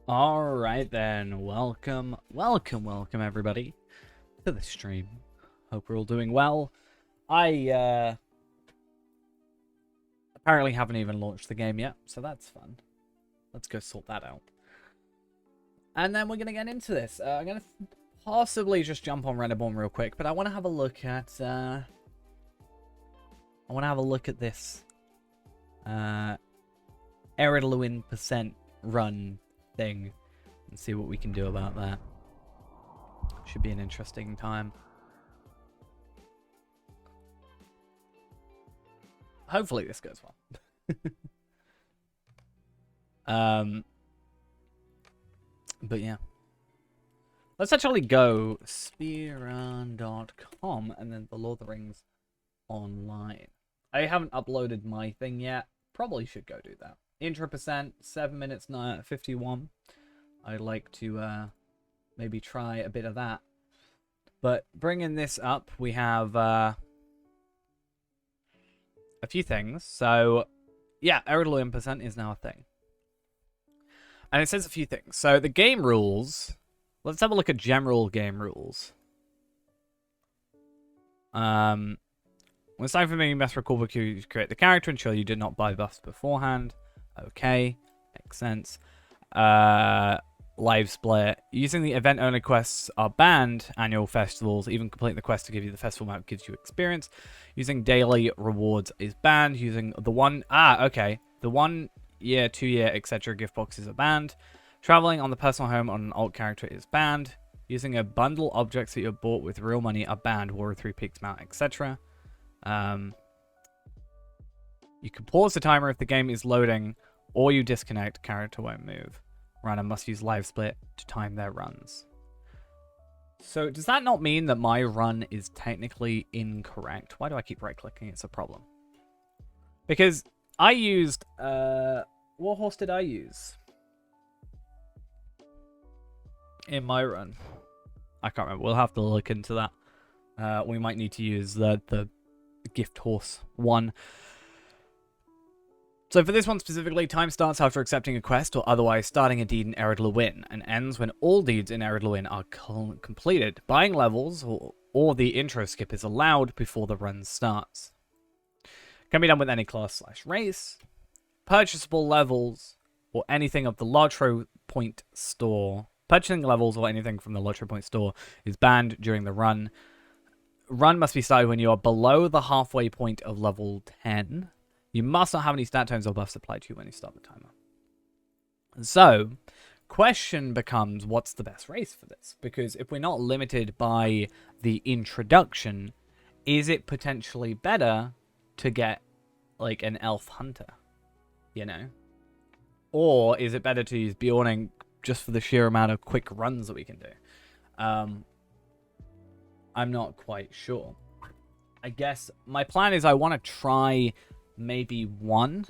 Alright then, welcome everybody to the stream. Hope we're all doing well. I apparently haven't even launched the game yet, so that's fun. Let's go sort that out. And then we're going to get into this. I'm going to possibly just jump on Renaborn real quick, but I want to have a look at this Ered Luin percent run thing and see what we can do about that. Should be an interesting time. Hopefully this goes well. But yeah. Let's actually go speedrun.com and then the Lord of the Rings online. I haven't uploaded my thing yet. Probably should go do that. Intro percent, 7 minutes 51. I'd like to maybe try a bit of that. But bringing this up, we have a few things. So, yeah, Ered Luin percent is now a thing. And it says a few things. So, the game rules. Let's have a look at general game rules. When it's time for me, you must recall the queue to create the character. Ensure you did not buy buffs beforehand. Okay, makes sense. Live split. Using the event-only quests are banned. Annual festivals. Even completing the quest to give you the festival map gives you experience. Using daily rewards is banned. Using the one... okay. The 1 year, 2 year, etc. gift boxes are banned. Traveling on the personal home on an alt character is banned. Using a bundle objects that you bought with real money are banned. Warrior 3 Peaks mount, etc. You can pause the timer if the game is loading, or you disconnect, character won't move. Runner must use live split to time their runs. So does that not mean that my run is technically incorrect? Why do I keep right-clicking? It's a problem. Because I used... what horse did I use in my run? I can't remember. We'll have to look into that. We might need to use the gift horse one. So for this one specifically, time starts after accepting a quest or otherwise starting a deed in Ered Luin and ends when all deeds in Ered Luin are completed. Buying levels or the intro skip is allowed before the run starts. Can be done with any class / race. Purchasable levels or anything of the Lotro Point store. Purchasing levels or anything from the Lotro Point store is banned during the run. Run must be started when you are below the halfway point of level 10. You must not have any stat tones or buffs applied to you when you start the timer. So, question becomes, what's the best race for this? Because if we're not limited by the introduction, is it potentially better to get, like, an elf hunter? You know? Or is it better to use Bjorning just for the sheer amount of quick runs that we can do? I'm not quite sure. I guess my plan is I want to try maybe one,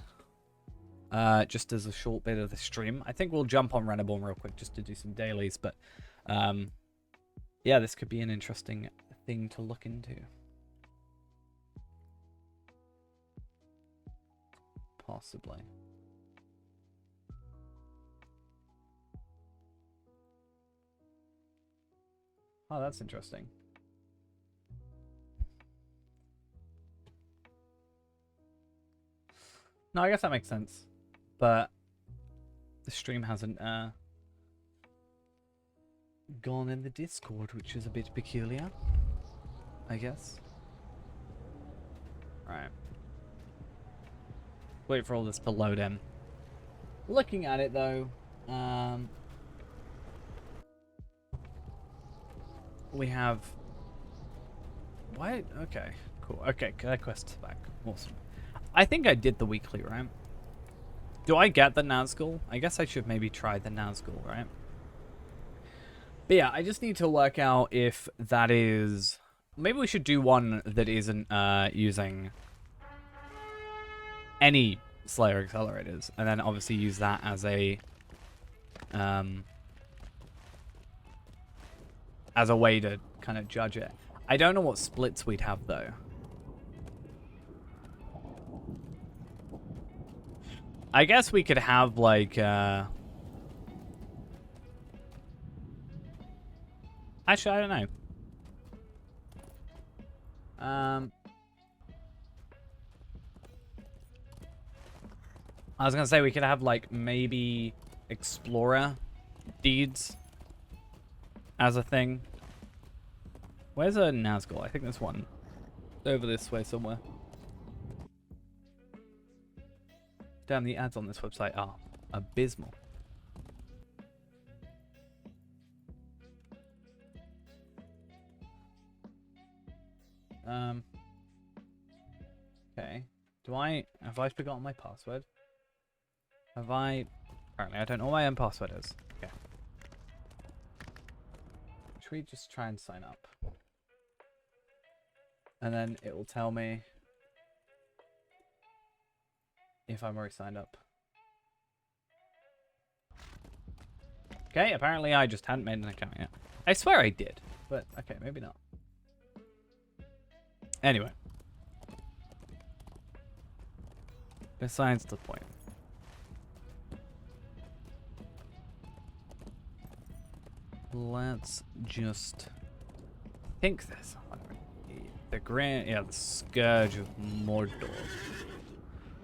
just as a short bit of the stream. I think we'll jump on Renaborn real quick just to do some dailies, but yeah, this could be an interesting thing to look into. Possibly. Oh, that's interesting. No, I guess that makes sense. But the stream hasn't gone in the Discord, which is a bit peculiar, I guess. Right. Wait for all this to load in. Looking at it, though, we have... What? Okay, cool. Okay, that quest's back. Awesome. I think I did the weekly, right? Do I get the Nazgul? I guess I should maybe try the Nazgul, right? But yeah, I just need to work out if that is... Maybe we should do one that isn't using any Slayer accelerators. And then obviously use that as a way to kind of judge it. I don't know what splits we'd have, though. I guess we could have, like, Actually, I don't know. I was gonna say we could have like maybe explorer deeds as a thing. Where's a Nazgul? I think there's one over this way somewhere. Damn, the ads on this website are abysmal. Okay. Have I forgotten my password? Apparently I don't know what my own password is. Okay. Should we just try and sign up? And then it will tell me if I'm already signed up. Okay, apparently I just hadn't made an account yet. I swear I did, but okay, maybe not. Anyway. Besides the point. Let's just think this. The Scourge of Mordor.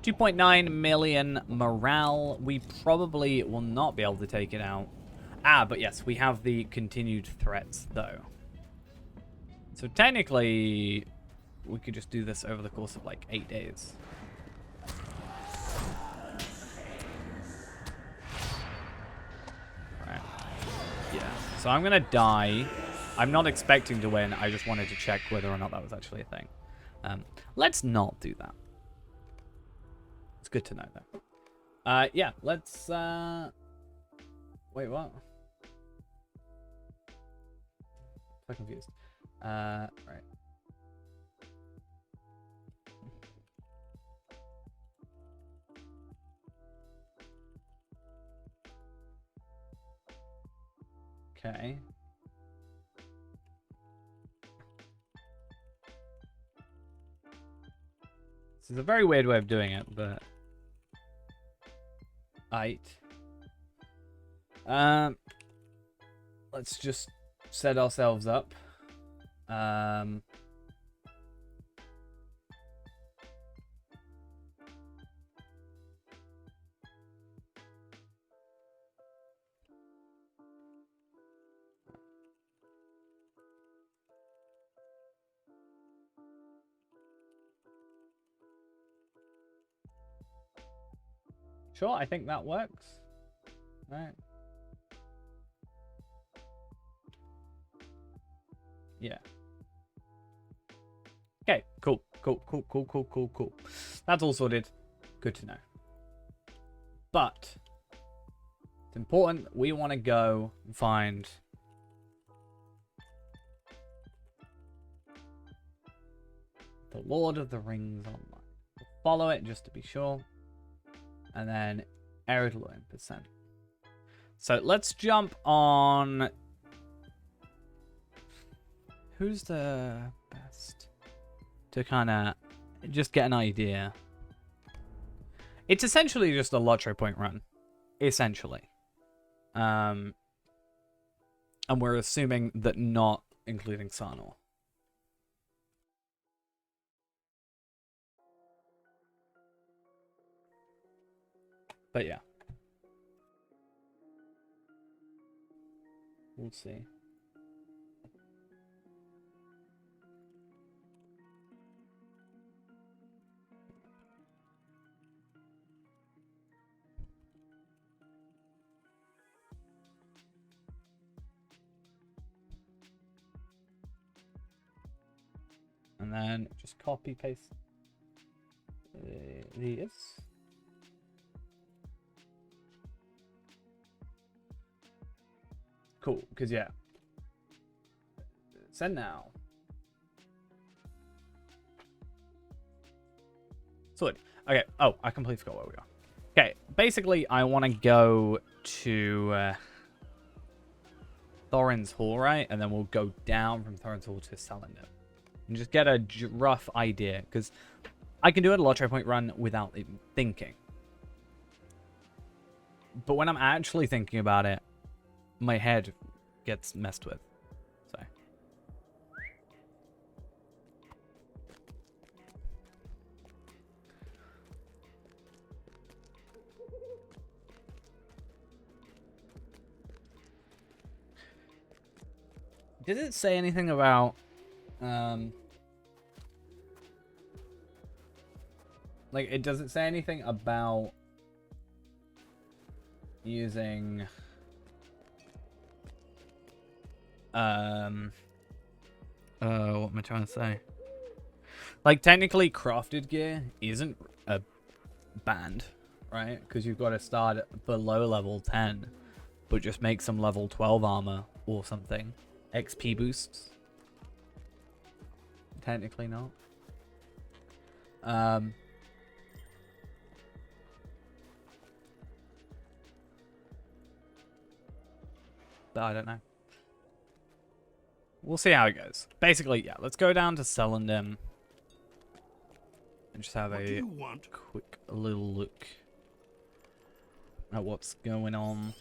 2.9 million morale. We probably will not be able to take it out. But yes, we have the continued threats, though. So technically, we could just do this over the course of like 8 days. Right. Yeah. So I'm gonna die. I'm not expecting to win. I just wanted to check whether or not that was actually a thing. Let's not do that. It's good to know, though. Yeah, let's... Wait, what? So confused. Right. Okay. This is a very weird way of doing it, but... Let's just set ourselves up. Sure, I think that works. Right. Yeah. Okay, cool. Cool. That's all sorted. Good to know. But it's important. We want to go and find the Lord of the Rings online. We'll follow it just to be sure. And then Ered Luin %. So let's jump on. Who's the best to kind of just get an idea? It's essentially just a lottery point run, essentially. And we're assuming that not including Sarnor. But yeah. We'll see. And then just copy paste these. Cool, because yeah. Send now. Sorted. Okay. Oh, I completely forgot where we are. Okay, basically, I want to go to Thorin's Hall, right? And then we'll go down from Thorin's Hall to Salander. And just get a rough idea, because I can do a lottery point run without even thinking. But when I'm actually thinking about it, my head gets messed with. So Did it say anything about like, it doesn't say anything about using what am I trying to say? Like, technically crafted gear isn't a banned, right? Because you've got to start below level 10, but just make some level 12 armor or something. XP boosts. Technically not. But I don't know. We'll see how it goes. Basically, yeah, let's go down to Selendum and just have a quick little look at what's going on.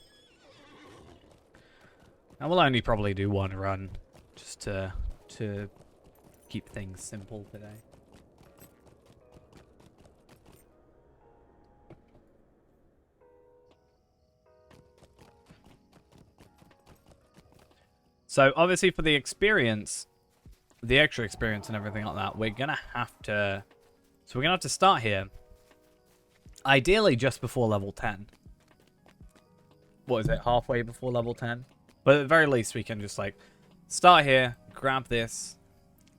And we'll only probably do one run just to keep things simple today. So obviously for the experience, the extra experience and everything like that, we're gonna have to. So we're gonna have to start here. Ideally, just before level 10. What is it? Halfway before level 10. But at the very least, we can just like start here, grab this.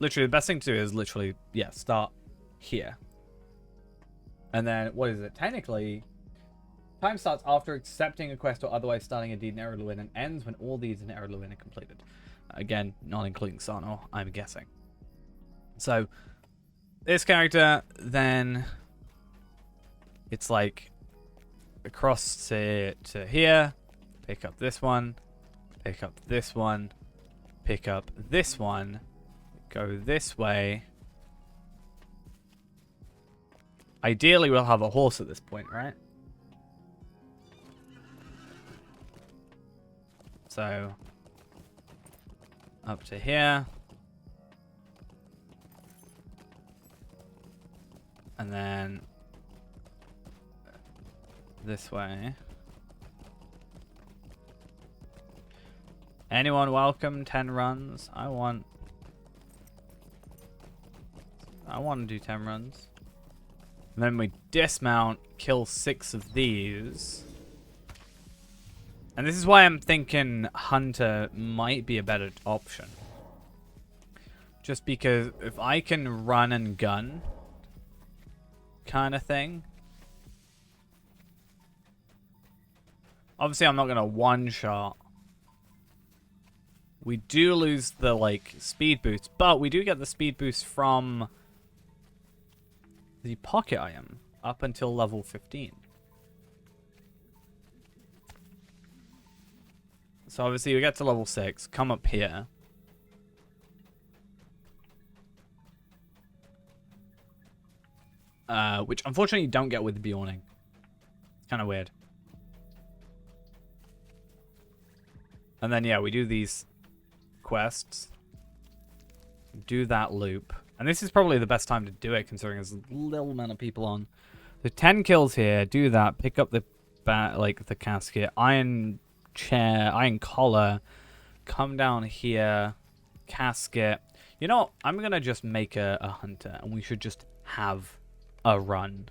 Literally, the best thing to do is literally, yeah, start here. And then what is it? Technically, time starts after accepting a quest or otherwise starting a deed in Ered Luin and ends when all deeds in Ered Luin are completed. Again, not including Sarnor, I'm guessing. So, this character, then it's like across to here, pick up this one, pick up this one, pick up this one, go this way. Ideally, we'll have a horse at this point, right? So, up to here. And then this way. Anyone welcome? 10 runs. I want to do 10 runs. And then we dismount, kill 6 of these. And this is why I'm thinking Hunter might be a better option. Just because if I can run and gun kind of thing. Obviously, I'm not going to one-shot. We do lose the, like, speed boost, but we do get the speed boost from the pocket item up until level 15. So obviously we get to level 6, come up here. Which unfortunately you don't get with the Bjorning. It's kind of weird. And then yeah, we do these quests. Do that loop. And this is probably the best time to do it considering there's a little amount of people on. So 10 kills here, do that, pick up the the casket, iron chair, iron collar, come down here, casket. You know, I'm gonna just make a hunter and we should just have a run.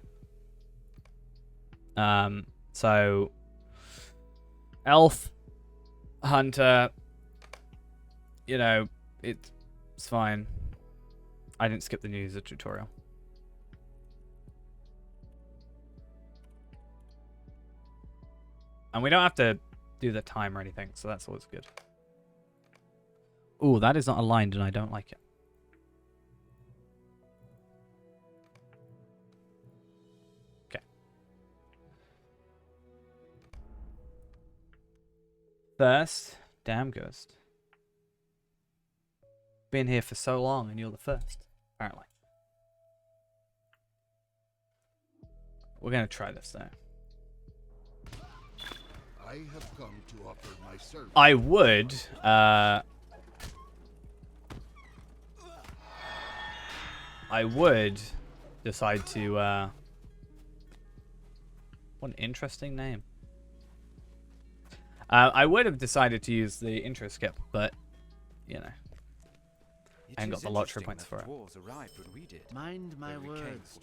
So elf, hunter, you know, it's fine. I didn't skip the new user tutorial. And we don't have to do the time or anything, so that's always good. Ooh, that is not aligned and I don't like it. Okay. First, damn ghost. Been here for so long and you're the first, apparently. We're gonna try this though. I have come to offer my service. I would, decide to, what an interesting name. I would have decided to use the intro skip, but you know, I ain't got the lottery points for it. Mind my words.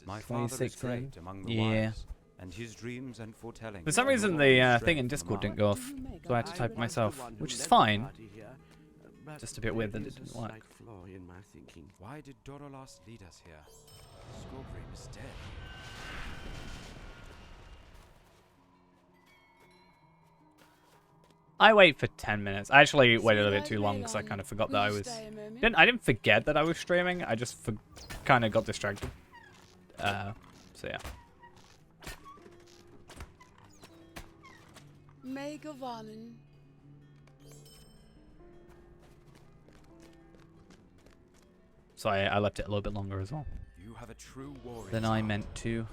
My father is 26 in. great among the Yeah. wise, and his dreams and foretelling. For some reason, the thing in Discord didn't go off, so I had to type it myself, which is fine. Just a bit weird that it didn't work. Why did Dorolas lead us here? Skorgrim is dead. I wait for 10 minutes. I actually waited a bit too long because I kind of forgot that I was... I didn't forget that I was streaming. I just kind of got distracted. So yeah. Megavallen. So I left it a little bit longer as well You have a true warrior. than I meant to.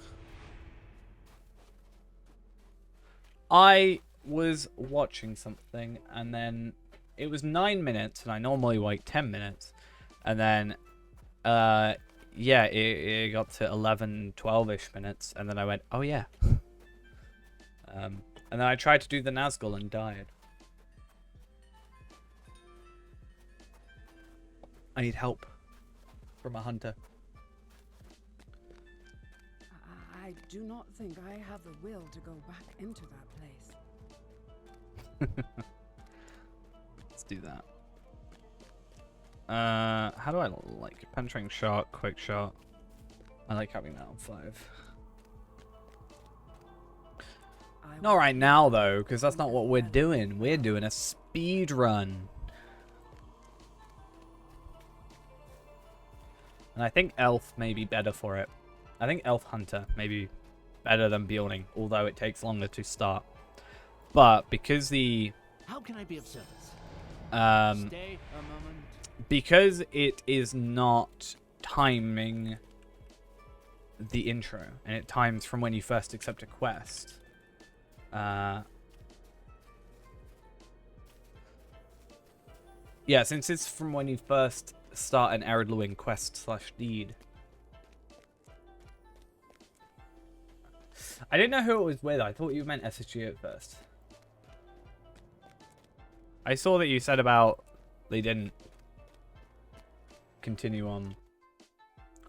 I was watching something and then it was 9 minutes and I normally wait 10 minutes. And then, yeah, it got to 11, 12-ish minutes and then I went, oh yeah. And then I tried to do the Nazgul and died. I need help from a hunter. I do not think I have the will to go back into that place. Let's do that. How do I like penetrating shot, quick shot? I like having that on 5. Not right now though, because that's not what we're doing. We're doing a speed run. And I think Elf may be better for it. I think Elf Hunter may be better than Building, although it takes longer to start. But because the... How can I be of service? Stay a moment. Because it is not timing the intro, and it times from when you first accept a quest. Yeah, since it's from when you first start an Ered Luin quest / deed. I didn't know who it was with. I thought you meant SSG at first. I saw that you said about they didn't continue on.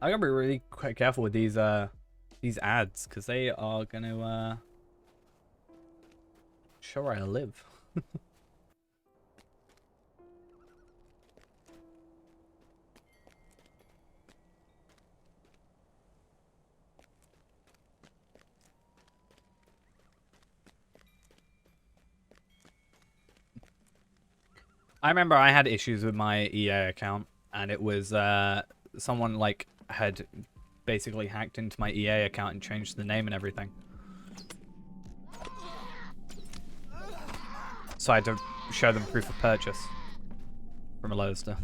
I gotta be really quite careful with these ads because they are gonna show where I live. I remember I had issues with my EA account, and it was someone like had basically hacked into my EA account and changed the name and everything. So I had to show them proof of purchase from a load of stuff.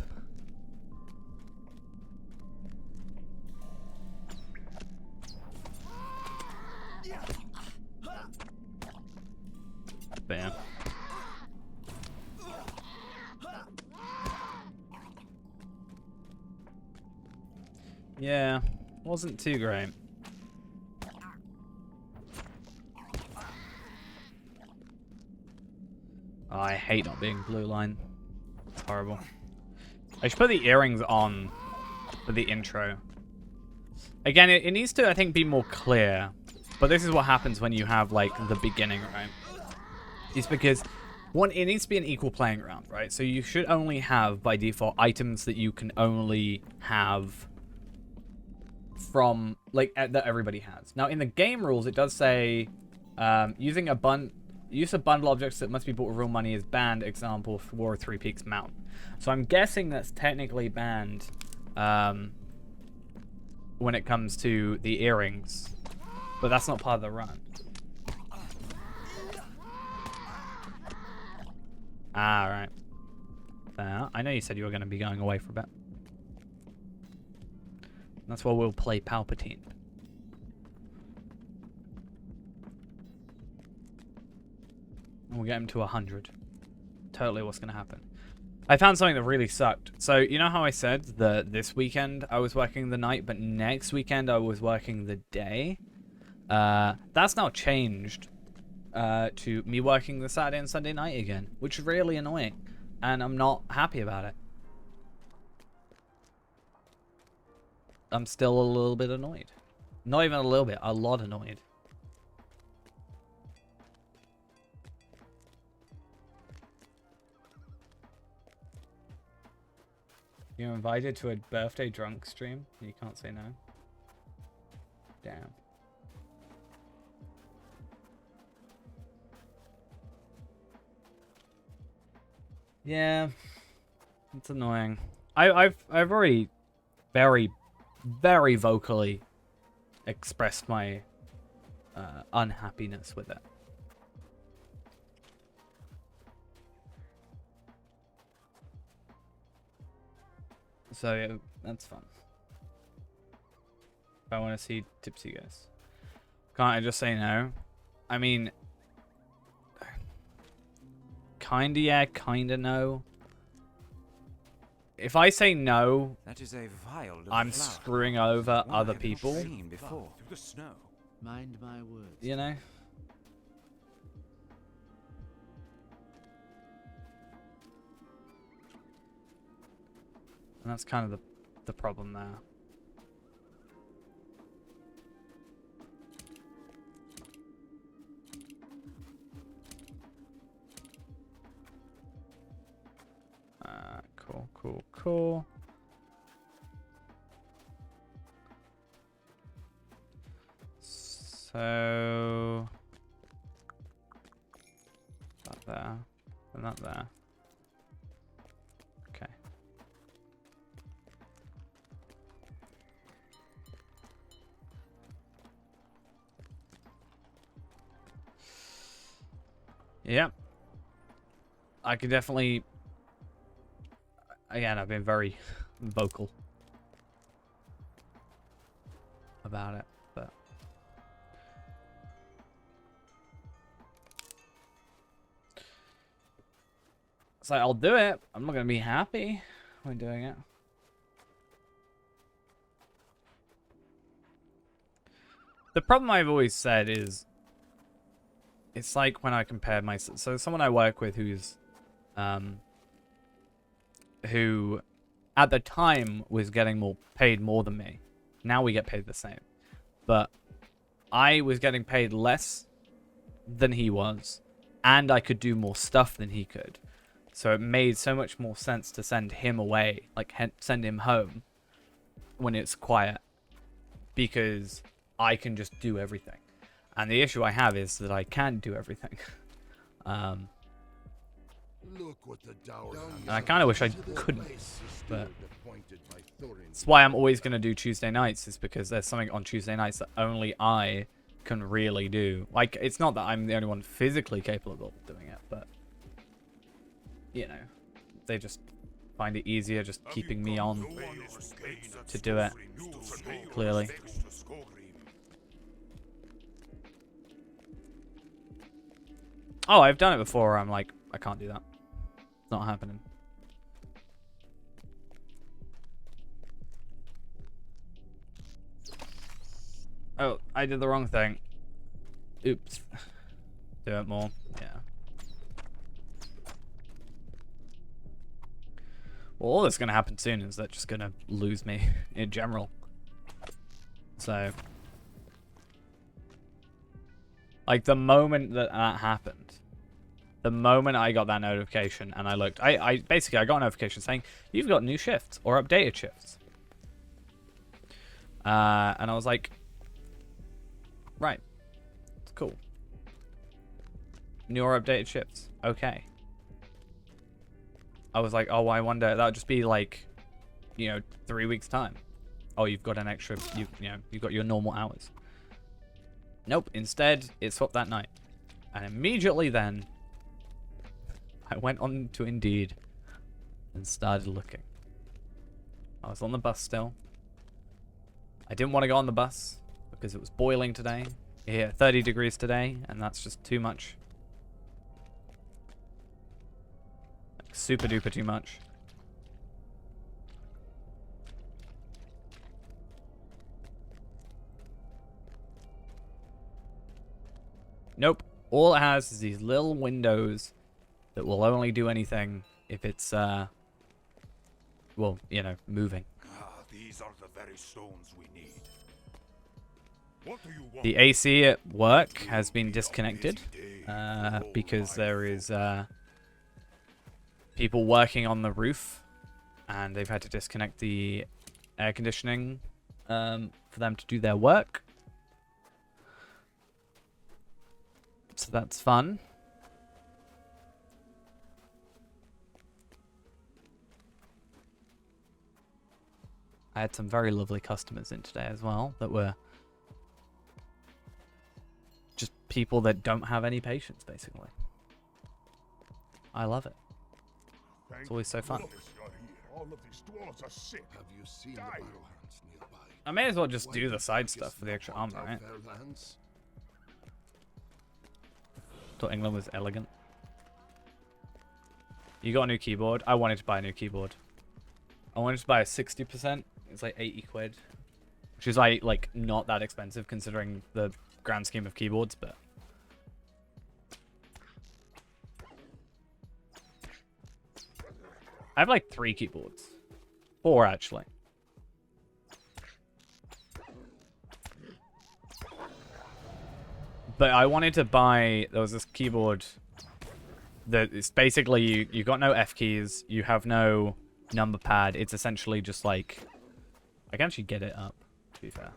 Bam. Yeah, wasn't too great. Oh, I hate not being blue line. It's horrible. I should put the earrings on for the intro. Again, it needs to, I think, be more clear. But this is what happens when you have, like, the beginning, right? It's because, one, it needs to be an equal playing ground, right? So you should only have, by default, items that you can only have from, like, that everybody has. Now, in the game rules, it does say use of bundle objects that must be bought with real money is banned, example, for Three Peaks Mount. So I'm guessing that's technically banned when it comes to the earrings, but that's not part of the run. Ah, right. I know you said you were going to be going away for a bit. That's why we'll play Palpatine. And we'll get him to 100. Totally what's going to happen. I found something that really sucked. So, you know how I said that this weekend I was working the night, but next weekend I was working the day? That's now changed to me working the Saturday and Sunday night again, which is really annoying. and I'm not happy about it. I'm still a little bit annoyed. Not even a little bit, a lot annoyed. You're invited to a birthday drunk stream? You can't say no. Damn. Yeah, it's annoying. I've already very vocally expressed my unhappiness with it. So yeah, that's fun. If I want to see tipsy guys, can't I just say no? I mean, kinda yeah, kinda no. If I say no, That is a vile little I'm flower. screwing over One I other have not people. seen before. Through the snow. Mind my words. You know? And that's kind of the problem there. Cool. So that there, and that there. Okay. Yep. I could definitely. Again, I've been very vocal about it, but it's like I'll do it. I'm not gonna be happy when doing it. The problem I've always said is it's like when I compare myself. So someone I work with who's who at the time was getting paid more than me. Now we get paid the same. But I was getting paid less than he was, and I could do more stuff than he could. So it made so much more sense to send him away, like send him home when it's quiet, because I can just do everything. And the issue I have is that I can do everything. Look what the dour And I kind of wish I couldn't, but that's why I'm always going to do Tuesday nights, is because there's something on Tuesday nights that only I can really do. Like, it's not that I'm the only one physically capable of doing it, but, you know, they just find it easier just keeping me on to do it, clearly. Oh, I've done it before. I'm like, I can't do that. It's not happening. Oh, I did the wrong thing. Oops. Do it more. Yeah. Well, all that's going to happen soon is they're just going to lose me in general. So, like, the moment that happened, the moment I got that notification and I looked, I basically, I got a notification saying, you've got new shifts or updated shifts. And I was like, right, it's cool. New or updated shifts, okay. I was like, oh, I wonder, that would just be like, you know, 3 weeks time. Oh, you've got an extra, you know, you've got your normal hours. Nope, instead, it swapped that night. And immediately then, I went on to Indeed and started looking. I was on the bus still. I didn't want to go on the bus because it was boiling today. Here, 30 degrees today, and that's just too much. Like, super duper too much. Nope. All it has is these little windows that will only do anything if it's well, you know, moving. Ah, these are the very stones we need. What do you want? The AC at work has been disconnected because there is people working on the roof, and they've had to disconnect the air conditioning for them to do their work. So that's fun. I had some very lovely customers in today as well that were just people that don't have any patience, basically. I love it. It's always so fun. All of these dwarves are sick. Have you seen the battlehounds nearby? I may as well just Why do the you side guess stuff for the not extra want armor, our right? fair lands? Thought England was elegant. You got a new keyboard? I wanted to buy a new keyboard. I wanted to buy a 60%. It's like 80 quid. Which is like not that expensive considering the grand scheme of keyboards, but I have like 3 keyboards. 4 actually. But I wanted to buy, there was this keyboard that it's basically you got no F keys, you have no number pad. It's essentially just like, I can actually get it up, to be fair.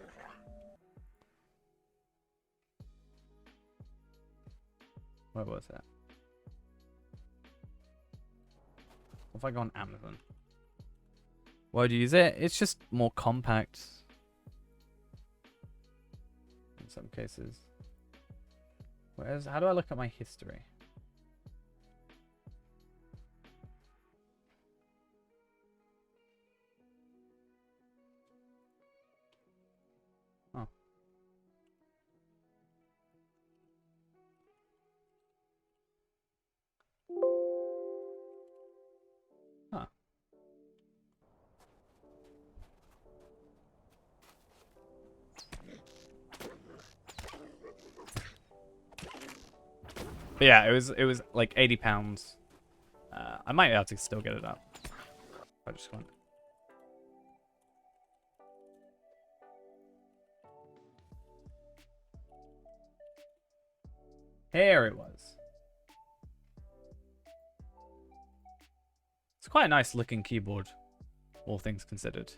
Where was that? What if I go on Amazon? Why do you use it? It's just more compact. In some cases. How do I look at my history? Oh. Huh. But yeah, it was like £80. I might be able to still get it up. I just want. Here it was. It's quite a nice looking keyboard, all things considered.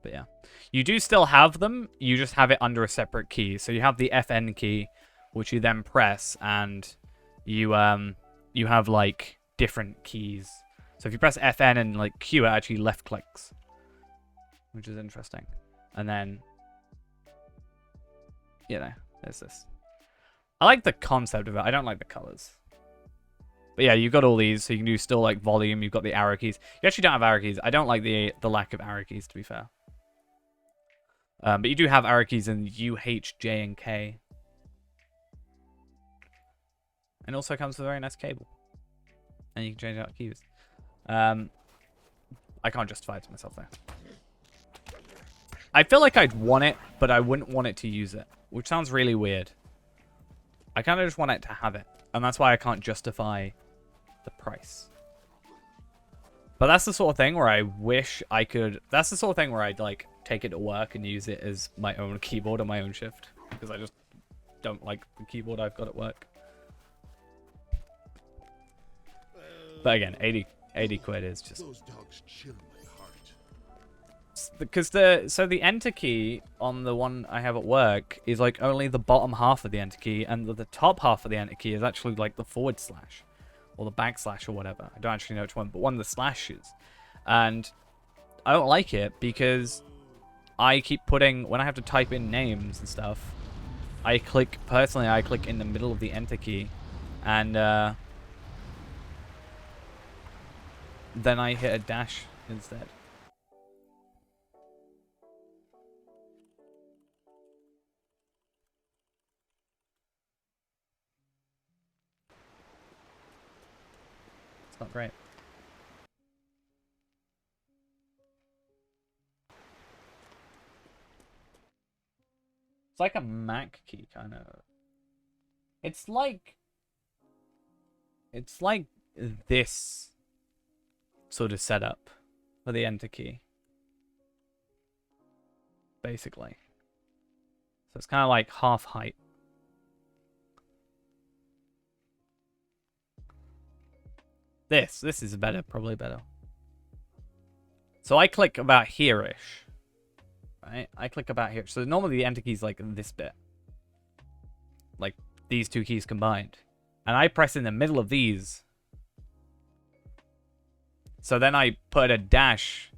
But yeah, you do still have them. You just have it under a separate key. So you have the FN key, which you then press, and you have like different keys. So if you press FN and like Q, it actually left clicks, which is interesting. And then, you know, there's this. I like the concept of it. I don't like the colors. But yeah, you've got all these, so you can do still like volume. You've got the arrow keys. You actually don't have arrow keys. I don't like the lack of arrow keys, to be fair. But you do have arrow keys in U, H, J, and K. And also comes with a very nice cable. And you can change out keys. I can't justify it to myself, though. I feel like I'd want it, but I wouldn't want it to use it. Which sounds really weird. I kind of just want it to have it. And that's why I can't justify the price. But that's the sort of thing where I wish I could... That's the sort of thing where I'd, like, take it to work and use it as my own keyboard on my own shift. Because I just don't like the keyboard I've got at work. But again, 80 quid is just... Those dogs chill my heart. Because so the enter key on the one I have at work is like only the bottom half of the enter key, and the top half of the enter key is actually like the / or the / or whatever. I don't actually know which one, but one of the slashes. And I don't like it because I keep putting, when I have to type in names and stuff, I click in the middle of the enter key, and then I hit a dash instead. It's not great. It's like a Mac key, kind of. It's like It's like this sort of setup for the enter key. Basically. So it's kind of like half height. This is better, probably better. So I click about here-ish. Right? I click about here. So normally the enter key is like this bit. Like these two keys combined. And I press in the middle of these. So then I put a dash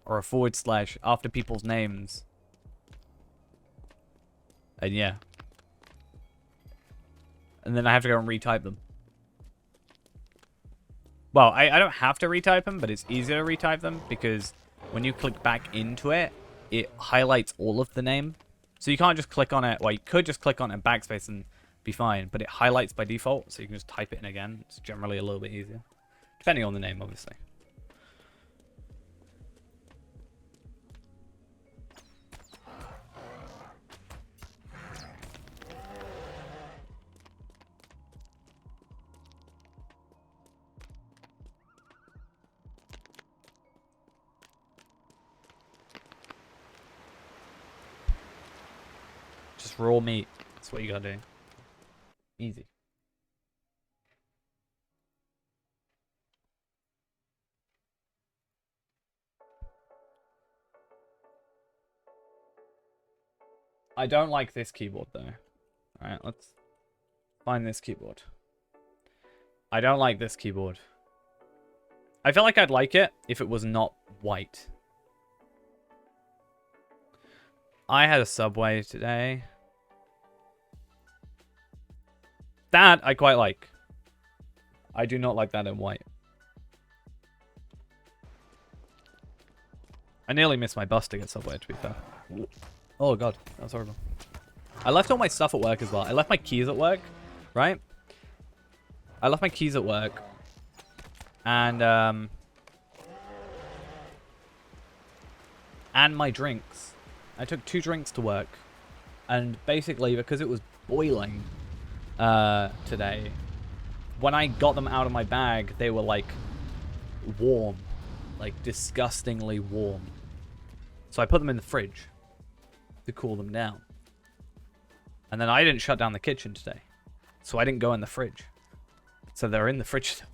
or a forward slash after people's names. And yeah. And then I have to go and retype them. Well, I don't have to retype them, but it's easier to retype them because when you click back into it, it highlights all of the name. So you can't just click on it. Well, you could just click on it and backspace and be fine, but it highlights by default, so you can just type it in again. It's generally a little bit easier. Depending on the name, obviously. Just raw meat. That's what you gotta do. Easy. I don't like this keyboard though. Alright, let's find this keyboard. I don't like this keyboard. I feel like I'd like it if it was not white. I had a Subway today. That I quite like. I do not like that in white. I nearly missed my bus to get Subway, to be fair. Oh god, that was horrible. I left all my stuff at work as well. I left my keys at work, right? I left my keys at work. And my drinks. I took 2 drinks to work. And basically, because it was boiling today, when I got them out of my bag, they were like warm. Like disgustingly warm. So I put them in the fridge to cool them down. And then I didn't shut down the kitchen today. So I didn't go in the fridge. So they're in the fridge still.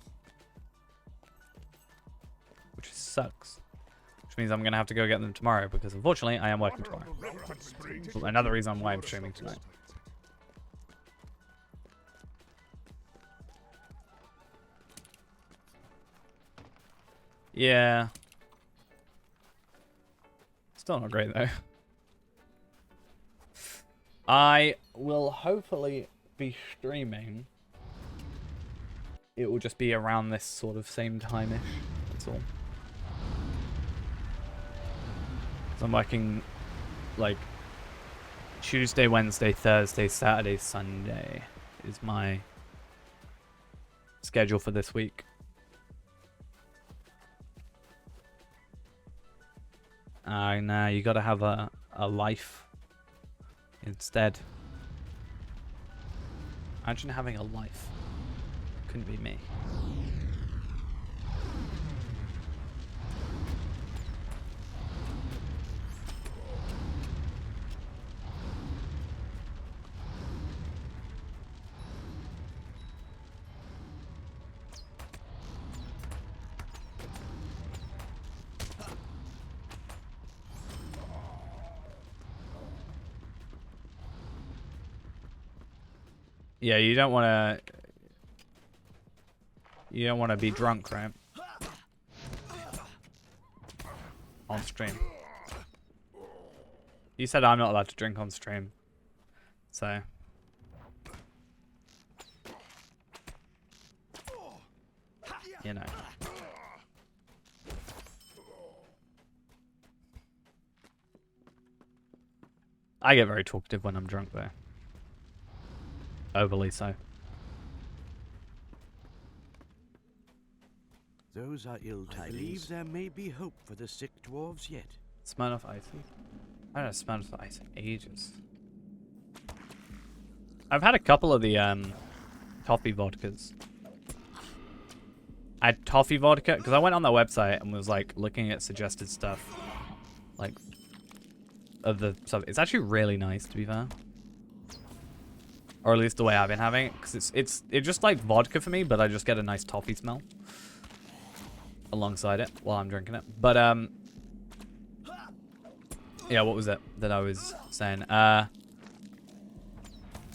Which sucks. Which means I'm going to have to go get them tomorrow because unfortunately I am working tomorrow. Another reason why I'm streaming tonight. Yeah. Still not great though. I will hopefully be streaming. It will just be around this sort of same time-ish. That's all. So I'm working like Tuesday, Wednesday, Thursday, Saturday, Sunday is my schedule for this week. Nah, you gotta have a life instead. Imagine having a life. Couldn't be me. Yeah, you don't want to be drunk, right? On stream. You said I'm not allowed to drink on stream. So. You know. I get very talkative when I'm drunk though. Overly so. Those are ill tidings. I believe there may be hope for the sick dwarves yet. Smirnoff Ice. I haven't had Smirnoff Ice in ages. I've had a couple of the toffee vodkas. Add toffee vodka, because I went on their website and was like looking at suggested stuff, like of the stuff. It's actually really nice, to be fair, or at least the way I've been having it, because it's just like vodka for me, but I just get a nice toffee smell alongside it while I'm drinking it. But yeah, what was it that I was saying?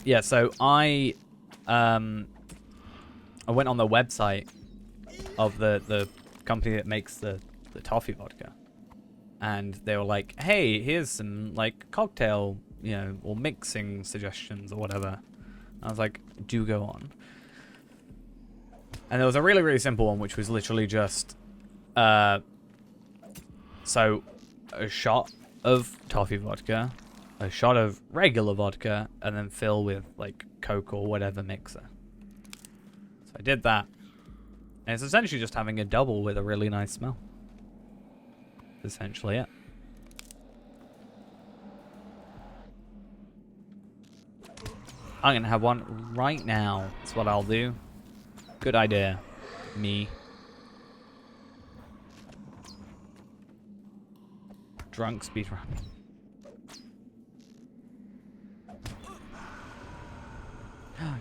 Yeah, so I went on the website of the company that makes the toffee vodka, and they were like, hey, here's some like cocktail, you know, or mixing suggestions or whatever. I was like, do go on. And there was a really, really simple one, which was literally just so a shot of toffee vodka, a shot of regular vodka, and then fill with like Coke or whatever mixer. So I did that. And it's essentially just having a double with a really nice smell. That's essentially it. I'm going to have one right now. That's what I'll do. Good idea. Me. Drunk speedrun.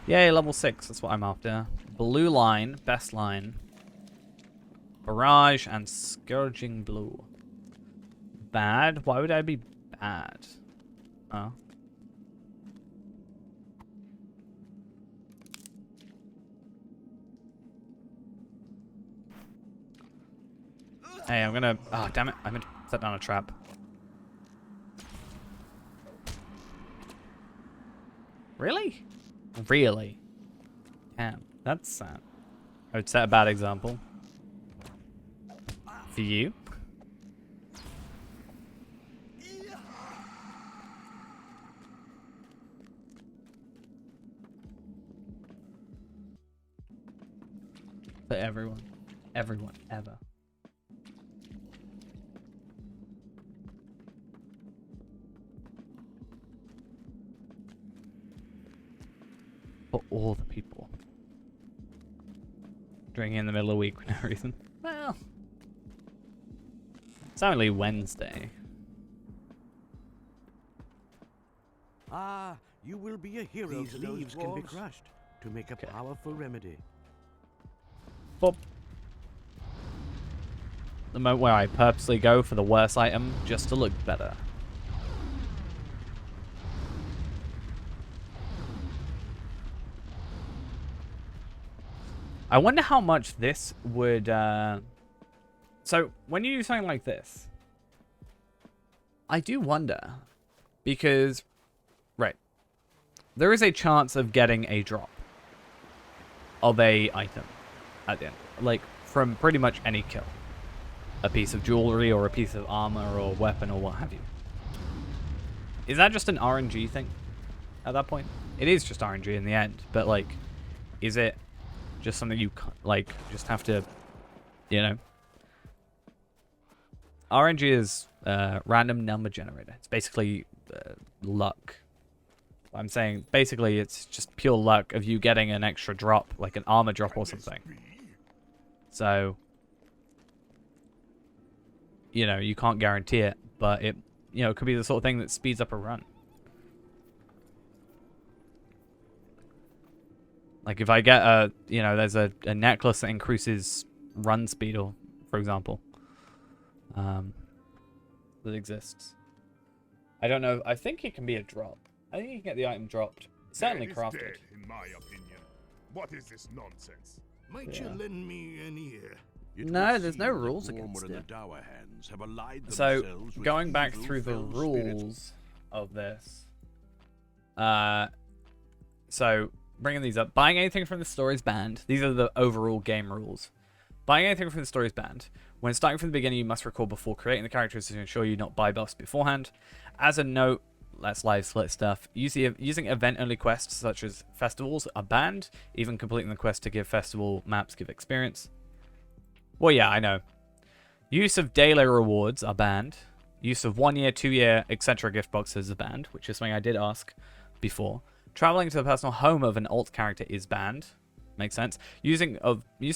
Yay, level 6. That's what I'm after. Blue line, best line. Barrage and Scourging Blue. Bad? Why would I be bad? Oh. Hey, I'm gonna... Oh, damn it. I'm gonna set down a trap. Really? Really? Damn, that's sad. I would set a bad example. For you. For everyone. Everyone, ever. For all the people. Drinking in the middle of the week for no reason. Well. It's only Wednesday. Ah, you will be a hero. These leaves can be crushed to make a powerful remedy. Boop. The moment where I purposely go for the worst item just to look better. I wonder how much this would... So, when you do something like this, I do wonder, because, right, there is a chance of getting a drop of a item at the end, like, from pretty much any kill. A piece of jewelry, or a piece of armor, or weapon, or what have you. Is that just an RNG thing at that point? It is just RNG in the end, but, like, is it just something you, like, just have to, you know... RNG is random number generator. It's basically luck. I'm saying basically it's just pure luck of you getting an extra drop, like an armor drop or something. So, you know, you can't guarantee it, but it, you know, it could be the sort of thing that speeds up a run. Like if I get a, you know, there's a necklace that increases run speed, or for example. That exists. I don't know. I think it can be a drop. I think you can get the item dropped. Certainly crafted. Dead, in my opinion. What is this nonsense? Might you lend me an ear? No, there's no rules against it. So, going back through the rules of this. So, bringing these up. Buying anything from the store is banned. These are the overall game rules. Buying anything from the store is banned. When starting from the beginning, you must record before creating the characters to ensure you not buy buffs beforehand. As a note, that's live split stuff. Using event-only quests such as festivals are banned. Even completing the quest to give festival maps give experience. Well, yeah, I know. Use of daily rewards are banned. Use of 1 year, 2 year, etc. gift boxes are banned, which is something I did ask before. Traveling to the personal home of an alt character is banned. Makes sense. Use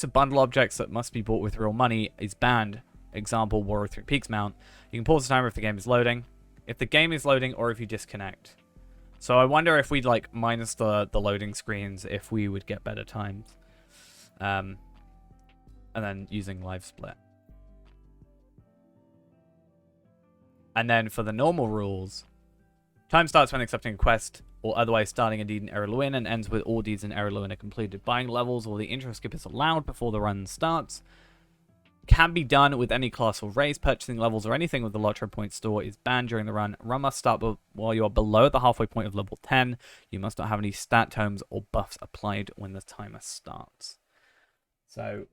of bundle objects that must be bought with real money is banned. Example, Warrior 3 Peaks mount. You can pause the timer if the game is loading. If the game is loading or if you disconnect. So I wonder if we'd like minus the loading screens if we would get better times. And then using live split. And then for the normal rules, time starts when accepting a quest or otherwise starting a deed in Ered Luin and ends with all deeds in Ered Luin are completed. Buying levels or the intro skip is allowed before the run starts. Can be done with any class or race. Purchasing levels or anything with the Lotro point store is banned during the run. Run must start while you are below the halfway point of level 10. You must not have any stat tomes or buffs applied when the timer starts. So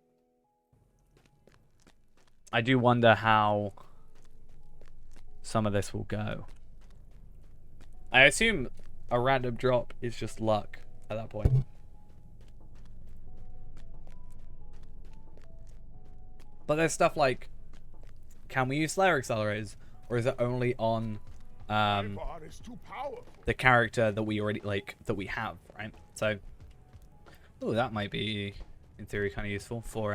I do wonder how some of this will go. I assume a random drop is just luck at that point. But there's stuff like, can we use Slayer accelerators, or is it only on the character that we already that we have, right? So, oh, that might be in theory kind of useful for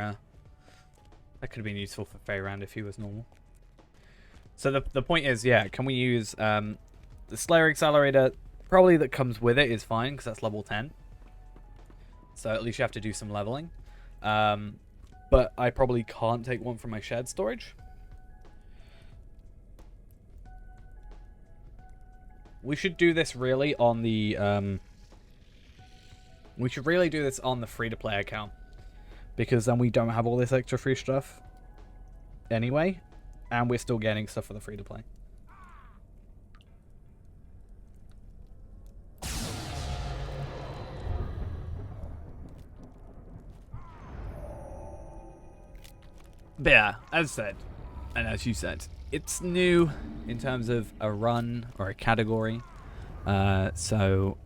that could have been useful for Feyrand if he was normal. So the point is, yeah, can we use the Slayer accelerator? Probably that comes with it is fine because that's level 10. So at least you have to do some leveling. But I probably can't take one from my shared storage. We should do this really on the we should really do this on the free-to-play account, because then we don't have all this extra free stuff anyway, and we're still getting stuff for the free-to-play. But yeah, as said, and as you said, it's new in terms of a run or a category, so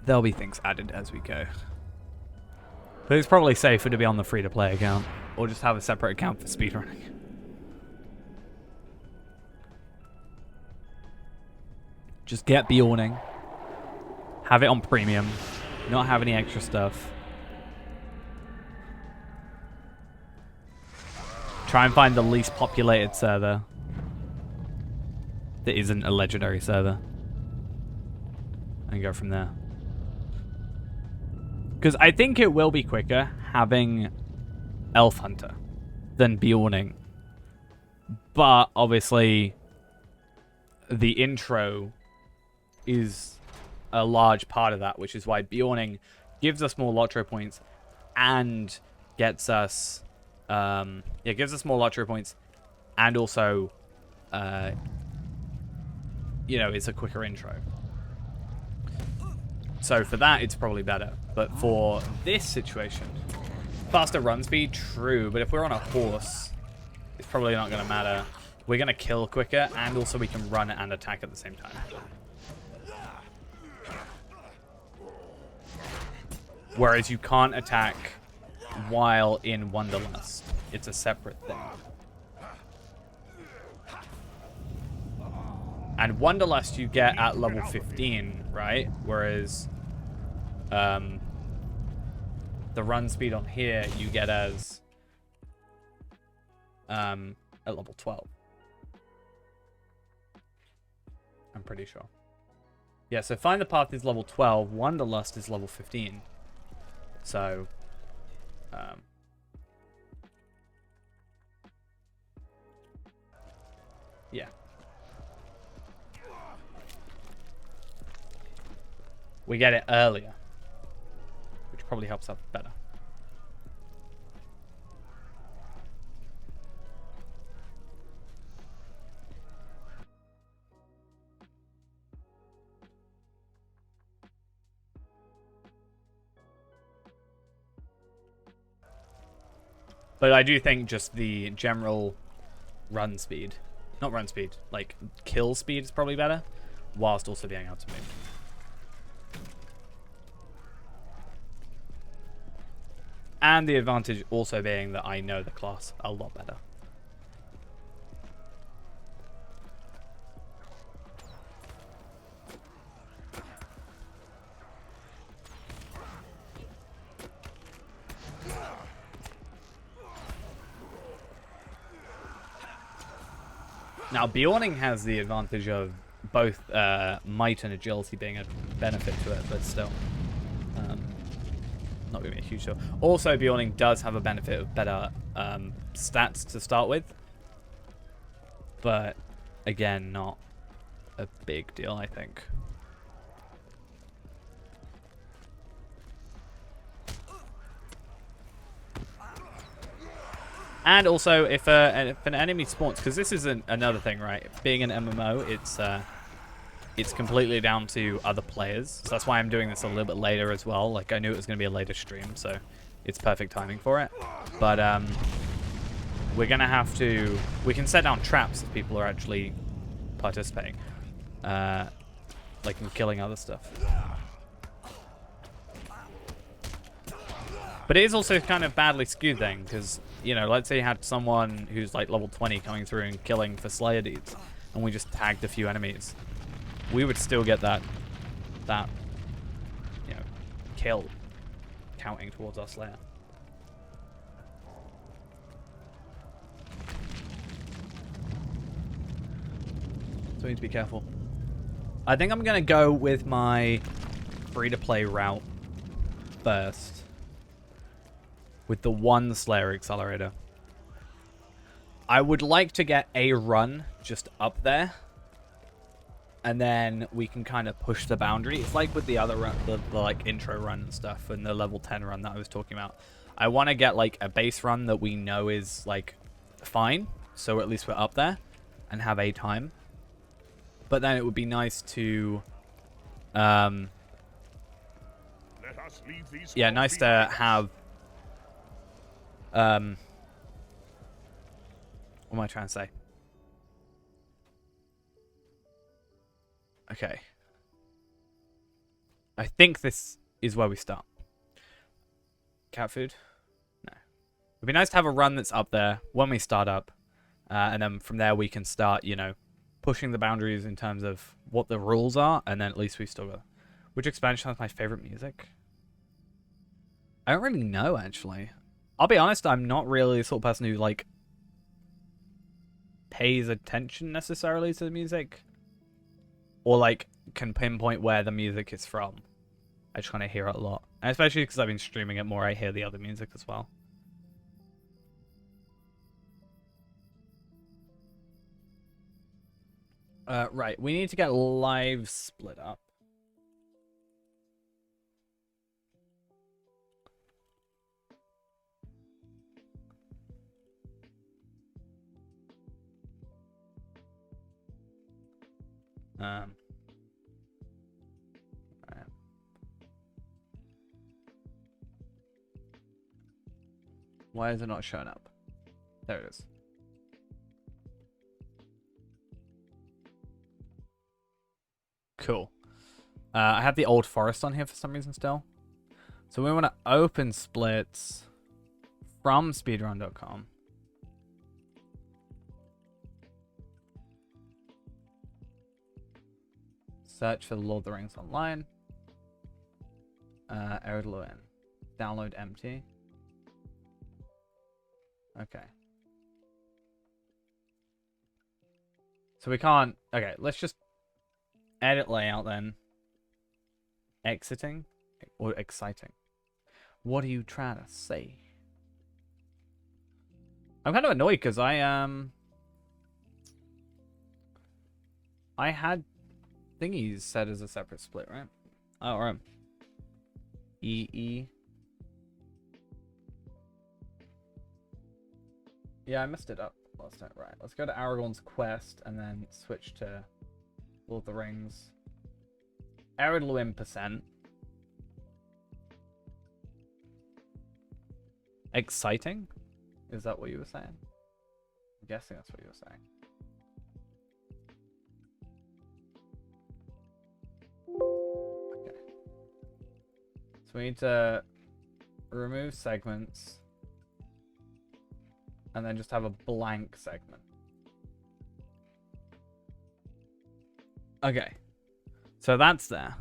there'll be things added as we go. But it's probably safer to be on the free-to-play account, or just have a separate account for speedrunning. Just get Bjorning, have it on premium, not have any extra stuff. Try and find the least populated server that isn't a legendary server, and go from there. Because I think it will be quicker having Elf Hunter than Bjorning. But obviously the intro is a large part of that, which is why Bjorning gives us more Lotro points and gets us gives us more Lotro points, and also it's a quicker intro. So for that, it's probably better. But for this situation, faster run speed, true. But if we're on a horse, it's probably not going to matter. We're going to kill quicker, and also we can run and attack at the same time. Whereas you can't attack while in Wanderlust. It's a separate thing. And Wanderlust you get at level 15, right? Whereas the run speed on here you get as at level 12. I'm pretty sure. Yeah, so Find the Path is level 12, Wanderlust is level 15. So yeah. We get it earlier, which probably helps us better. But I do think just the general run speed, not run speed, like kill speed is probably better, whilst also being able to move. And the advantage also being that I know the class a lot better. Now, Bjorning has the advantage of both might and agility being a benefit to it, but still. Not going to be a huge deal. Also, Bjorning does have a benefit of better stats to start with. But, again, not a big deal, I think. And also, if an enemy spawns, because this is another thing, right? Being an MMO, it's completely down to other players. So that's why I'm doing this a little bit later as well. Like, I knew it was going to be a later stream, so it's perfect timing for it. But we're going to have to... We can set down traps if people are actually participating. Like in killing other stuff. But it is also kind of badly skewed then, because, you know, let's say you had someone who's like level 20 coming through and killing for Slayer deeds, and we just tagged a few enemies. We would still get that, you know, kill counting towards our Slayer. So we need to be careful. I think I'm going to go with my free-to-play route first. With the one Slayer accelerator. I would like to get a run just up there. And then we can kind of push the boundary. It's like with the other run, the like intro run and stuff, and the level 10 run that I was talking about. I want to get like a base run that we know is like fine. So at least we're up there and have a time. But then it would be nice to... yeah, nice to have... what am I trying to say? Okay. I think this is where we start. Cat food? No. It'd be nice to have a run that's up there when we start up. And then from there we can start, you know, pushing the boundaries in terms of what the rules are. And then at least we still got... Which expansion has my favorite music? I don't really know, actually. I'll be honest, I'm not really the sort of person who, like, pays attention necessarily to the music. Or, like, can pinpoint where the music is from. I just kind of hear it a lot. And especially because I've been streaming it more, I hear the other music as well. Right, we need to get live split up. Right. Why is it not showing up? There it is. Cool. I have the old forest on here for some reason still. So we want to open splits from speedrun.com. Search for Lord of the Rings Online. Ered Luin. Download empty. Okay. So we can't... Okay, let's just edit layout then. Exiting? Or exciting? What are you trying to say? I'm kind of annoyed because I had thingies set as a separate split, right? Oh, right. EE. Yeah, I messed it up last time. Right, let's go to Aragorn's quest and then switch to Lord of the Rings. Ered Luin %. Exciting? Is that what you were saying? I'm guessing that's what you were saying. Okay. So we need to remove segments and then just have a blank segment. Okay. So that's there.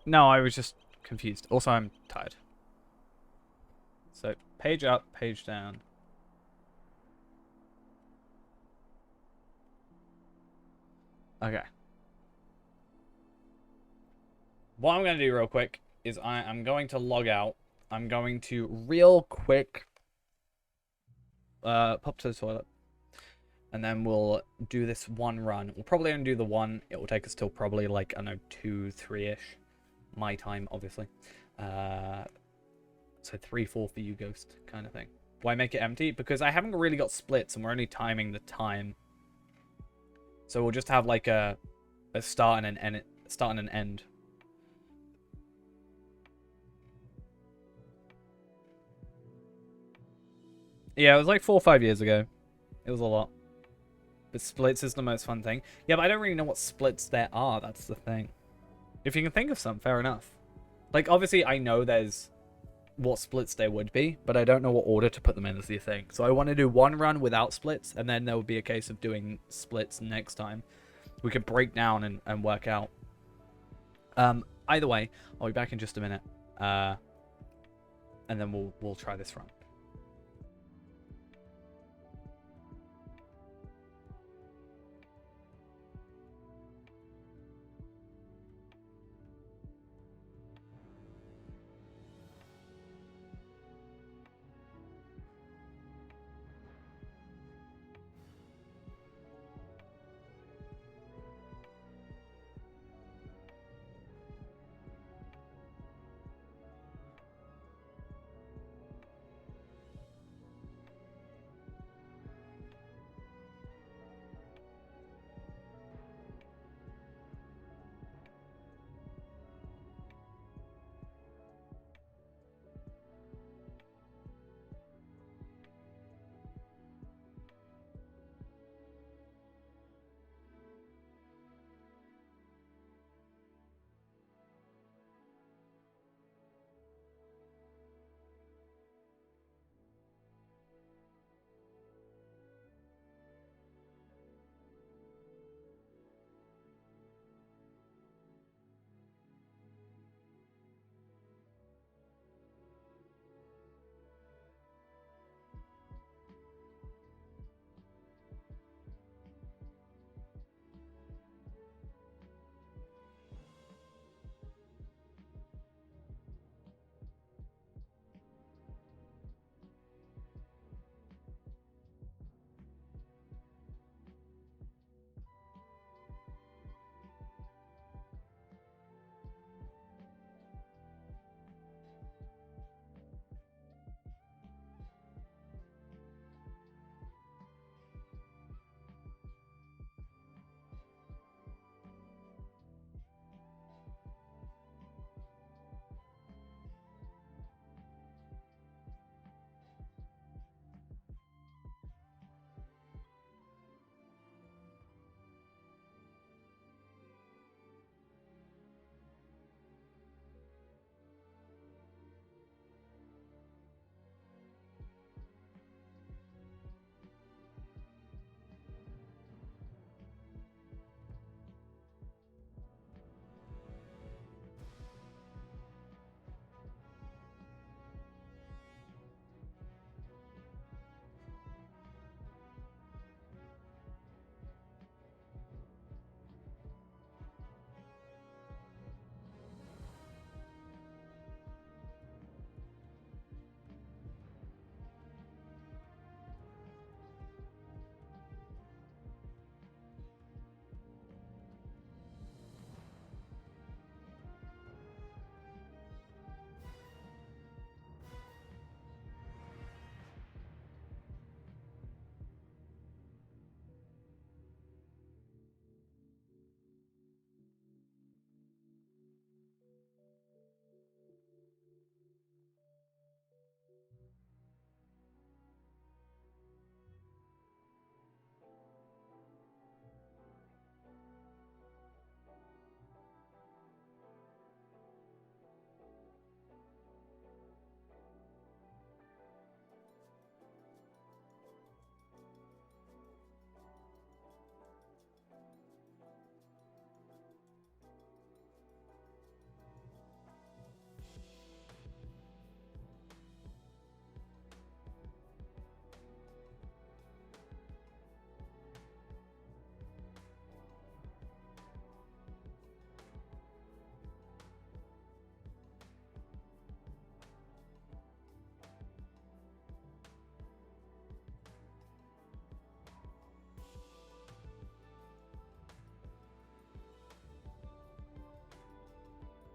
No, I was just confused. Also, I'm tired. So, page up, page down. Okay. What I'm going to do real quick is I'm going to log out. I'm going to real quick pop to the toilet. And then we'll do this one run. We'll probably only do the one. It will take us till probably like, I don't know, 2, 3-ish. My time, obviously. So 3, 4 for you, Ghost, kind of thing. Why make it empty? Because I haven't really got splits and we're only timing the time. So we'll just have like a start and an end. Yeah, it was like 4 or 5 years ago. It was a lot. But splits is the most fun thing. Yeah, but I don't really know what splits there are. That's the thing. If you can think of some, fair enough. Like, obviously, I know there's what splits there would be, but I don't know what order to put them in is the thing. So I want to do one run without splits, and then there would be a case of doing splits next time. We could break down and work out. Either way, I'll be back in just a minute. And then we'll try this run.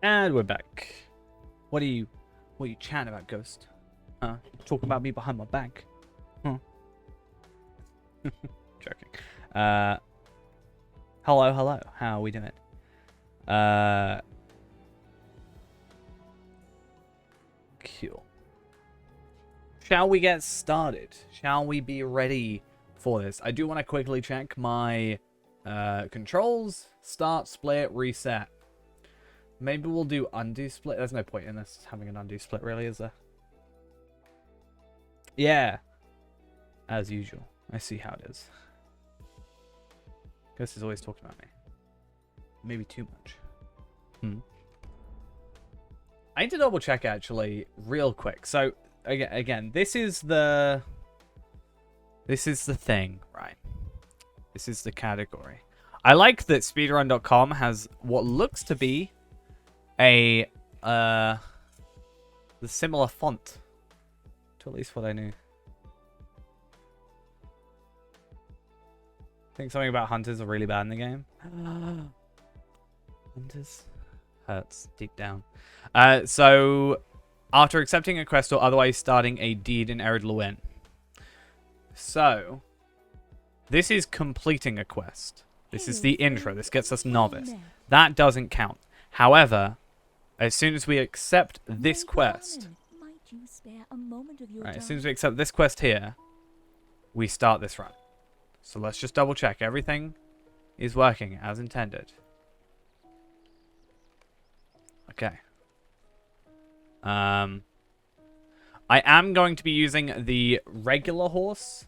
And we're back. What are you chatting about, Ghost? Huh? Talking about me behind my back? Huh? Joking. Hello, hello. How are we doing? Cool. Shall we get started? Shall we be ready for this? I do want to quickly check my controls. Start, split, reset. Maybe we'll do undo split. There's no point in this having an undo split, really, is there? Yeah. As usual. I see how it is. Ghost is always talking about me. Maybe too much. I need to double check, actually, real quick. So, again, this is the thing, right? This is the category. I like that speedrun.com has what looks to be the similar font to at least what I knew. I think something about hunters are really bad in the game. Hunters hurts deep down. So after accepting a quest or otherwise starting a deed in Ered Luin. So this is completing a quest. This is the intro. This gets us novice. That doesn't count. However, as soon as we accept this quest, right, as soon as we accept this quest here, we start this run. So let's just double check everything is working as intended. Okay. I am going to be using the regular horse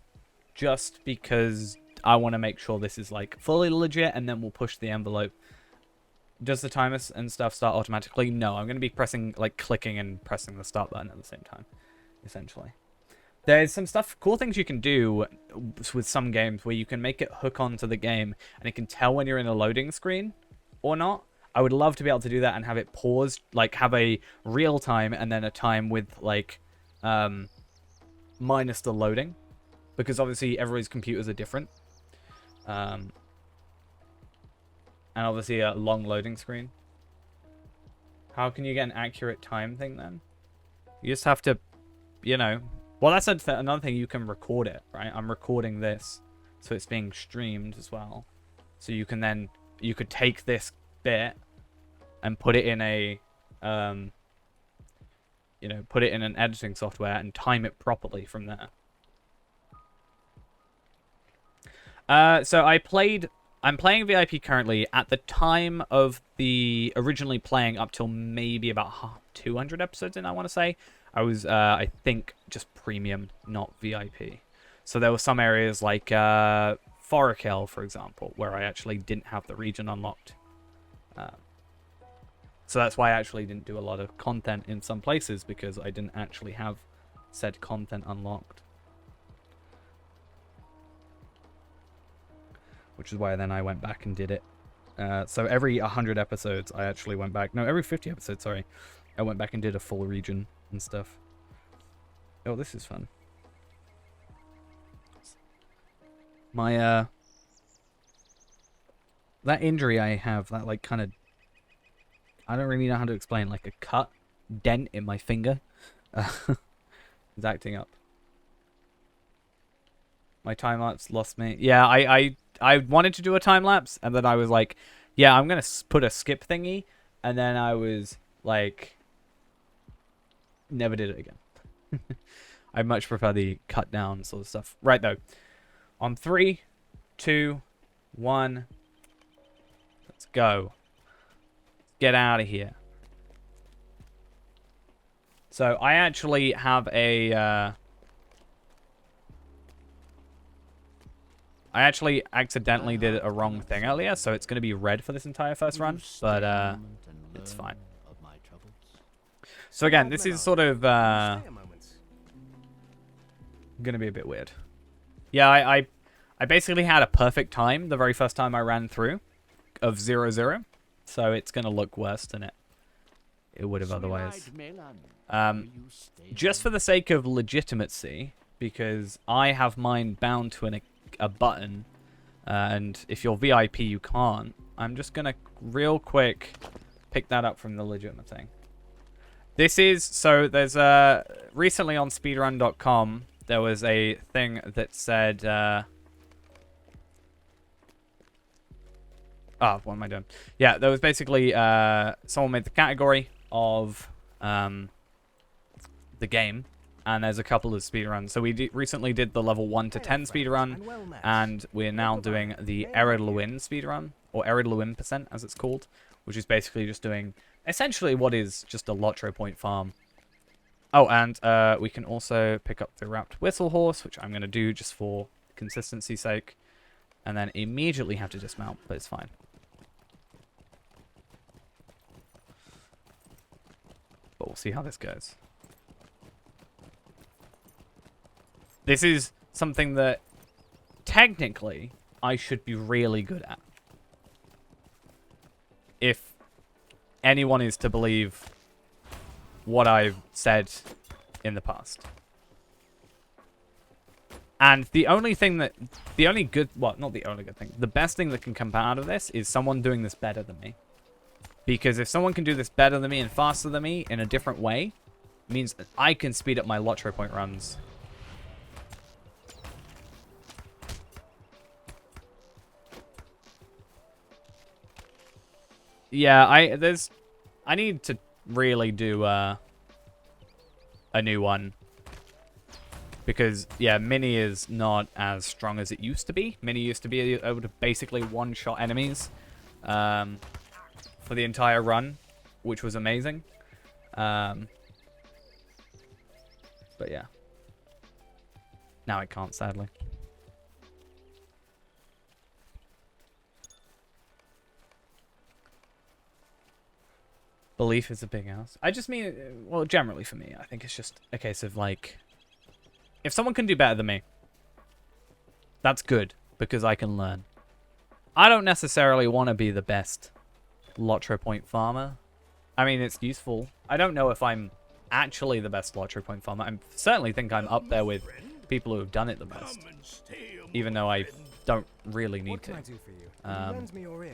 just because I want to make sure this is like fully legit, and then we'll push the envelope. Does the timer and stuff start automatically? No, I'm going to be pressing, like, clicking and pressing the start button at the same time, essentially. There's some cool things you can do with some games where you can make it hook onto the game and it can tell when you're in a loading screen or not. I would love to be able to do that and have it paused, like have a real time and then a time with like minus the loading, because obviously everybody's computers are different. And obviously a long loading screen. How can you get an accurate time thing then? You just have to, you know. Well, that's another thing. You can record it, right? I'm recording this, so it's being streamed as well. So you can then, you could take this bit and put it in a, you know, put it in an editing software and time it properly from there. So I'm playing VIP currently. At the time of the originally playing up till maybe about 200 episodes in, I want to say. I was, I think, just premium, not VIP. So there were some areas like Forakel, for example, where I actually didn't have the region unlocked. So that's why I actually didn't do a lot of content in some places, because I didn't actually have said content unlocked. Which is why then I went back and did it. So every 100 episodes, I actually went back. No, every 50 episodes, sorry. I went back and did a full region and stuff. Oh, this is fun. My, that injury I have, that, like, kind of... I don't really know how to explain, like, a cut, dent in my finger. Is acting up. My time-lapse lost me. Yeah, I wanted to do a time-lapse, and then I was like, yeah, I'm going to put a skip thingy, and then I was like... Never did it again. I much prefer the cut down sort of stuff. Right, though. On 3, 2, 1. Let's go. Get out of here. So, I actually have a... I actually accidentally did a wrong thing earlier, so it's going to be red for this entire first run. But, it's fine. So again, this is sort of gonna be a bit weird. Yeah, I basically had a perfect time the very first time I ran through of 0-0, so it's gonna look worse than it would have otherwise. Just for the sake of legitimacy, because I have mine bound to a button, and if you're VIP you can't. I'm just gonna real quick pick that up from the legitimate thing. This is, so there's recently on speedrun.com, there was a thing that said, what am I doing? Yeah, there was basically, someone made the category of, the game, and there's a couple of speedruns. So we recently did the level 1 to 10 speedrun, and we're now doing the Ered Luin speedrun, or Ered Luin % as it's called, which is basically just doing essentially what is just a Lotro point farm. Oh, and we can also pick up the Wrapped Whistle Horse, which I'm going to do just for consistency's sake, and then immediately have to dismount, but it's fine. But we'll see how this goes. This is something that technically I should be really good at. If anyone is to believe what I've said in the past. And the only thing that, the only good, well, not the only good thing, the best thing that can come out of this is someone doing this better than me. Because if someone can do this better than me and faster than me in a different way, it means that I can speed up my Lotro point runs. Yeah, I need to really do a new one. Because, yeah, Mini is not as strong as it used to be. Mini used to be able to basically one-shot enemies for the entire run, which was amazing. But yeah. Now it can't, sadly. Belief is a big house. I just mean, well, generally for me, I think it's just a case of, like, if someone can do better than me, that's good, because I can learn. I don't necessarily want to be the best Lotro point farmer. I mean, it's useful. I don't know if I'm actually the best Lotro point farmer. I certainly think I'm up there with people who have done it the best, even though I don't really need to. What can I do for you? Lend me your ear.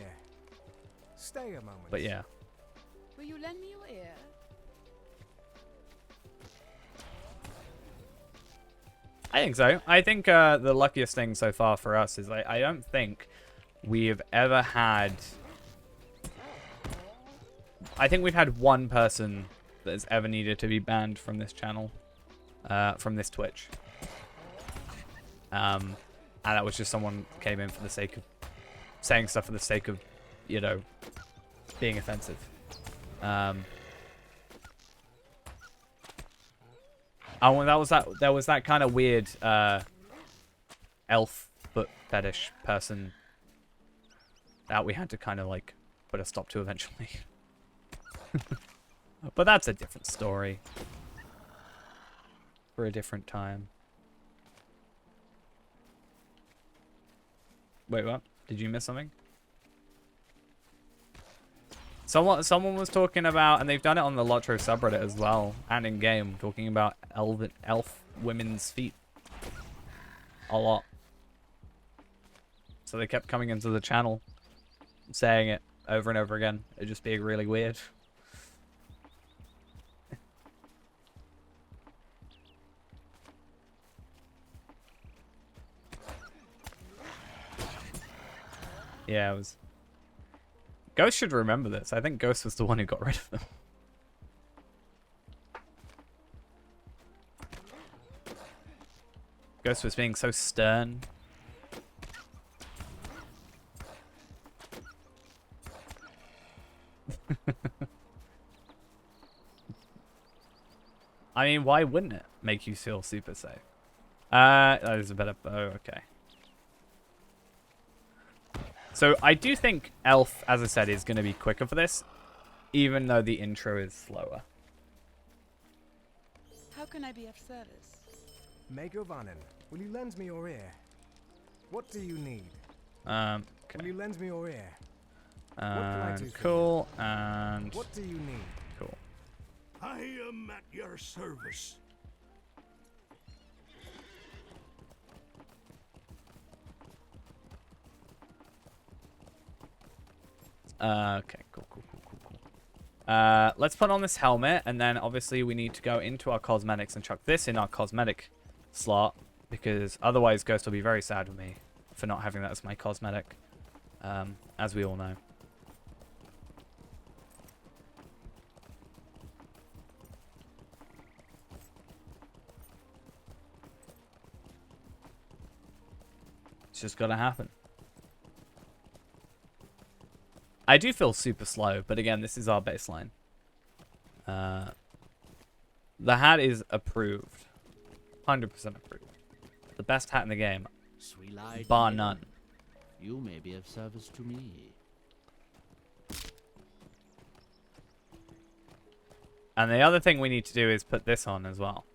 Stay a moment. But yeah. Will you lend me your ear? I think so. I think the luckiest thing so far for us is I don't think we've ever had... I think we've had one person that has ever needed to be banned from this channel, from this Twitch. And that was just someone who came in for the sake of saying stuff for the sake of, you know, being offensive. Oh, and there was that kind of weird elf foot fetish person that we had to kind of like put a stop to eventually. But that's a different story for a different time. Wait, what? Did you miss something? Someone was talking about, and they've done it on the Lotro subreddit as well, and in game, talking about elf women's feet a lot. So they kept coming into the channel, saying it over and over again. It just being really weird. Yeah, it was... Ghost should remember this. I think Ghost was the one who got rid of them. Ghost was being so stern. I mean, why wouldn't it make you feel super safe? That is a better... Oh, okay. So I do think Elf, as I said, is going to be quicker for this, even though the intro is slower. How can I be of service? Megovanen, will you lend me your ear? What do you need? Okay. Will you lend me your ear? What can I do for Cool, and... What do you need? Cool. I am at your service. Okay, cool. Let's put on this helmet, and then obviously we need to go into our cosmetics and chuck this in our cosmetic slot, because otherwise Ghost will be very sad with me for not having that as my cosmetic, as we all know. It's just gotta happen. I do feel super slow, but again, this is our baseline. The hat is approved. 100% approved. The best hat in the game, bar none. You may be of service to me. And the other thing we need to do is put this on as well.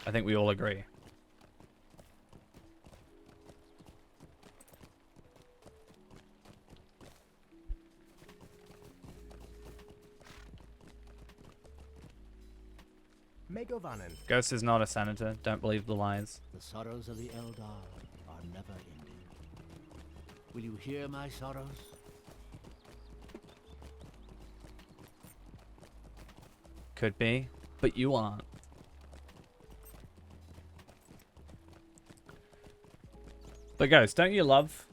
I think we all agree. Megovanen. Ghost is not a senator. Don't believe the lies. The sorrows of the Eldar are never ending. Will you hear my sorrows? Could be, but you aren't. But Ghost, don't you love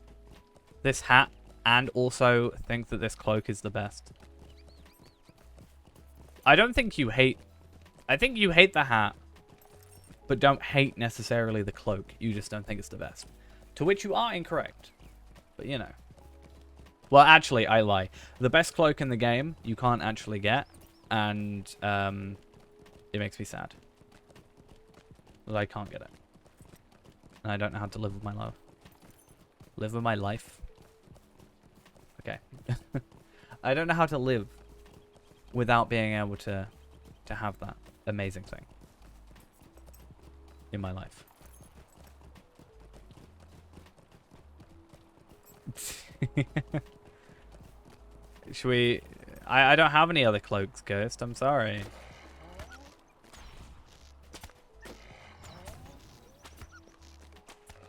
this hat and also think that this cloak is the best? I don't think you hate... I think you hate the hat, but don't hate necessarily the cloak. You just don't think it's the best. To which you are incorrect. But, you know. Well, actually, I lie. The best cloak in the game, you can't actually get. And, it makes me sad. That I can't get it. And I don't know how to live with my life. Live with my life? Okay. I don't know how to live without being able to have that amazing thing in my life. Should we... I don't have any other cloaks, Ghost. I'm sorry.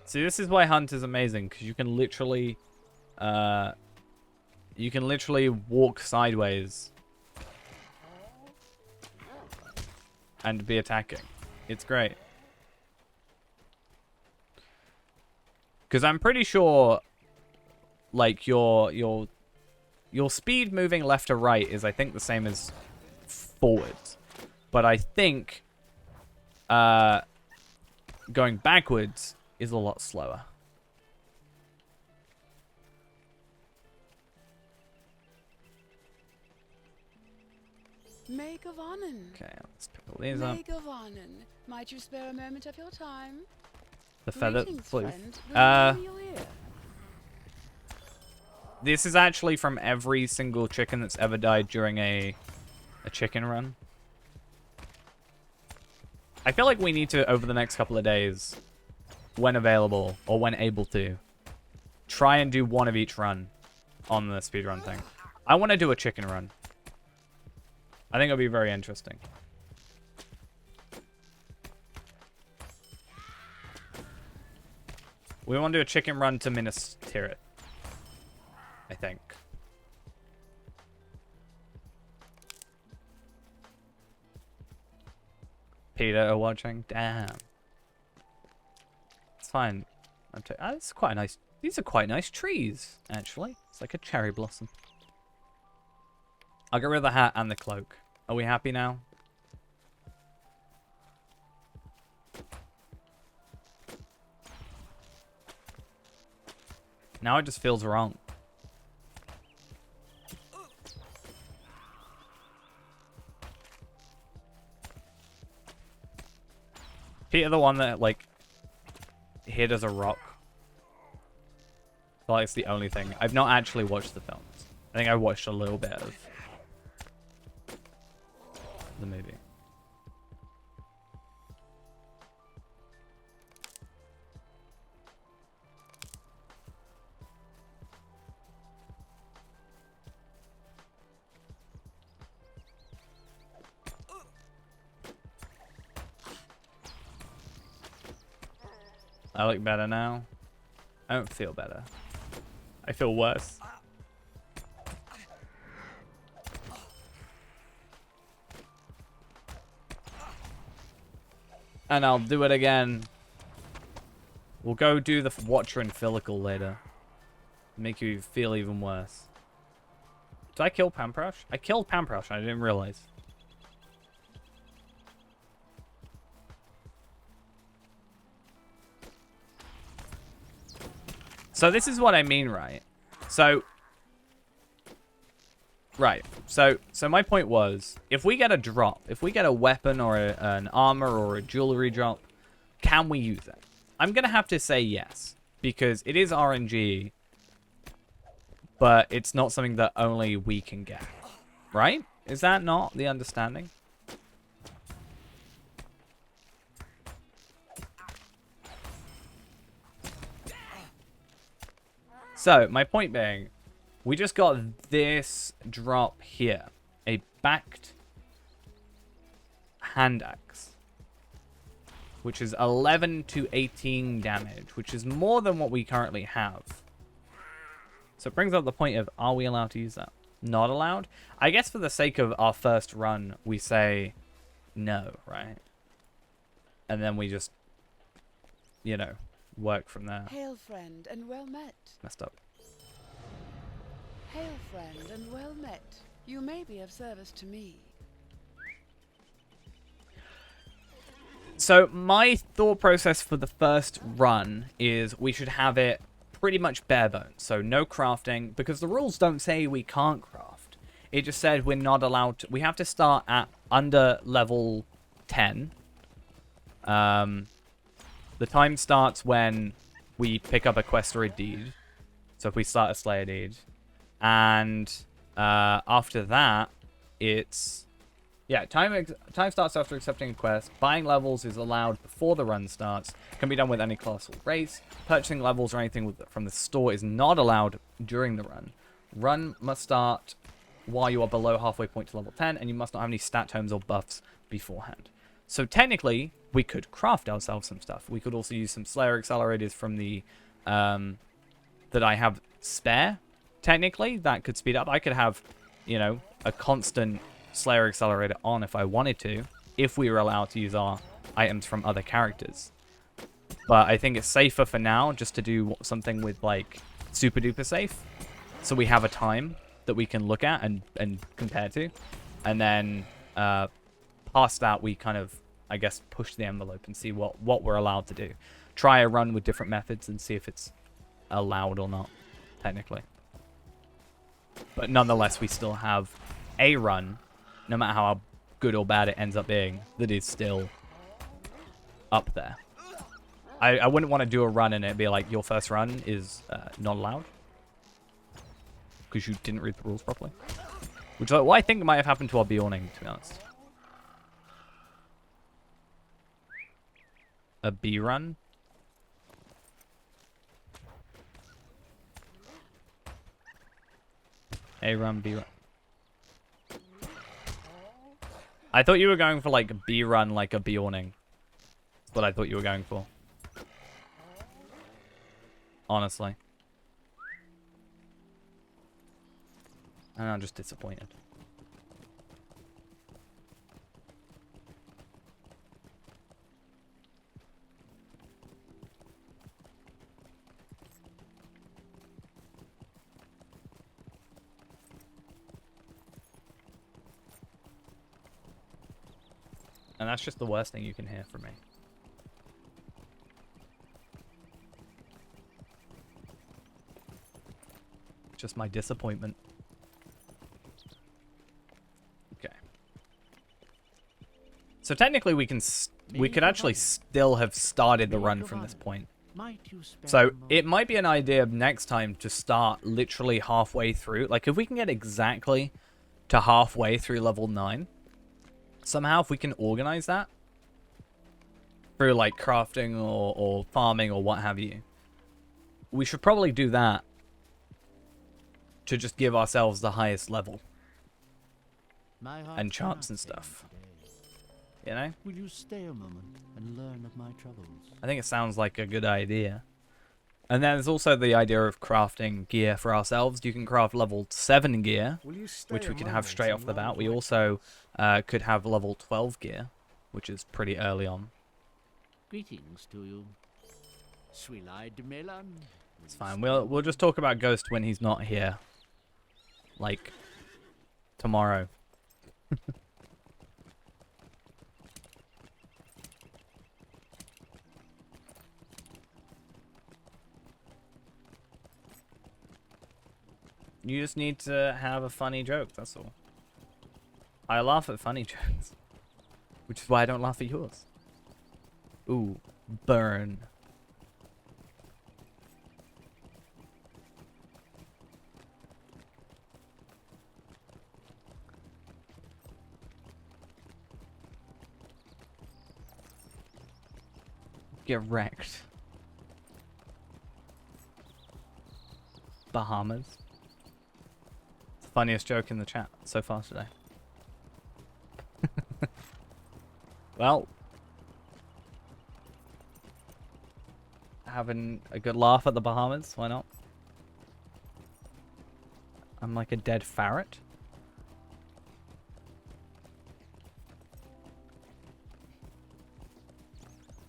See, this is why Hunt is amazing, because you can literally... walk sideways and be attacking. It's great. Because I'm pretty sure, like, your speed moving left to right is, I think, the same as forwards. But I think going backwards is a lot slower. Megovanen. Okay, let's pick all these up. Megovanen. Might you spare a moment of your time? The feather Greetings, floof. friend. Remember me you're here. This is actually from every single chicken that's ever died during a chicken run. I feel like we need to, over the next couple of days, when available, or when able to, try and do one of each run on the speedrun thing. I want to do a chicken run. I think it'll be very interesting. We want to do a chicken run to Minas Tirith, I think. Peter are watching. Damn. It's fine. It's quite nice. These are quite nice trees, actually. It's like a cherry blossom. I'll get rid of the hat and the cloak. Are we happy now? Now it just feels wrong. Peter, the one that, like, hid as a rock. I feel like it's the only thing. I've not actually watched the films. I think I watched a little bit of the movie. I look better now. I don't feel better. I feel worse. And I'll do it again. We'll go do the Watcher and Filical later. Make you feel even worse. Did I kill Pamprosh? I killed Pamprosh, I didn't realize. So this is what I mean, right? So... Right. So my point was, if we get a drop, if we get a weapon or an armor or a jewelry drop, can we use it? I'm going to have to say yes, because it is RNG, but it's not something that only we can get. Right? Is that not the understanding? So, my point being, we just got this drop here. A backed hand axe. Which is 11 to 18 damage. Which is more than what we currently have. So it brings up the point of, are we allowed to use that? Not allowed? I guess for the sake of our first run, we say no, right? And then we just, you know, work from there. Hail, friend, and well met. Messed up. Hail, friend, and well met. You may be of service to me. So my thought process for the first run is we should have it pretty much bare bones. So no crafting, because the rules don't say we can't craft. It just said we're not allowed to. We have to start at under level 10. The time starts when we pick up a quest or a deed. So if we start a Slayer deed. And after that, it's... Yeah, time starts after accepting a quest. Buying levels is allowed before the run starts. Can be done with any class or race. Purchasing levels or anything from the store is not allowed during the run. Run must start while you are below halfway point to level 10, and you must not have any stat tomes or buffs beforehand. So technically, we could craft ourselves some stuff. We could also use some Slayer accelerators from the that I have spare. Technically, that could speed up. I could have, you know, a constant Slayer accelerator on if I wanted to, if we were allowed to use our items from other characters. But I think it's safer for now just to do something with, like, super duper safe. So we have a time that we can look at and compare to. And then past that, we kind of, I guess, push the envelope and see what we're allowed to do. Try a run with different methods and see if it's allowed or not, technically. But nonetheless, we still have a run, no matter how good or bad it ends up being, that is still up there. I wouldn't want to do a run and it be like, your first run is not allowed. Because you didn't read the rules properly. Which is what I think might have happened to our Bjorning, to be honest. A B run? A run, B run. I thought you were going for like a B run, like a Bjorning. That's what I thought you were going for. Honestly. And I'm just disappointed. And that's just the worst thing you can hear from me. Just my disappointment. Okay. So technically we could actually still have started the run from this point. So it might be an idea next time to start literally halfway through. Like if we can get exactly to halfway through level 9. Somehow, if we can organize that through like crafting or farming or what have you, we should probably do that to just give ourselves the highest level and chance and stuff. You know? Will you stay a moment and learn of my troubles? I think it sounds like a good idea. And then there's also the idea of crafting gear for ourselves. You can craft level 7 gear, which we could have straight off the bat. We also could have level 12 gear, which is pretty early on. Greetings to you. Sweet-eyed Melon. It's fine. We'll just talk about Ghost when he's not here. Like tomorrow. You just need to have a funny joke, that's all. I laugh at funny jokes. Which is why I don't laugh at yours. Ooh, burn. Get wrecked. Bahamas. It's the funniest joke in the chat so far today. Well, having a good laugh at the Bahamas, why not? I'm like a dead ferret.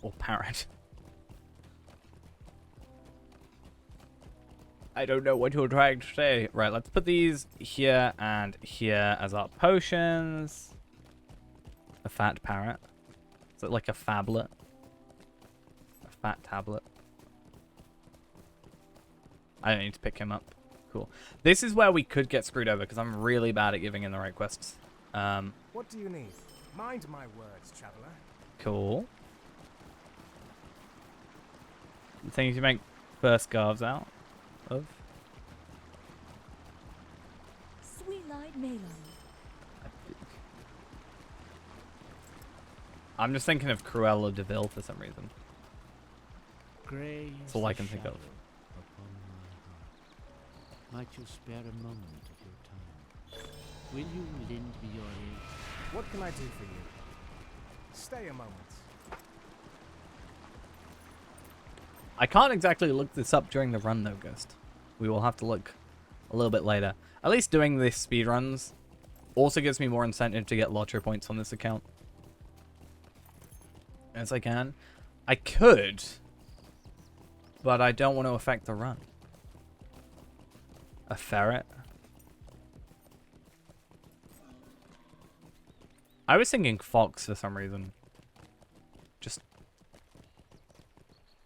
Or parrot. I don't know what you're trying to say. Right, let's put these here and here as our potions. A fat parrot. Is it like a phablet? A fat tablet. I don't need to pick him up. Cool. This is where we could get screwed over because I'm really bad at giving in the right quests. What do you need? Mind my words, traveler. Cool. The things you make first scarves out of. Sweet-eyed Melon. I'm just thinking of Cruella de Vil for some reason. Gray That's all I can think of. Upon my heart. Might you spare a moment of your time? Will you lend me your aid? What can I do for you? Stay a moment. I can't exactly look this up during the run though, Ghost. We will have to look a little bit later. At least doing this speedruns also gives me more incentive to get lottery points on this account. As I can. I could, but I don't want to affect the run. A ferret? I was thinking fox for some reason. Just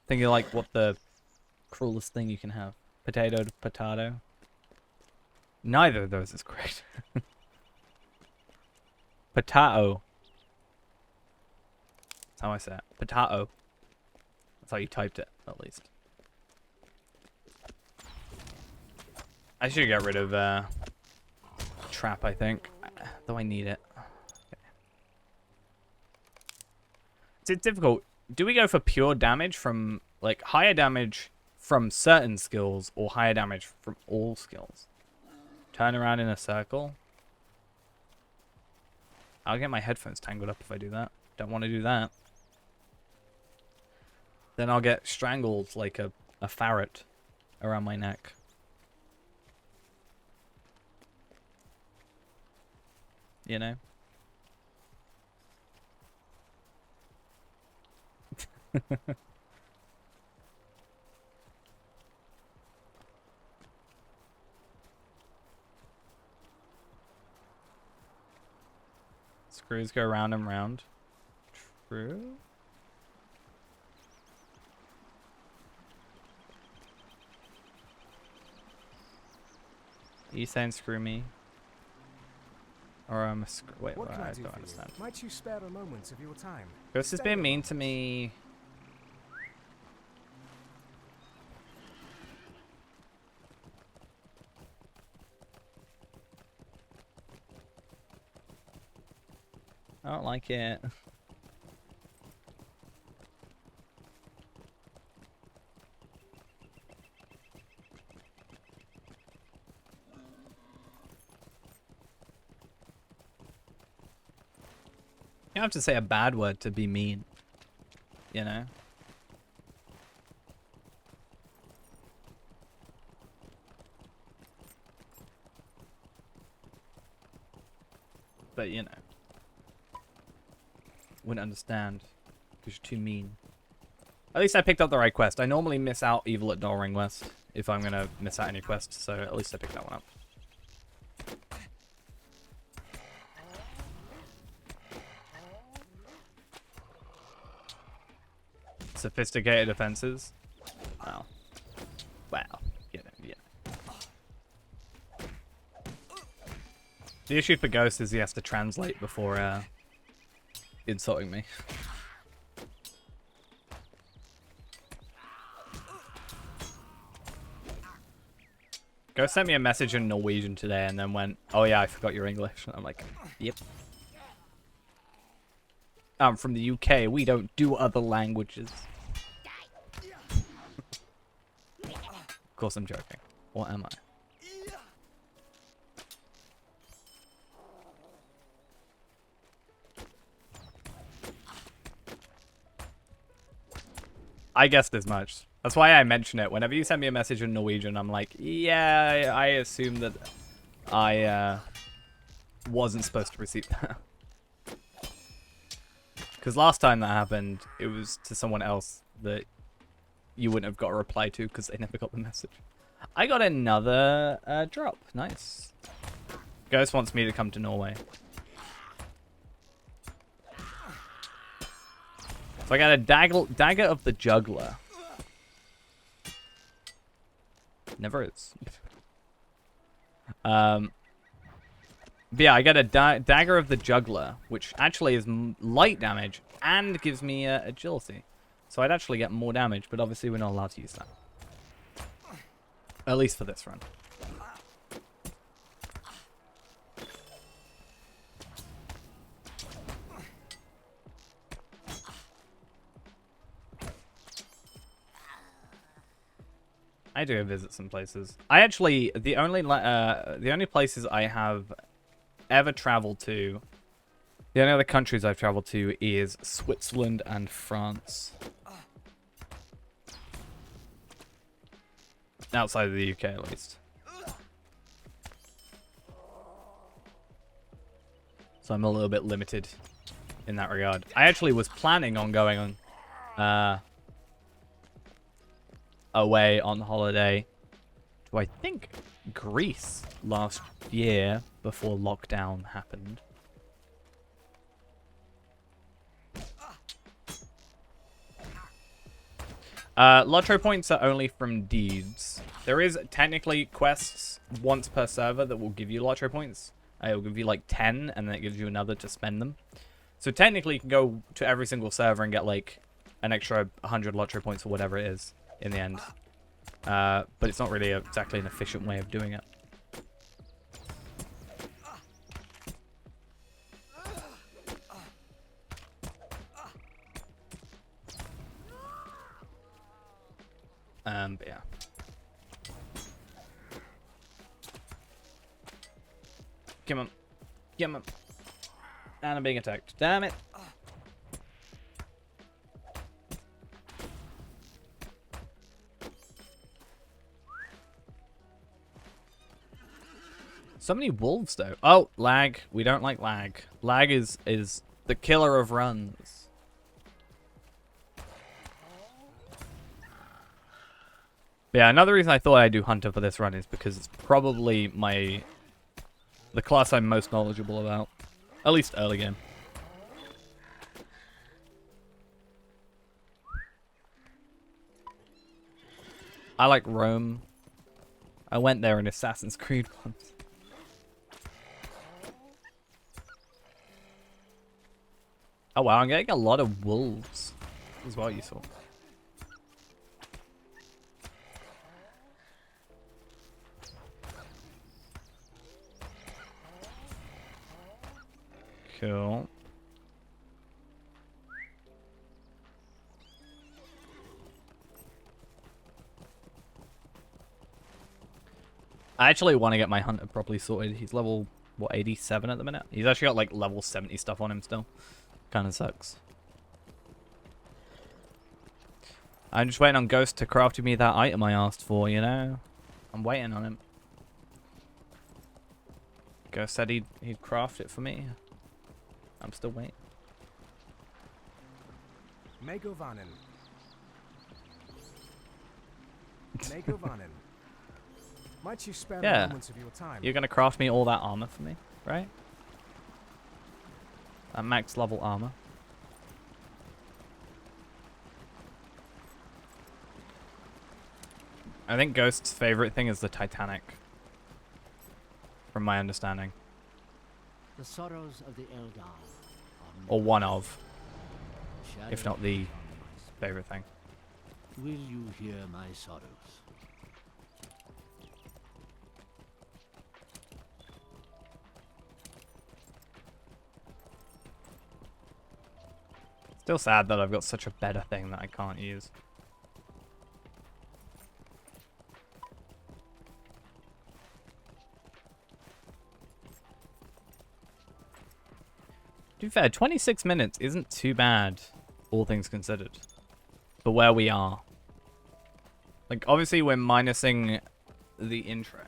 thinking like what the cruelest thing you can have. Potato to potato. Neither of those is correct. Potato. That's how I say it. Potato. That's how you typed it, at least. I should get rid of trap, I think. Though I need it. Okay. It's difficult. Do we go for pure damage from, like, higher damage from certain skills or higher damage from all skills? Turn around in a circle? I'll get my headphones tangled up if I do that. Don't want to do that. Then I'll get strangled like a ferret around my neck. You know? Screws go round and round. True. Are you saying screw me? Or I'm a screw. Wait, What can I I do don't for understand. you? Might you spare a moment of your time? Ghost has Stay been a mean moment. to me. I don't like it. You don't have to say a bad word to be mean. You know? But, you know. Wouldn't understand. Because you're too mean. At least I picked up the right quest. I normally miss out Evil at Dollring West if I'm gonna miss out any quests, so at least I picked that one up. Sophisticated offenses. Wow. Wow. Yeah. The issue for Ghost is he has to translate before insulting me. Ghost sent me a message in Norwegian today and then went, "Oh yeah, I forgot your English." I'm like, "Yep." I'm from the UK. We don't do other languages. Of course I'm joking. What am I? I guessed as much. That's why I mention it. Whenever you send me a message in Norwegian, I'm like, yeah, I assume that I wasn't supposed to receive that. Because last time that happened, it was to someone else that you wouldn't have got a reply to because they never got the message. I got another drop. Nice. Ghost wants me to come to Norway. So I got a dagger of the juggler. Never is. But yeah, I got a dagger of the juggler, which actually is light damage and gives me agility. So I'd actually get more damage, but obviously we're not allowed to use that. At least for this run. I do visit some places. I actually the only places I have ever traveled to, the only other countries I've traveled to is Switzerland and France. Outside of the UK, at least. So I'm a little bit limited in that regard. I actually was planning on going on away on holiday to, I think, Greece last year before lockdown happened. Lottery points are only from deeds. There is technically quests once per server that will give you lottery points. It will give you like 10 and then it gives you another to spend them. So technically you can go to every single server and get like an extra 100 lottery points or whatever it is in the end. But it's not really exactly an efficient way of doing it. But yeah. Come on. Come on. And I'm being attacked. Damn it. So many wolves, though. Oh, lag. We don't like lag. Lag is the killer of runs. But yeah, another reason I thought I'd do Hunter for this run is because it's probably the class I'm most knowledgeable about. At least early game. I like Rome. I went there in Assassin's Creed once. Oh wow, I'm getting a lot of wolves as well, you saw. Cool. I actually want to get my hunter properly sorted. He's level, what, 87 at the minute? He's actually got like level 70 stuff on him still. Kind of sucks. I'm just waiting on Ghost to craft me that item I asked for, you know? I'm waiting on him. Ghost said he'd craft it for me. I'm still waiting. Megovanen. Nego Vanin. Might you spare Yeah. me moments of your time? You're gonna craft me all that armor for me, right? That max level armor. I think Ghost's favorite thing is the Titanic. From my understanding. The sorrows of the Eldar are Or one of, shadows if not the on my spirit. favorite thing. Will you hear my sorrows? Still sad that I've got such a better thing that I can't use. To be fair, 26 minutes isn't too bad, all things considered, for where we are. Like, obviously we're minusing the intro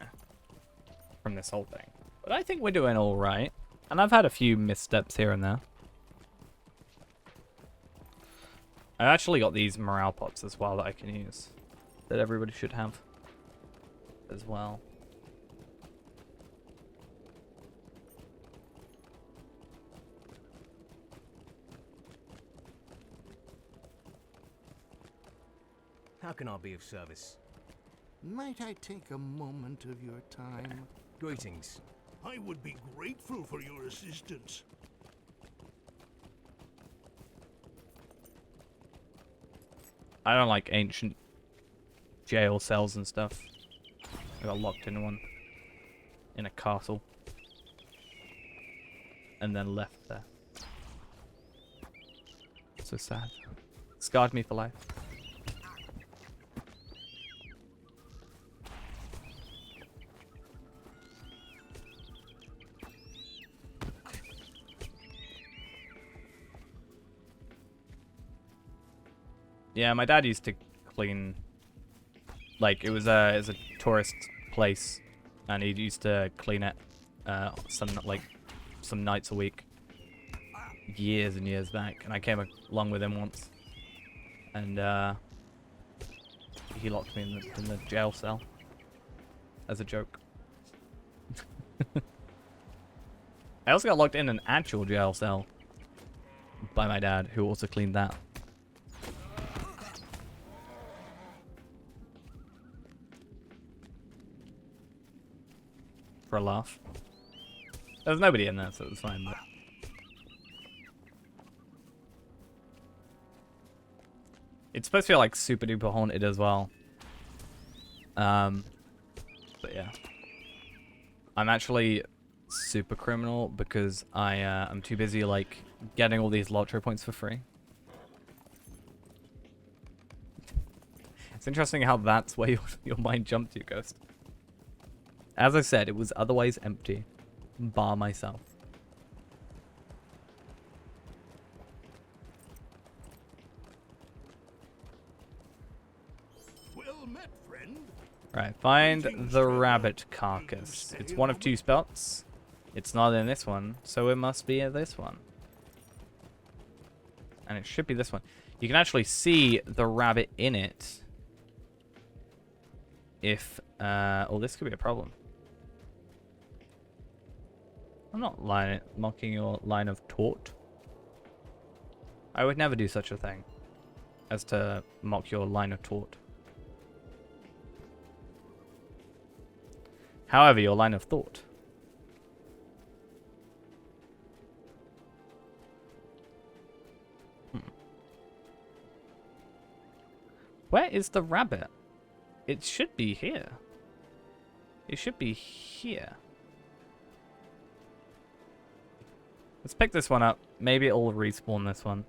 from this whole thing, but I think we're doing alright. And I've had a few missteps here and there. I actually got these morale pots as well that I can use, that everybody should have as well. How can I be of service? Might I take a moment of your time? Greetings. I would be grateful for your assistance. I don't like ancient jail cells and stuff. I got locked in one. In a castle. And then left there. So sad. Scarred me for life. Yeah, my dad used to clean, like, it was a tourist place, and he used to clean it some nights a week, years and years back, and I came along with him once, and he locked me in the jail cell as a joke. I also got locked in an actual jail cell by my dad, who also cleaned that. For a laugh. There was nobody in there, so it was fine. But it's supposed to be like super duper haunted as well. But yeah, I'm actually super criminal because I'm too busy like getting all these lottery points for free. It's interesting how that's where your mind jumped to, Ghost. As I said, it was otherwise empty, bar myself. Well met, friend. Right, find the rabbit carcass. It's one of two spots. It's not in this one, so it must be in this one. And it should be this one. You can actually see the rabbit in it. If, oh, this could be a problem. I'm not mocking your line of taught. I would never do such a thing as to mock your line of taught. However, your line of thought. Where is the rabbit? It should be here. It should be here. Let's pick this one up. Maybe it'll respawn this one.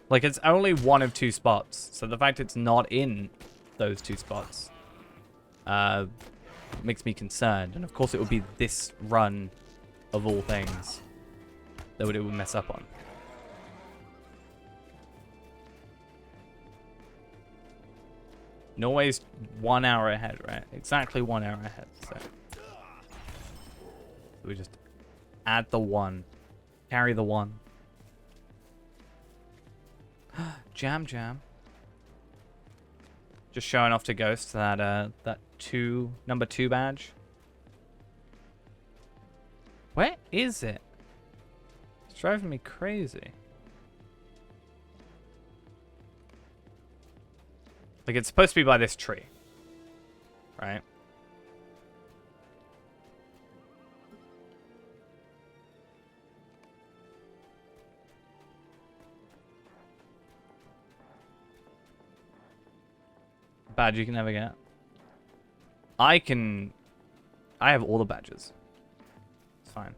Like, it's only one of two spots. So the fact it's not in those two spots makes me concerned. And of course it would be this run of all things that it would mess up on. Norway's 1 hour ahead, right? Exactly 1 hour ahead, so we just add the one. Carry the one. Jam Jam. Just showing off to Ghost that number 2 badge. Where is it? It's driving me crazy. Like, it's supposed to be by this tree. Right? Badge you can never get. I have all the badges. It's fine.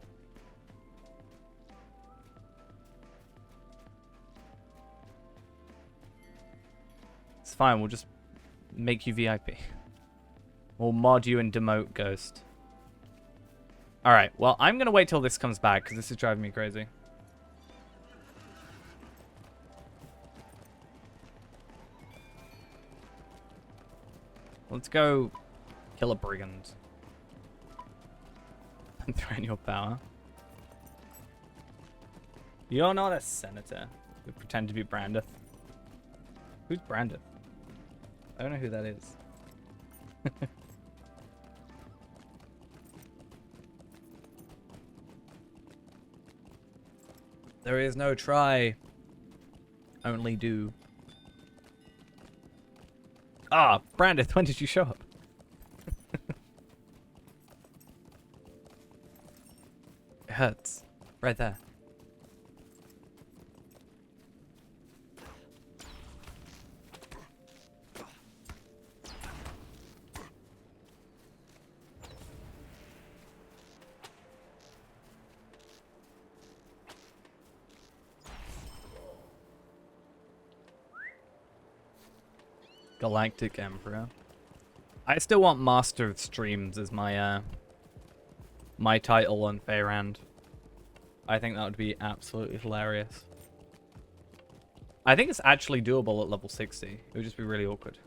It's fine, we'll just make you VIP. We'll mod you and demote Ghost. Alright, well, I'm gonna wait till this comes back, because this is driving me crazy. Let's go kill a brigand. And threaten your power. You're not a senator. We pretend to be Brandith. Who's Brandith? I don't know who that is. There is no try. Only do. Ah, Brandith, when did you show up? It hurts. Right there. Galactic Emperor. I still want Master of Streams as my my title on Faerand. I think that would be absolutely hilarious. I think it's actually doable at level 60. It would just be really awkward.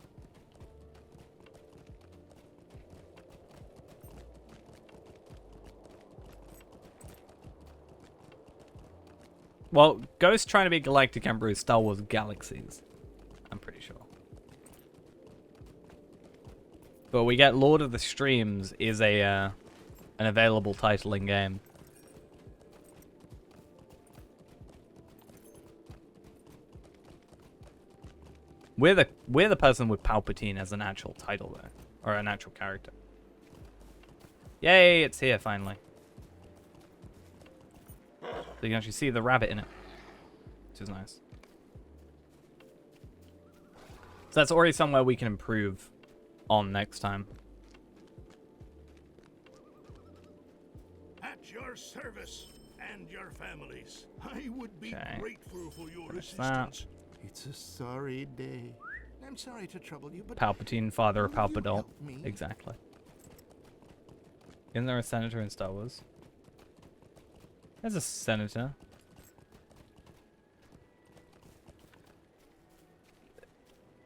Well, Ghost trying to be Galactic Emperor is Star Wars Galaxies. I'm pretty sure. But we get Lord of the Streams is a an available title in game. We're the person with Palpatine as an actual title though, or an actual character. Yay! It's here finally. So you can actually see the rabbit in it, which is nice. So that's already somewhere we can improve on next time. At your service and your families. I would be Okay. grateful for your What's that? assistance. It's a sorry day. I'm sorry to trouble you, but Palpatine, father of will you Palpadol. help me? Exactly. Isn't there a senator in Star Wars? There's a senator.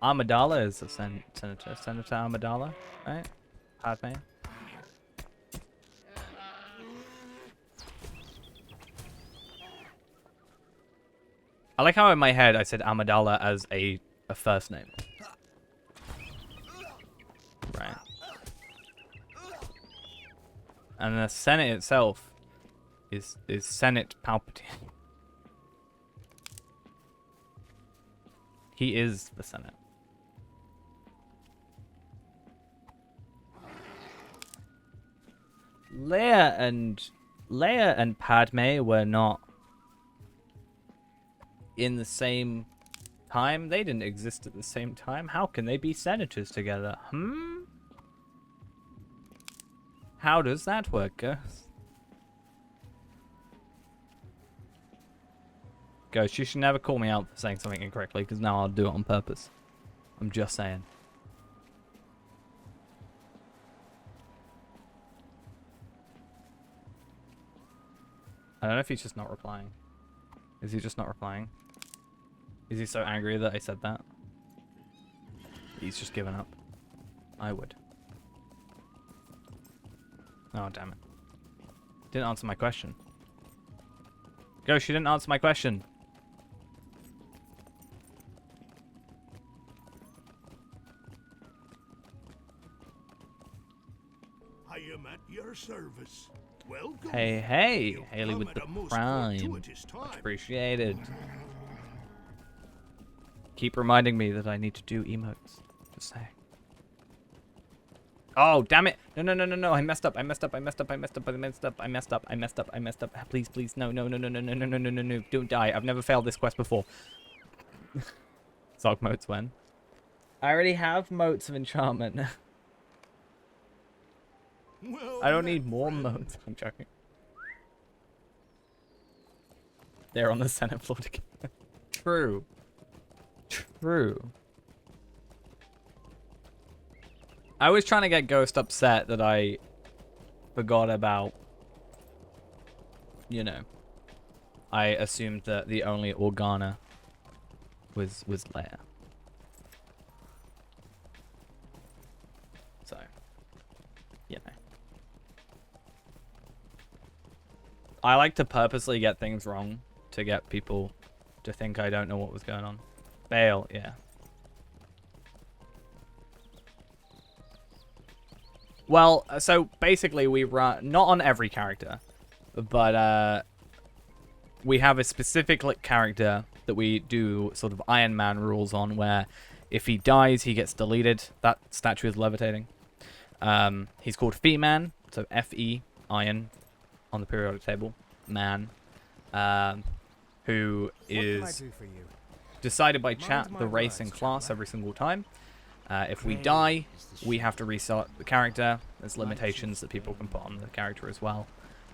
Amidala is a senator. Senator Amidala, right? Padme. I like how in my head I said Amidala as a first name. Right. And the Senate itself is Senate Palpatine. He is the Senate. Leia and Padme were not in the same time. They didn't exist at the same time. How can they be senators together? How does that work, Ghost? Ghost, you should never call me out for saying something incorrectly, because now I'll do it on purpose. I'm just saying. I don't know if he's just not replying. Is he just not replying? Is he so angry that I said that? He's just given up. I would. Oh, damn it. Didn't answer my question. Ghost, you didn't answer my question. your service. Welcome. Hey, hey, You've Haley come with at the a most prime. fortuitous Much time. appreciated. Keep reminding me that I need to do emotes. Just saying. Oh, damn it. No, no, no, no, no. I messed up. I messed up. I messed up. I messed up. I messed up. I messed up. I messed up. I messed up. Please, please. No, no, no, no, no, no, no, no, no, no, no. Don't die. I've never failed this quest before. Zog motes when? I already have motes of enchantment. Well I don't met, need more friend. motes. I'm joking. They're on the Senate floor together. True. True. I was trying to get Ghost upset that I forgot about, you know, I assumed that the only Organa was Leia. So, you know. I like to purposely get things wrong to get people to think I don't know what was going on. Fail, yeah. Well, so basically we run, not on every character, but we have a specific character that we do sort of Iron Man rules on, where if he dies, he gets deleted. That statue is levitating. He's called Fe-Man, so F-E, Iron, on the periodic table, man, who is What can I do for you? decided by Mind chat, my the race, and words, class traveler. every single time. If we die, we have to restart the character. There's limitations that people can put on the character as well.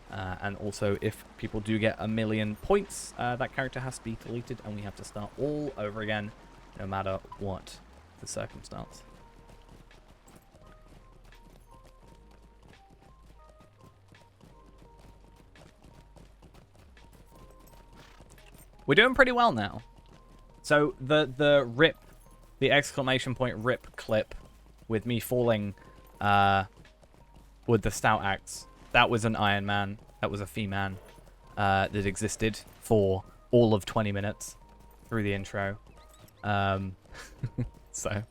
And also, if people do get 1,000,000 points, that character has to be deleted, and we have to start all over again, no matter what the circumstance. We're doing pretty well now. So the rip, the exclamation point rip clip with me falling with the stout axe, that was an Iron Man. That was a Fe-Man that existed for all of 20 minutes through the intro. So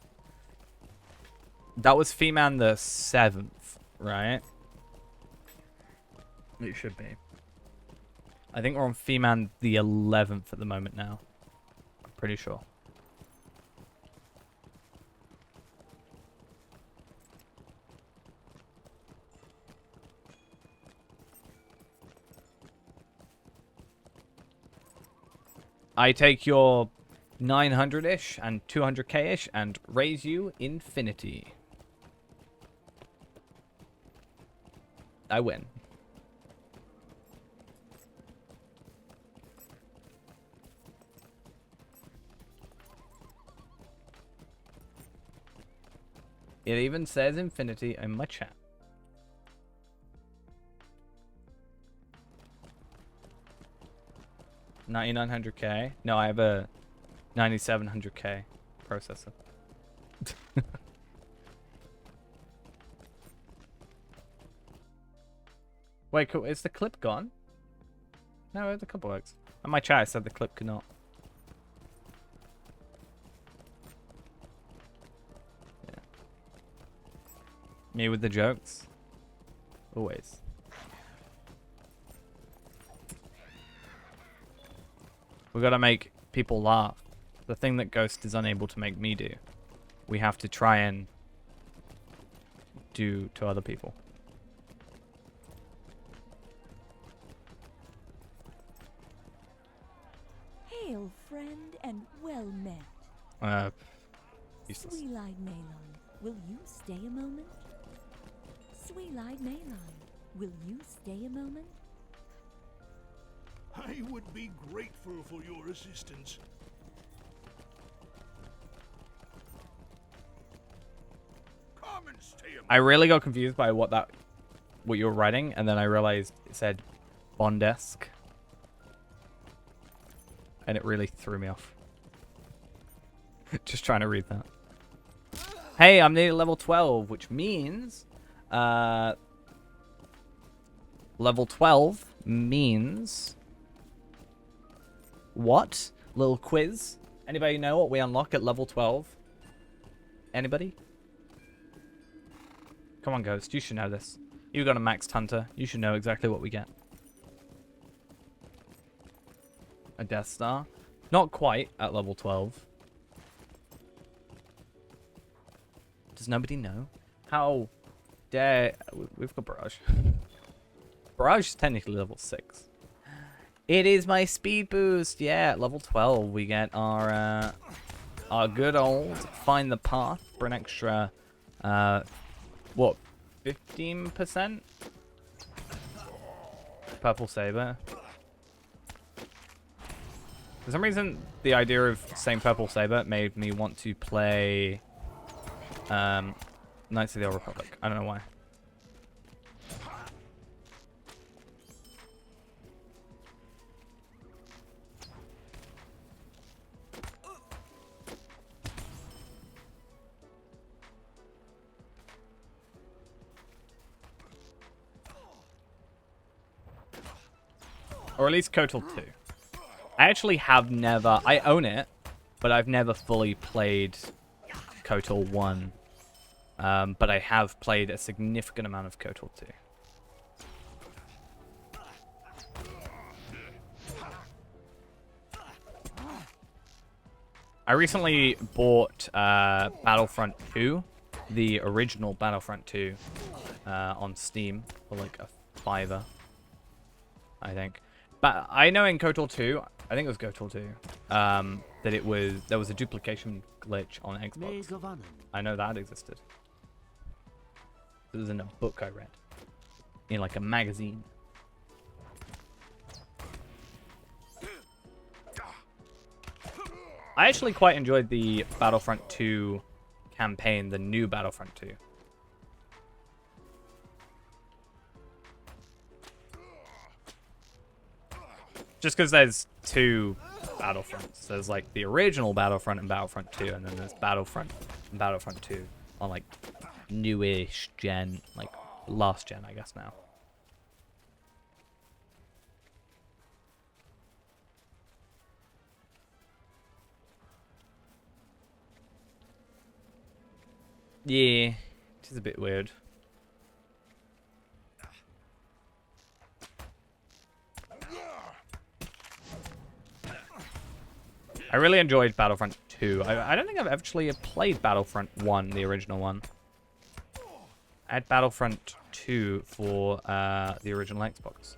that was Fe-Man the 7th, right? It should be. I think we're on Fe-Man the 11th at the moment now. I'm pretty sure. I take your 900-ish and 200k-ish and raise you infinity. I win. It even says infinity in my chat. $9,900K. No, I have a 9,700K processor. Wait, is the clip gone? No, the clip works. On my chat, I said the clip could not. Yeah. Me with the jokes. Always. We gotta make people laugh. The thing that Ghost is unable to make me do. We have to try and do to other people. Hail, friend, and well met. Useless. Sweet-eyed Malon, will you stay a moment? Sweet-eyed Malon, will you stay a moment? I would be grateful for your assistance. Come and stay a I really got confused by what you were writing, and then I realized it said Bondesque. And it really threw me off. Just trying to read that. Hey, I'm nearly level 12, which means level 12 means what? Little quiz. Anybody know what we unlock at level 12? Anybody? Come on, Ghost. You should know this. You got a maxed hunter. You should know exactly what we get. A Death Star. Not quite at level 12. Does nobody know? How dare... We've got Barrage. Barrage is technically level 6. It is my speed boost. Yeah, at level 12 we get our good old Find the Path for an extra, what, 15%? Purple Saber. For some reason, the idea of saying Purple Saber made me want to play Knights of the Old Republic. I don't know why. Or at least KOTOR 2. I actually have never... I own it, but I've never fully played KOTOR 1. But I have played a significant amount of KOTOR 2. I recently bought Battlefront 2, the original Battlefront 2, on Steam for like a $5, I think. But I know in KOTOR 2, I think it was KOTOR 2, that there was a duplication glitch on Xbox. I know that existed. It was in a book I read. In like a magazine. I actually quite enjoyed the Battlefront 2 campaign, the new Battlefront 2. Just because there's two Battlefronts. There's like the original Battlefront and Battlefront 2, and then there's Battlefront and Battlefront 2 on like newish gen, like last gen, I guess now. Yeah, it is a bit weird. I really enjoyed Battlefront 2. I don't think I've actually played Battlefront 1, the original one. I had Battlefront 2 for the original Xbox.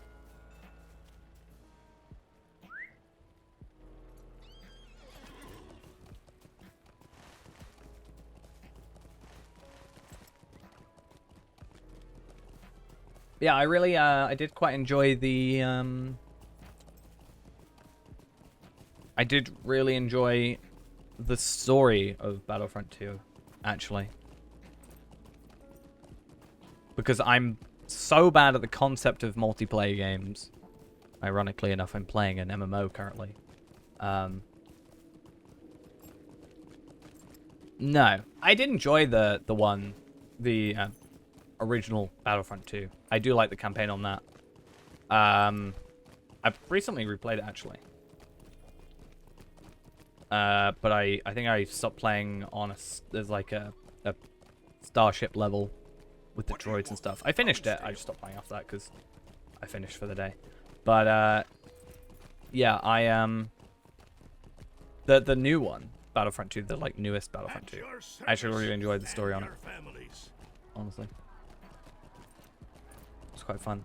Yeah, I really, I did quite enjoy the, I did really enjoy the story of Battlefront 2, actually. Because I'm so bad at the concept of multiplayer games. Ironically enough, I'm playing an MMO currently. No, I did enjoy the original Battlefront 2. I do like the campaign on that. I've recently replayed it actually. But I think I stopped playing on there's like a starship level with the droids and stuff. I finished it. I just stopped playing after that because I finished for the day. But yeah, the new one, Battlefront 2, the like newest Battlefront 2. I actually really enjoyed the story on it. Honestly, it's quite fun.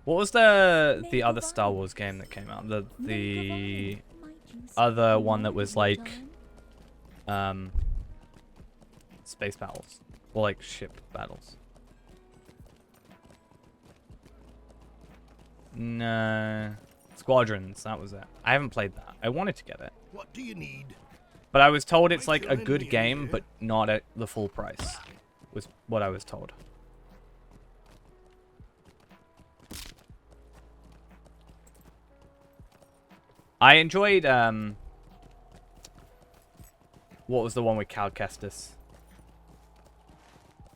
What was the other Star Wars game that came out? The other one that was like space battles or like ship battles. No, Squadrons, that was it. I haven't played that. I wanted to get it. What do you need? But I was told it's like a good game, but not at the full price. Was what I was told. I enjoyed what was the one with Cal Kestis?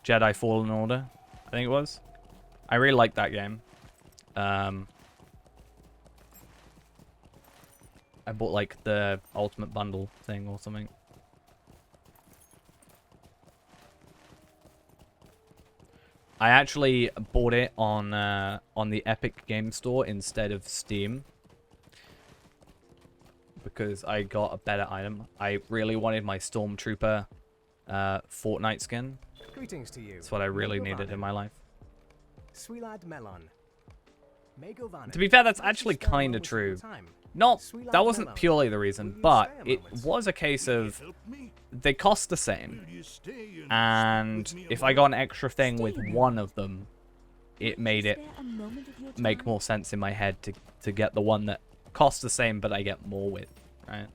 Jedi Fallen Order, I think it was. I really liked that game. I bought like the Ultimate Bundle thing or something. I actually bought it on the Epic Game Store instead of Steam. Because I got a better item. I really wanted my Stormtrooper Fortnite skin. Greetings to you. That's what I really needed in my life. Swilad Melon. To be fair, that's actually kind of true. Not, that wasn't purely the reason, but it was a case of they cost the same. And if I got an extra thing with one of them, it made it make more sense in my head to get the one that costs the same, but I get more with, right?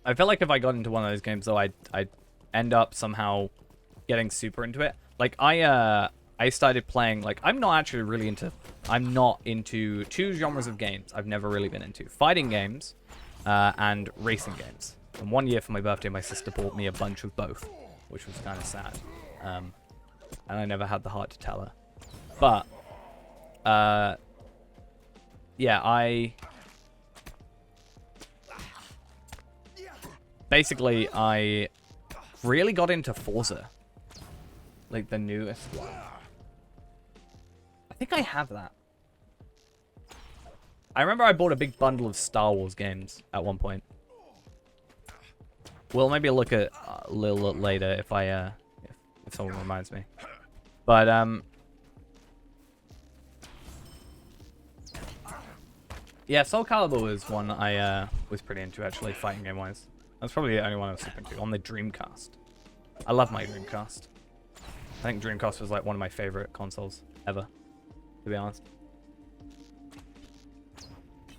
I feel like if I got into one of those games, though, I'd end up somehow getting super into it. Like, I started playing, like, I'm not into two genres of games I've never really been into. Fighting games and racing games. And one year for my birthday, my sister bought me a bunch of both, which was kind of sad. And I never had the heart to tell her. But, yeah, basically, I really got into Forza. Like, the newest one. I think I have that. I remember I bought a big bundle of Star Wars games at one point. We'll maybe look at a little later if someone reminds me. But, yeah, Soul Calibur was one I was pretty into, actually, fighting game-wise. That's probably the only one I was super into, on the Dreamcast. I love my Dreamcast. I think Dreamcast was like one of my favorite consoles ever, to be honest.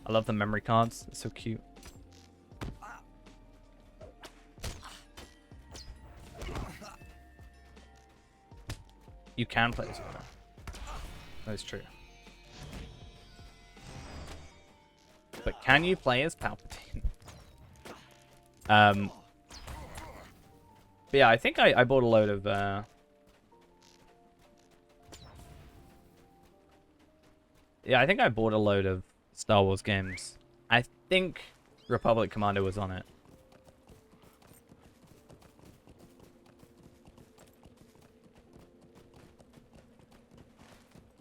I love the memory cards. It's so cute. You can play as well. That's true. But can you play as Palpatine? But yeah, I think I bought a load of yeah, I think I bought a load of Star Wars games. I think Republic Commando was on it.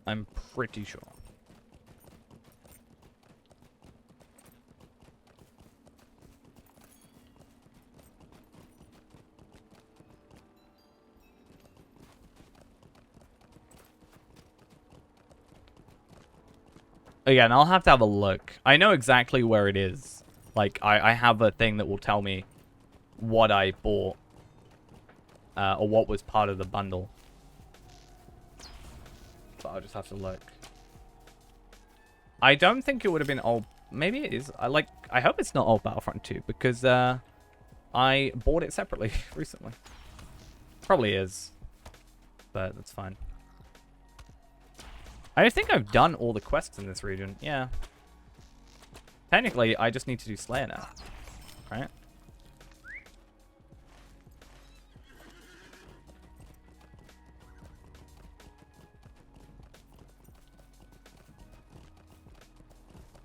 I'm pretty sure. Again, I'll have to have a look. I know exactly where it is. Like, I have a thing that will tell me what I bought. Or what was part of the bundle. But I'll just have to look. I don't think it would have been old. Maybe it is. I hope it's not old Battlefront 2. Because, I bought it separately recently. Probably is. But that's fine. I think I've done all the quests in this region. Yeah. Technically, I just need to do Slayer now. Right?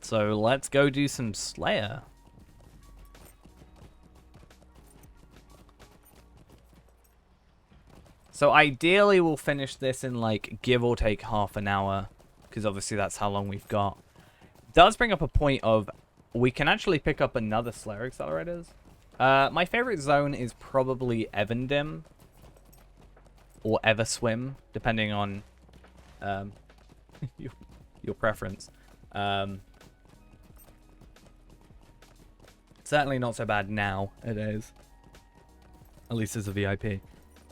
So let's go do some Slayer. So ideally we'll finish this in like give or take half an hour, because obviously that's how long we've got. It does bring up a point of we can actually pick up another Slayer accelerators. My favorite zone is probably Evendim or Everswim, depending on your preference. Certainly not so bad now, it is. At least as a VIP.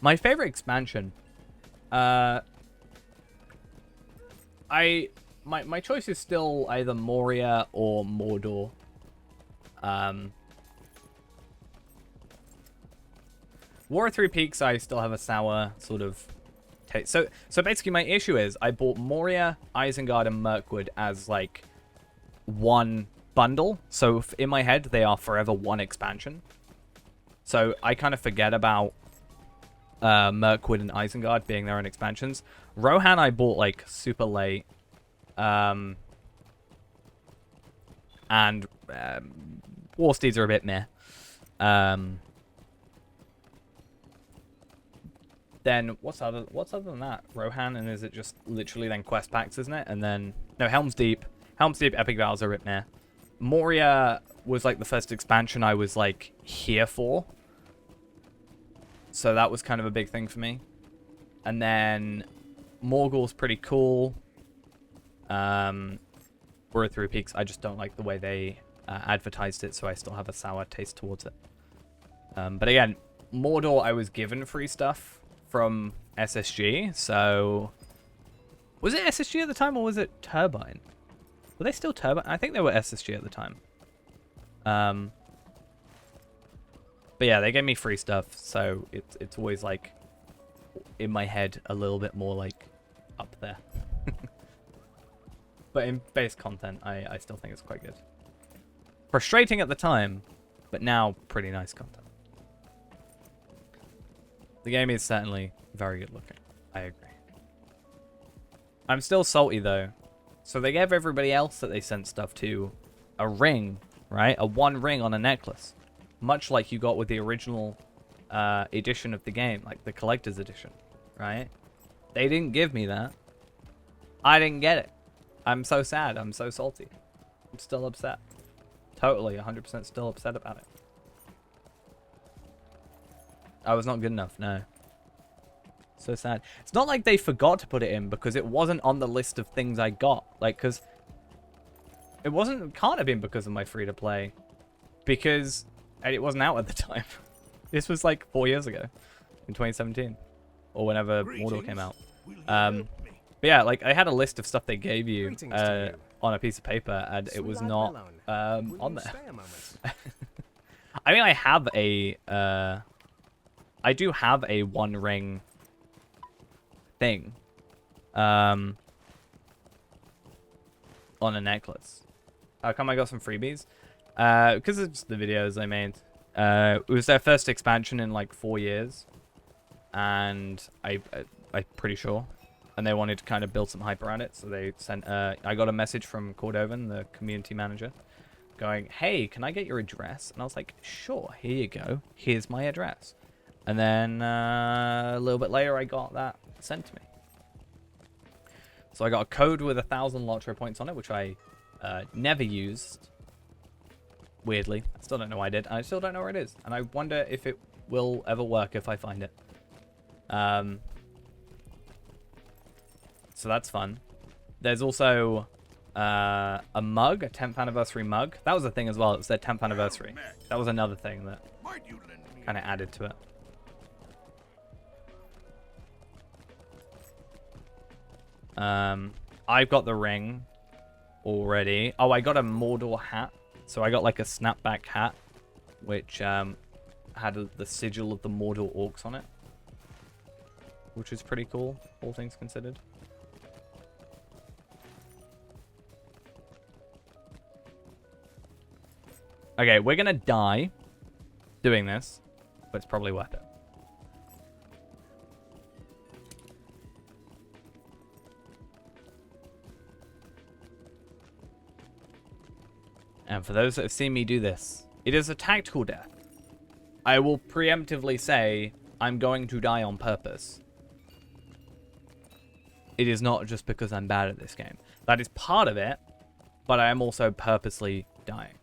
My favorite expansion, my choice is still either Moria or Mordor. War of Three Peaks, I still have a sour sort of taste. So basically my issue is I bought Moria, Isengard, and Mirkwood as like one bundle. So in my head, they are forever one expansion. So I kind of forget about Mirkwood and Isengard being their own expansions. Rohan I bought like super late. And War Steeds are a bit meh. Then what's other than that? Rohan, and is it just literally then quest packs, isn't it? And then no, Helm's Deep, Epic Vows are written there. Moria was like the first expansion I was like here for, so that was kind of a big thing for me. And then Morgul's pretty cool. We're Through Peaks, I just don't like the way they advertised it, so I still have a sour taste towards it. But again, Mordor, I was given free stuff from SSG, so... Was it SSG at the time, or was it Turbine? Were they still Turbine? I think they were SSG at the time. But yeah, they gave me free stuff, so it's always like, in my head, a little bit more like, up there. But in base content, I still think it's quite good. Frustrating at the time, but now pretty nice content. The game is certainly very good looking. I agree. I'm still salty though. So they gave everybody else that they sent stuff to a ring, right? A one ring on a necklace. Much like you got with the original edition of the game, like the collector's edition, right? They didn't give me that. I didn't get it. I'm so sad. I'm so salty. I'm still upset. Totally, 100% still upset about it. I was not good enough, no. So sad. It's not like they forgot to put it in because it wasn't on the list of things I got. Like, because it can't have been because of my free-to-play. Because it wasn't out at the time. This was like 4 years ago. In 2017. Or whenever Mordor came out. But yeah, like, I had a list of stuff they gave you on a piece of paper, and it was not on there. I mean, I do have a one ring thing on a necklace. How come I got some freebies? Because it's the videos I made. It was their first expansion in like 4 years, and I'm pretty sure. And they wanted to kind of build some hype around it, so they sent. I got a message from Cordovan, the community manager, going, "Hey, can I get your address?" And I was like, "Sure, here you go. Here's my address." And then a little bit later, I got that sent to me. So I got a code with 1,000 Lotro points on it, which I never used. Weirdly, I still don't know why I did. I still don't know where it is, and I wonder if it will ever work if I find it. So that's fun. There's also a mug, a 10th anniversary mug. That was a thing as well. It was their 10th anniversary. That was another thing that kind of added to it. I've got the ring already. Oh, I got a Mordor hat. So I got like a snapback hat, which had the sigil of the Mordor orcs on it, which is pretty cool, all things considered. Okay, we're gonna die doing this, but it's probably worth it. And for those that have seen me do this, it is a tactical death. I will preemptively say I'm going to die on purpose. It is not just because I'm bad at this game. That is part of it, but I am also purposely dying.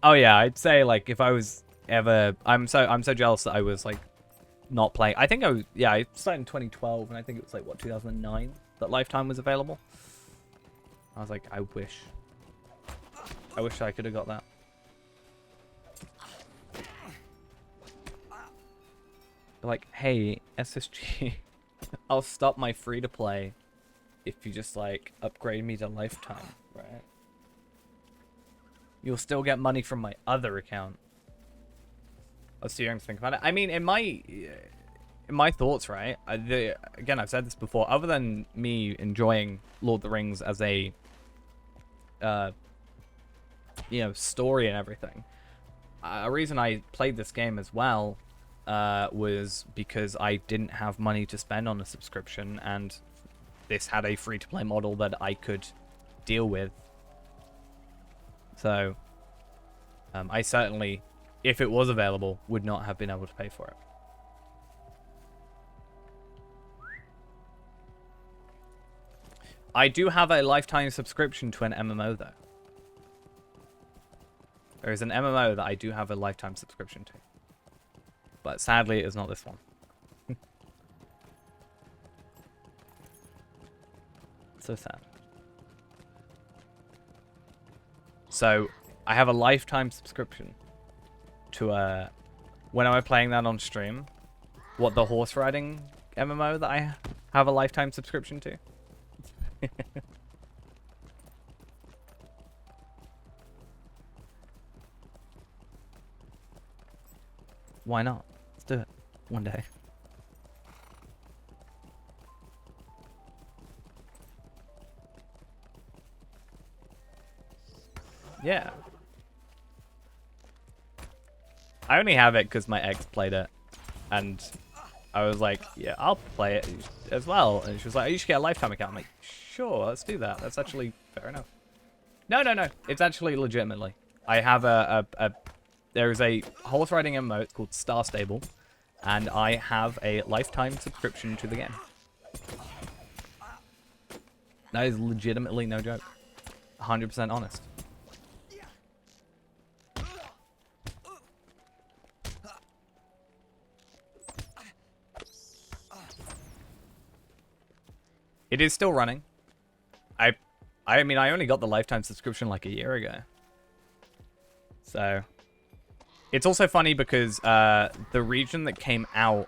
Oh yeah, I'd say like if I was ever, I'm so jealous that I was like not playing. I think I started in 2012, and I think it was like what 2009 that Lifetime was available. I was like, I wish I could have got that. They're like, hey, SSG, I'll stop my free-to-play if you just like upgrade me to Lifetime, right? You'll still get money from my other account. I was too young to think about it. I mean, in my thoughts, right? Again, I've said this before. Other than me enjoying Lord of the Rings as a, story and everything, a reason I played this game as well was because I didn't have money to spend on a subscription, and this had a free-to-play model that I could deal with. So, I certainly if it was available, would not have been able to pay for it. I do have a lifetime subscription to an MMO, though. There is an MMO that I do have a lifetime subscription to. But sadly, it is not this one. So sad. So, I have a lifetime subscription to, when am I playing that on stream? What, the horse riding MMO that I have a lifetime subscription to? Why not? Let's do it. One day. Yeah. I only have it because my ex played it. And I was like, yeah, I'll play it as well. And she was like, you should get a lifetime account. I'm like, sure, let's do that. That's actually fair enough. No. It's actually legitimately. I have there's a horse riding MMO. It's called Star Stable. And I have a lifetime subscription to the game. That is legitimately no joke. 100% honest. It is still running. I mean, I only got the lifetime subscription like a year ago. So, it's also funny because the region that came out,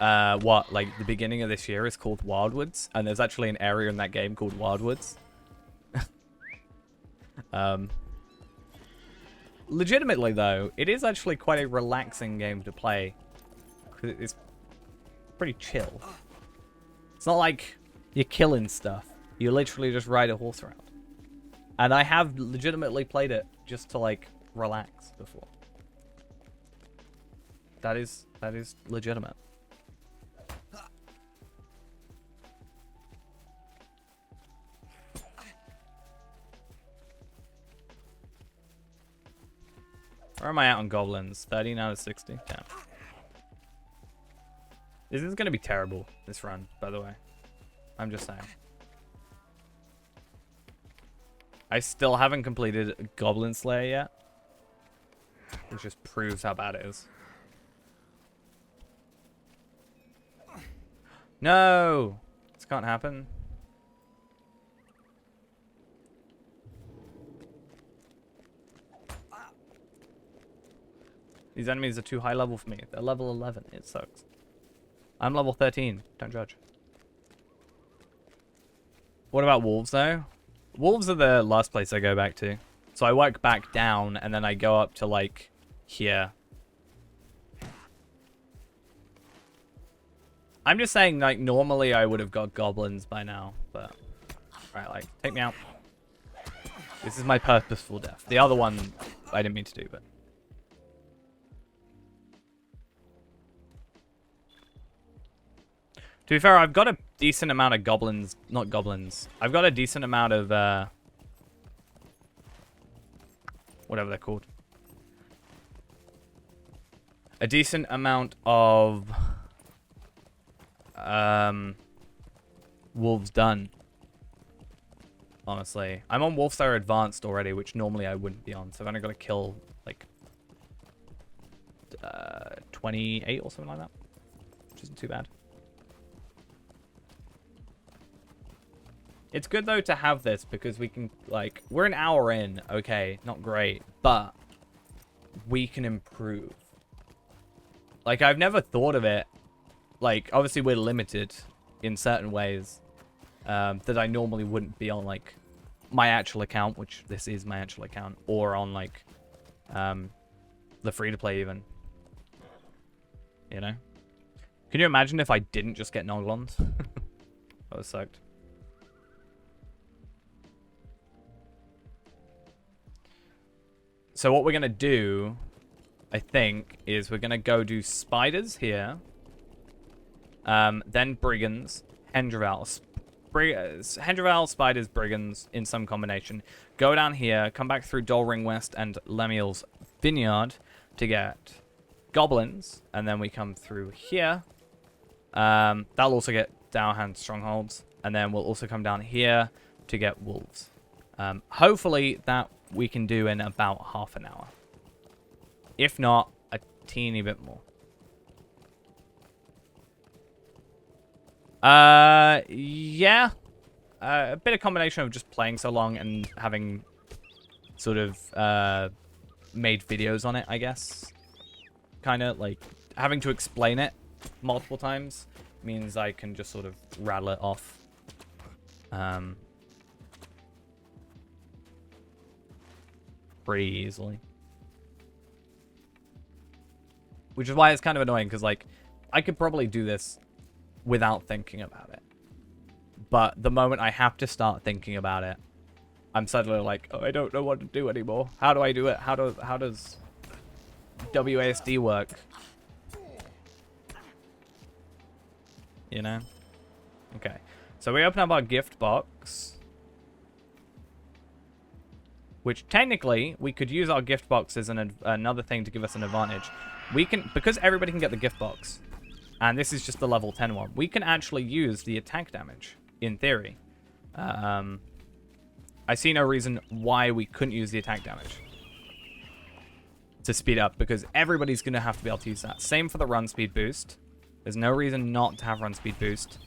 like the beginning of this year is called Wildwoods, and there's actually an area in that game called Wildwoods. Legitimately though, it is actually quite a relaxing game to play because it's pretty chill. It's not like you're killing stuff. You literally just ride a horse around. And I have legitimately played it just to like relax before. That is legitimate. Where am I at on goblins? 13 out of 60? Damn. This is going to be terrible, this run, by the way. I'm just saying. I still haven't completed Goblin Slayer yet. Which just proves how bad it is. No! This can't happen. These enemies are too high level for me. They're level 11. It sucks. I'm level 13. Don't judge. What about wolves, though? Wolves are the last place I go back to. So I work back down, and then I go up to, like, here. I'm just saying, like, normally I would have got goblins by now, but... Alright, like, take me out. This is my purposeful death. The other one, I didn't mean to do, but... To be fair, I've got a decent amount of goblins, not goblins. I've got a decent amount of, whatever they're called. A decent amount of, wolves done. Honestly. I'm on Wolfslayer Advanced already, which normally I wouldn't be on. So I've only got to kill, like, 28 or something like that. Which isn't too bad. It's good, though, to have this, because we can, like... We're an hour in, okay, not great, but... We can improve. Like, I've never thought of it. Like, obviously, we're limited in certain ways. That I normally wouldn't be on, like, my actual account, which this is my actual account. Or on, like, the free-to-play, even. You know? Can you imagine if I didn't just get Noglons? That was sucked. So what we're going to do, I think, is we're going to go do spiders here. Then brigands, Hendravals. Hendravals, spiders, brigands in some combination. Go down here, come back through Dolring West and Lemiel's vineyard to get goblins, and then we come through here. That'll also get Downhand strongholds, and then we'll also come down here to get wolves. Hopefully that we can do in about half an hour. If not, a teeny bit more. Yeah. A bit of combination of just playing so long and having sort of made videos on it, I guess. Kind of like having to explain it multiple times means I can just sort of rattle it off. Pretty easily. Which is why it's kind of annoying, because like I could probably do this without thinking about it. But the moment I have to start thinking about it, I'm suddenly like, oh, I don't know what to do anymore. How do I do it? How does WASD work? You know? Okay. So we open up our gift box. Which technically, we could use our gift box as another thing to give us an advantage. We can, because everybody can get the gift box, and this is just the level 10 one, we can actually use the attack damage, in theory. I see no reason why we couldn't use the attack damage to speed up, because everybody's going to have to be able to use that. Same for the run speed boost. There's no reason not to have run speed boost.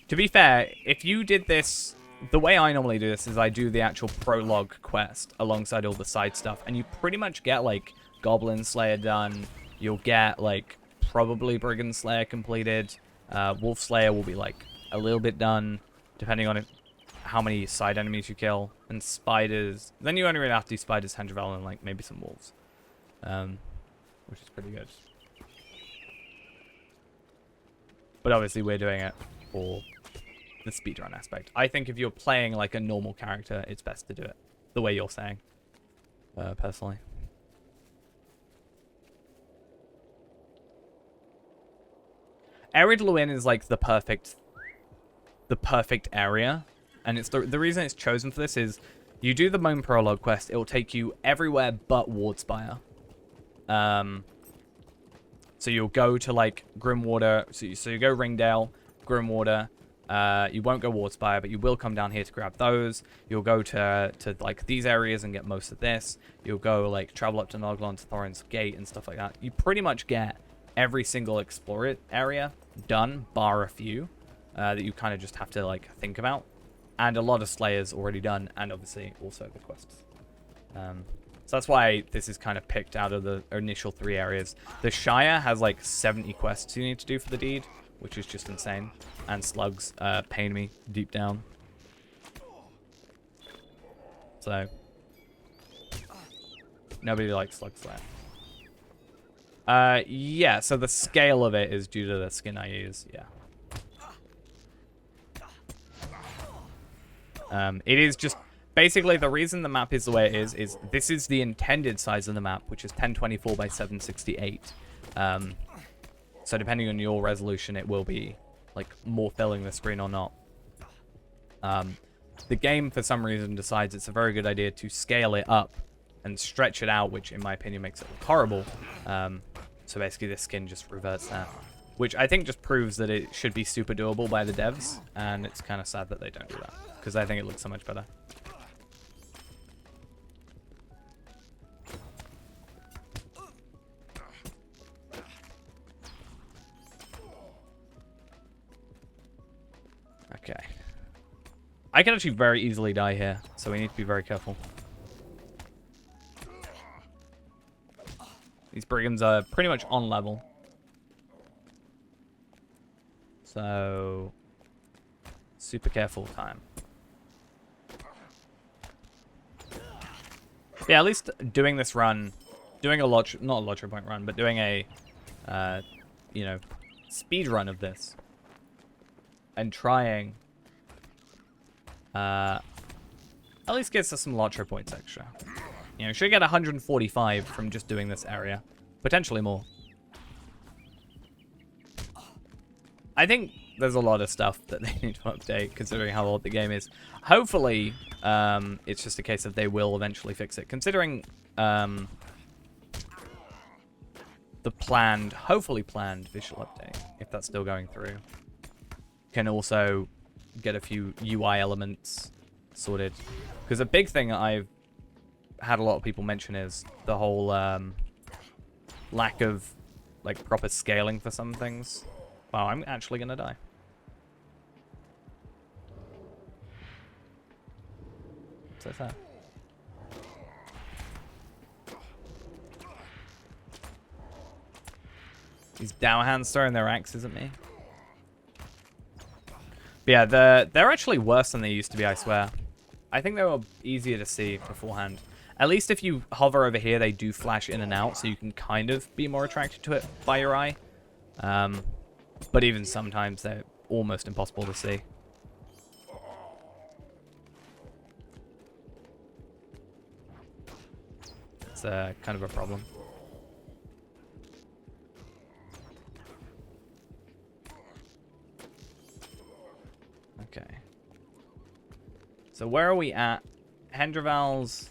To be fair, if you did this, the way I normally do this is I do the actual prologue quest alongside all the side stuff, and you pretty much get like Goblin Slayer done. You'll get like probably Brigand Slayer completed. Wolf Slayer will be like a little bit done, depending on how many side enemies you kill. And spiders, then you only really have to do spiders, Hendravel, and like maybe some wolves, which is pretty good. But obviously we're doing it for the speedrun aspect. I think if you're playing like a normal character, it's best to do it the way you're saying, personally. Ered Luin is like the perfect area, and it's the reason it's chosen for this is you do the main prologue quest, it will take you everywhere but Wardspire. So you'll go to like Grimwater, so you go Ringdale, Grimwater. You won't go Wardspire, but you will come down here to grab those. You'll go to like these areas and get most of this. You'll go like travel up to Noglon to Thorin's Gate and stuff like that. You pretty much get every single explore area done, bar a few that you kind of just have to like think about, and a lot of Slayers already done, and obviously also the quests. So that's why this is kind of picked out of the initial 3 areas. The Shire has like 70 quests you need to do for the deed, which is just insane. And slugs pain me deep down. So nobody likes slugs there. Yeah, so the scale of it is due to the skin I use, yeah. It is just basically the reason the map is the way it is this is the intended size of the map, which is 1024 by 768. So depending on your resolution, it will be like more filling the screen or not. The game, for some reason, decides it's a very good idea to scale it up and stretch it out, which in my opinion makes it look horrible. So basically this skin just reverts that, which I think just proves that it should be super doable by the devs, and it's kind of sad that they don't do that, because I think it looks so much better. Okay. I can actually very easily die here, so we need to be very careful. These brigands are pretty much on level. So, super careful time. Yeah, at least doing this run, doing a not a lottery point run, but doing a, you know, speed run of this. And trying, at least gets us some lottery points extra. You know, should get 145 from just doing this area. Potentially more. I think there's a lot of stuff that they need to update, considering how old the game is. Hopefully, it's just a case of they will eventually fix it, considering the planned, hopefully planned visual update, if that's still going through, can also get a few UI elements sorted. Because a big thing I've had a lot of people mention is the whole lack of like proper scaling for some things. Wow, I'm actually gonna die. What's that? These downhands throwing their axes at me. But yeah, they're actually worse than they used to be, I swear. I think they were easier to see beforehand. At least if you hover over here, they do flash in and out, so you can kind of be more attracted to it by your eye. But even sometimes, they're almost impossible to see. It's kind of a problem. Okay. So where are we at? Hendraval's...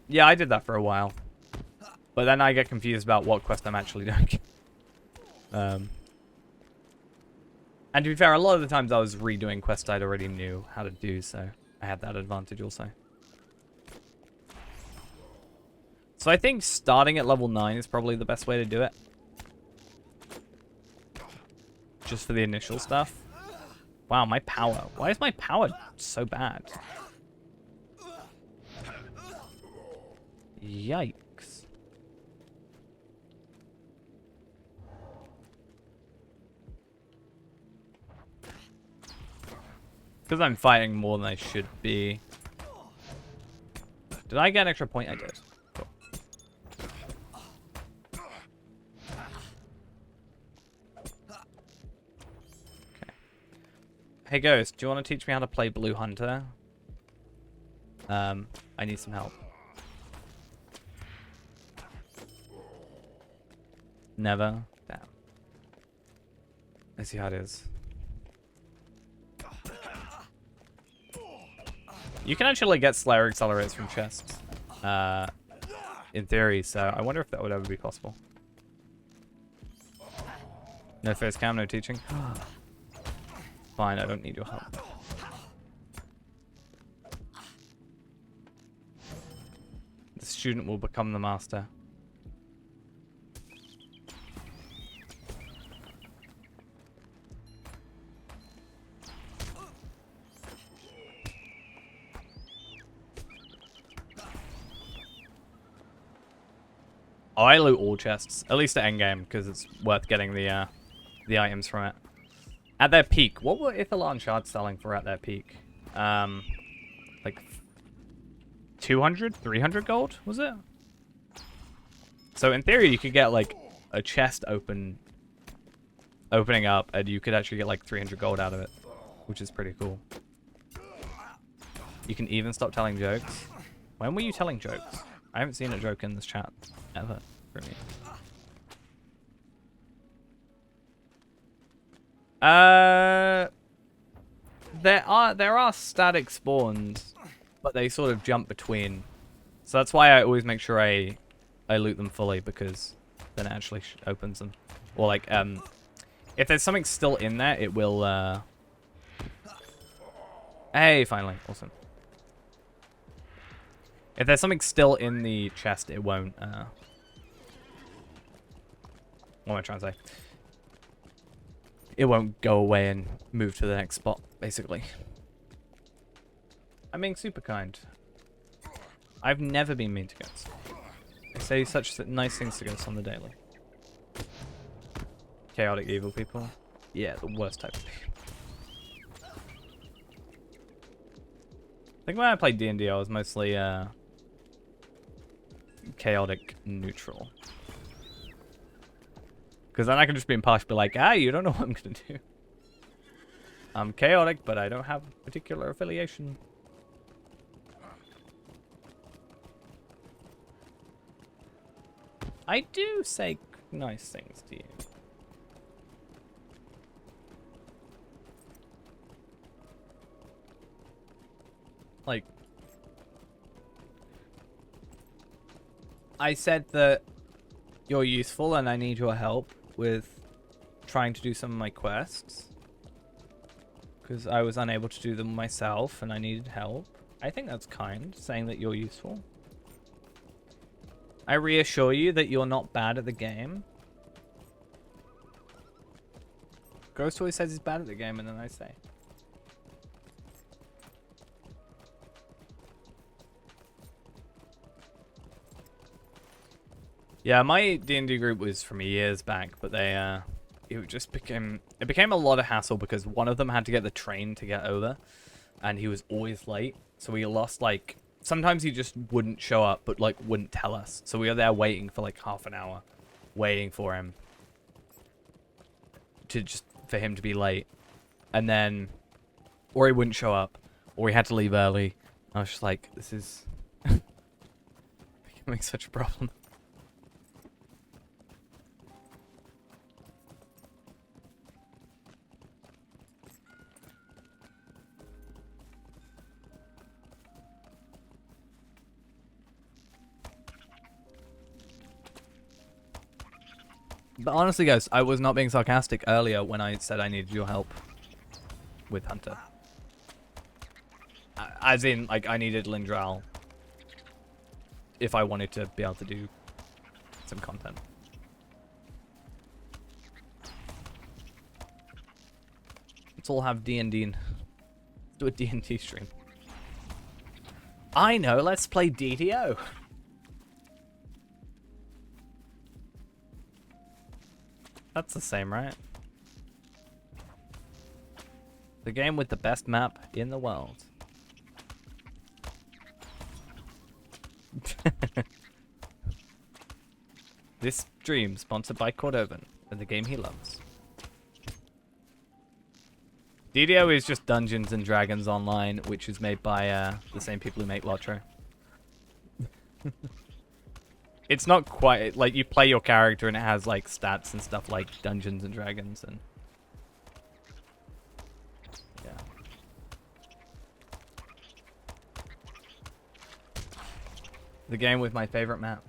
Yeah, I did that for a while. But then I get confused about what quest I'm actually doing. And to be fair, a lot of the times I was redoing quests I'd already knew how to do, so I had that advantage also. So I think starting at level 9 is probably the best way to do it. Just for the initial stuff. Wow, my power. Why is my power so bad? Yikes. Because I'm fighting more than I should be. Did I get an extra point? I did. Cool. Okay. Hey Ghost, do you want to teach me how to play Blue Hunter? I need some help. Never? Damn. Let's see how it is. You can actually get Slayer accelerators from chests. In theory, so I wonder if that would ever be possible. No face cam, no teaching. Fine, I don't need your help. The student will become the master. Oh, I loot all chests, at least at endgame, because it's worth getting the items from it. At their peak, what were Ithalan shards selling for at their peak? Like 200, 300 gold, was it? So in theory, you could get like a chest opening up, and you could actually get like 300 gold out of it, which is pretty cool. You can even stop telling jokes. When were you telling jokes? I haven't seen a joke in this chat ever for me. There are static spawns, but they sort of jump between. So that's why I always make sure I loot them fully, because then it actually opens them. Or like if there's something still in there, it will Hey, finally. Awesome. If there's something still in the chest, it won't what am I trying to say? It won't go away and move to the next spot, basically. I'm being super kind. I've never been mean to Ghost. I say such nice things to Ghost on the daily. Chaotic evil people. Yeah, the worst type of people. I think when I played D&D, I was mostly chaotic neutral. Because then I can just be impartial, be like, you don't know what I'm going to do. I'm chaotic, but I don't have a particular affiliation. I do say nice things to you. I said that you're useful and I need your help with trying to do some of my quests. Because I was unable to do them myself and I needed help. I think that's kind, saying that you're useful. I reassure you that you're not bad at the game. Ghost always says he's bad at the game, and then I say. Yeah, my D&D group was from years back, but it just became a lot of hassle because one of them had to get the train to get over, and he was always late. So we lost, like, sometimes he just wouldn't show up, but, like, wouldn't tell us. So we were there waiting for, like, half an hour, waiting for him for him to be late. And then, or he wouldn't show up, or he had to leave early. I was just like, this is becoming such a problem. But honestly, guys, I was not being sarcastic earlier when I said I needed your help with Hunter. As in, like, I needed Lindral if I wanted to be able to do some content. Let's all have D&D. Let's do a D&D stream. I know, let's play DDO. That's the same, right? The game with the best map in the world. This stream sponsored by Cordovan and the game he loves. DDO is just Dungeons and Dragons Online, which is made by the same people who make Lotro. It's not quite like you play your character and it has like stats and stuff like Dungeons and Dragons and yeah. The game with my favorite map.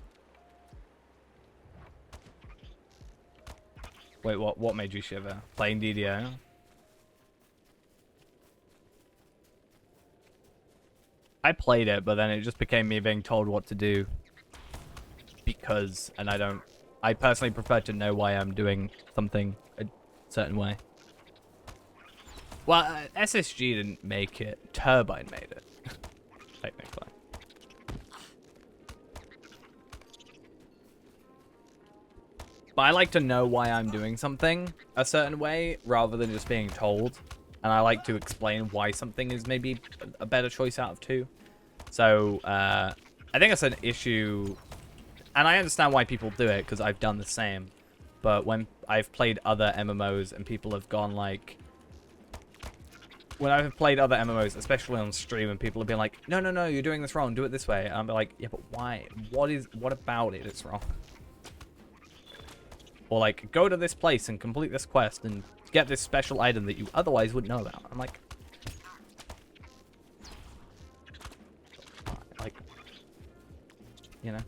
Wait, what made you shiver? Playing DDO? I played it, but then it just became me being told what to do. Because, and I personally prefer to know why I'm doing something a certain way. Well, SSG didn't make it. Turbine made it, technically. But I like to know why I'm doing something a certain way, rather than just being told. And I like to explain why something is maybe a better choice out of two. So, I think that's an issue. And I understand why people do it, because I've done the same. But when I've played other MMOs and people have gone like... When I've played other MMOs, especially on stream, and people have been like, no, no, no, you're doing this wrong, do it this way. And I'm like, yeah, but why? What about it is wrong? Or like, go to this place and complete this quest and get this special item that you otherwise wouldn't know about. I'm like... You know?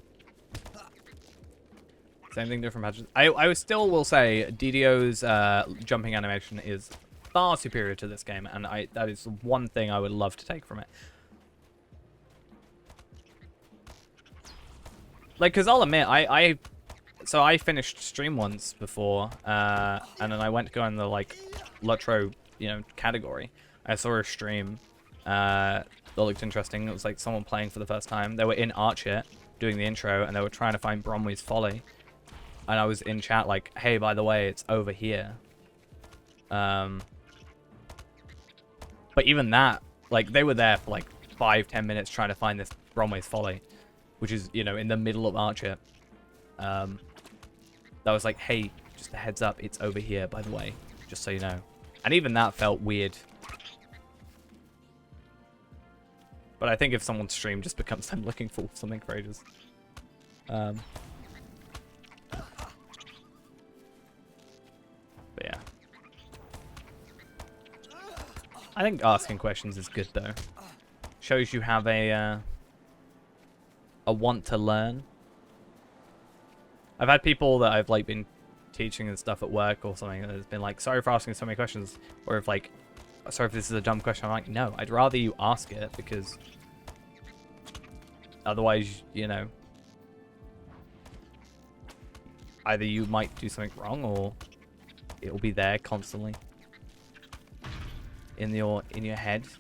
Same thing, different matches. I still will say DDO's jumping animation is far superior to this game, and that is one thing I would love to take from it. Like, because I'll admit, so I finished stream once before, and then I went to go in the, like, Lotro, you know, category. I saw a stream that looked interesting. It was, like, someone playing for the first time. They were in Archer doing the intro, and they were trying to find Bromley's Folly. And I was in chat like, hey, by the way, it's over here. But even that, like, they were there for, like, 5-10 minutes trying to find this Bromley's Folly, which is, you know, in the middle of Archer. That was like, hey, just a heads up, it's over here, by the way, just so you know. And even that felt weird. But I think if someone's stream just becomes them looking for something for ages. But yeah. I think asking questions is good though. Shows you have a want to learn. I've had people that I've like been teaching and stuff at work or something that has been like, sorry for asking so many questions, or if like, sorry if this is a dumb question. I'm like, no, I'd rather you ask it, because otherwise, you know, either you might do something wrong or it'll be there constantly in your head. So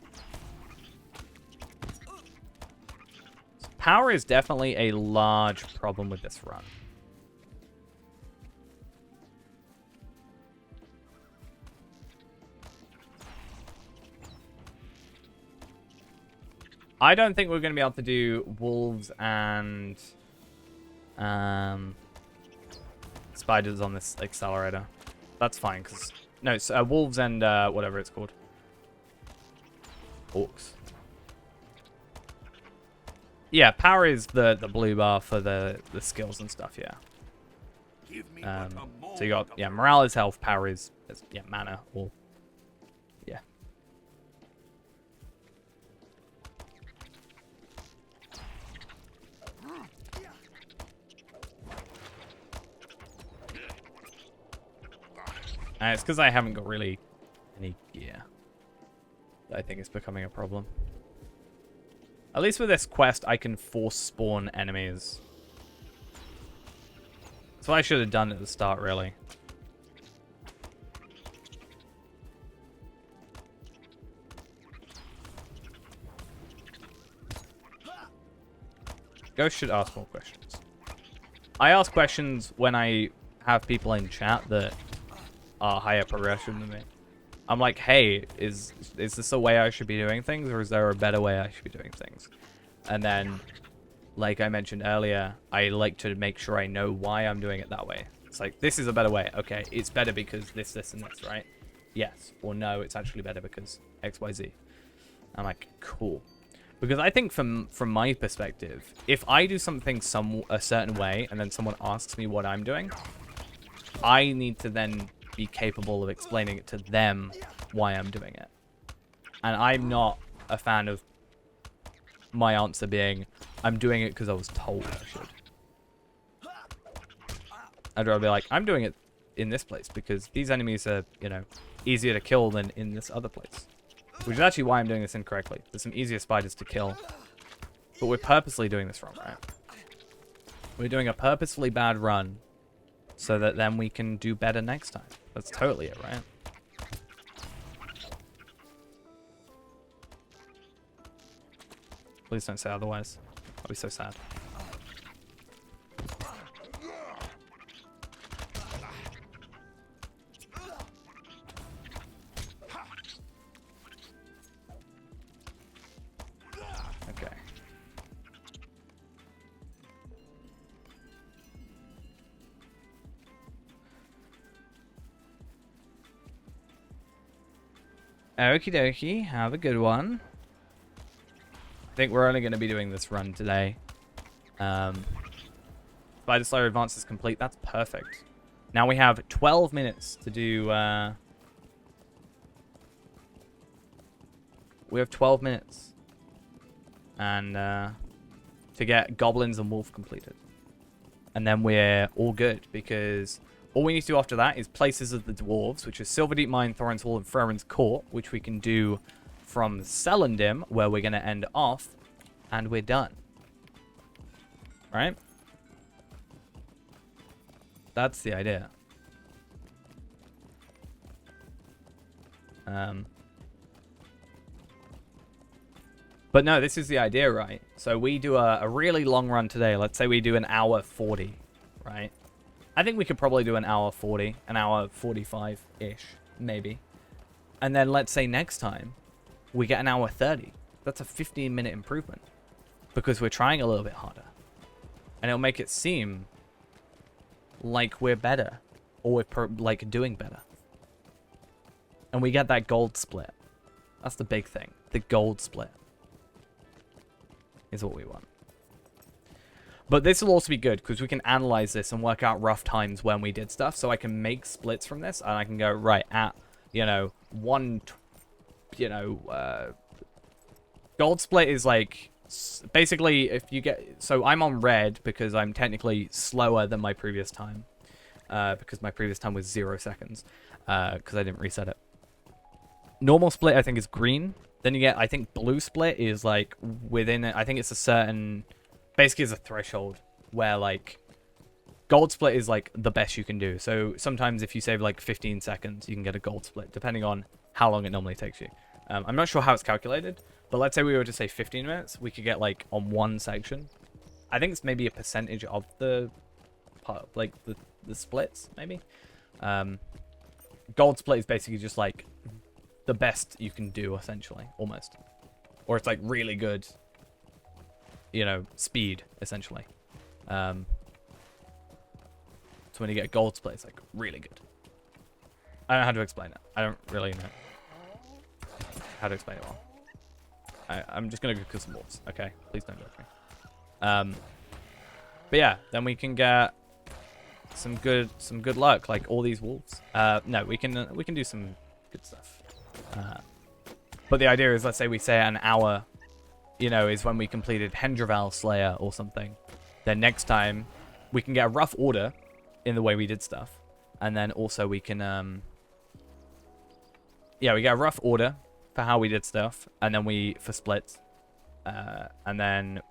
power is definitely a large problem with this run. I don't think we're going to be able to do wolves and spiders on this accelerator. That's fine, because... No, it's wolves and whatever it's called. Orcs. Yeah, power is the blue bar for the skills and stuff, yeah. So you got, yeah, morale is health, power is yeah, mana, or... Yeah. It's because I haven't got really any gear. I think it's becoming a problem. At least with this quest, I can force spawn enemies. That's what I should have done at the start, really. Ghost should ask more questions. I ask questions when I have people in chat that are higher progression than me. I'm like, hey, is this a way I should be doing things, or is there a better way I should be doing things? And then, like I mentioned earlier, I like to make sure I know why I'm doing it that way. It's like, this is a better way. Okay, it's better because this, this, and this, right? Yes. Or no, it's actually better because X, Y, Z. I'm like, cool. Because I think from my perspective, if I do something a certain way, and then someone asks me what I'm doing, I need to then be capable of explaining it to them why I'm doing it. And I'm not a fan of my answer being, I'm doing it because I was told I should. I'd rather be like, I'm doing it in this place because these enemies are, you know, easier to kill than in this other place. Which is actually why I'm doing this incorrectly. There's some easier spiders to kill. But we're purposely doing this wrong, right? We're doing a purposefully bad run so that then we can do better next time. That's totally it, right? Please don't say otherwise. I'll be so sad. Okay. Okie dokie, have a good one. I think we're only going to be doing this run today. Spider Slayer Advance is complete. That's perfect. Now we have 12 minutes to do... we have 12 minutes. And to get Goblins and Wolf completed. And then we're all good, because all we need to do after that is Places of the Dwarves, which is Silverdeep Mine, Thorin's Hall, and Fromen's Court, which we can do from Celendim, where we're going to end off, and we're done. Right? That's the idea. But no, this is the idea, right? So we do a really long run today. Let's say we do an hour 40, right? I think we could probably do an hour 40, an hour 45-ish, maybe. And then let's say next time we get an hour 30. That's a 15-minute improvement because we're trying a little bit harder. And it'll make it seem like we're better, or we're like doing better. And we get that gold split. That's the big thing. The gold split is what we want. But this will also be good because we can analyze this and work out rough times when we did stuff. So I can make splits from this and I can go, right, at, you know, gold split is like Basically, if you get... So I'm on red because I'm technically slower than my previous time. Because my previous time was 0 seconds. Because I didn't reset it. Normal split, I think, is green. Then you get, I think, blue split is, like, within it. I think it's a certain... Basically, it's a threshold where, like... Gold split is, like, the best you can do. So sometimes if you save, like, 15 seconds, you can get a gold split, depending on how long it normally takes you. I'm not sure how it's calculated, but let's say we were to say 15 minutes, we could get, like, on one section. I think it's maybe a percentage of the part, like, the splits, maybe. Gold split is basically just, like, the best you can do, essentially, almost. Or it's, like, really good, you know, speed, essentially. So when you get a gold split, it's like really good. I don't know how to explain it. I don't really know how to explain it well. I'm just gonna go kill some wolves. Okay, please don't judge me. But yeah, then we can get some good luck, like all these wolves. No, we can do some good stuff. But the idea is, let's say we say an hour, you know, is when we completed Hendraval Slayer or something. Then next time we can get a rough order in the way we did stuff, and then also we can yeah, we get a rough order for how we did stuff, and then for splits, and then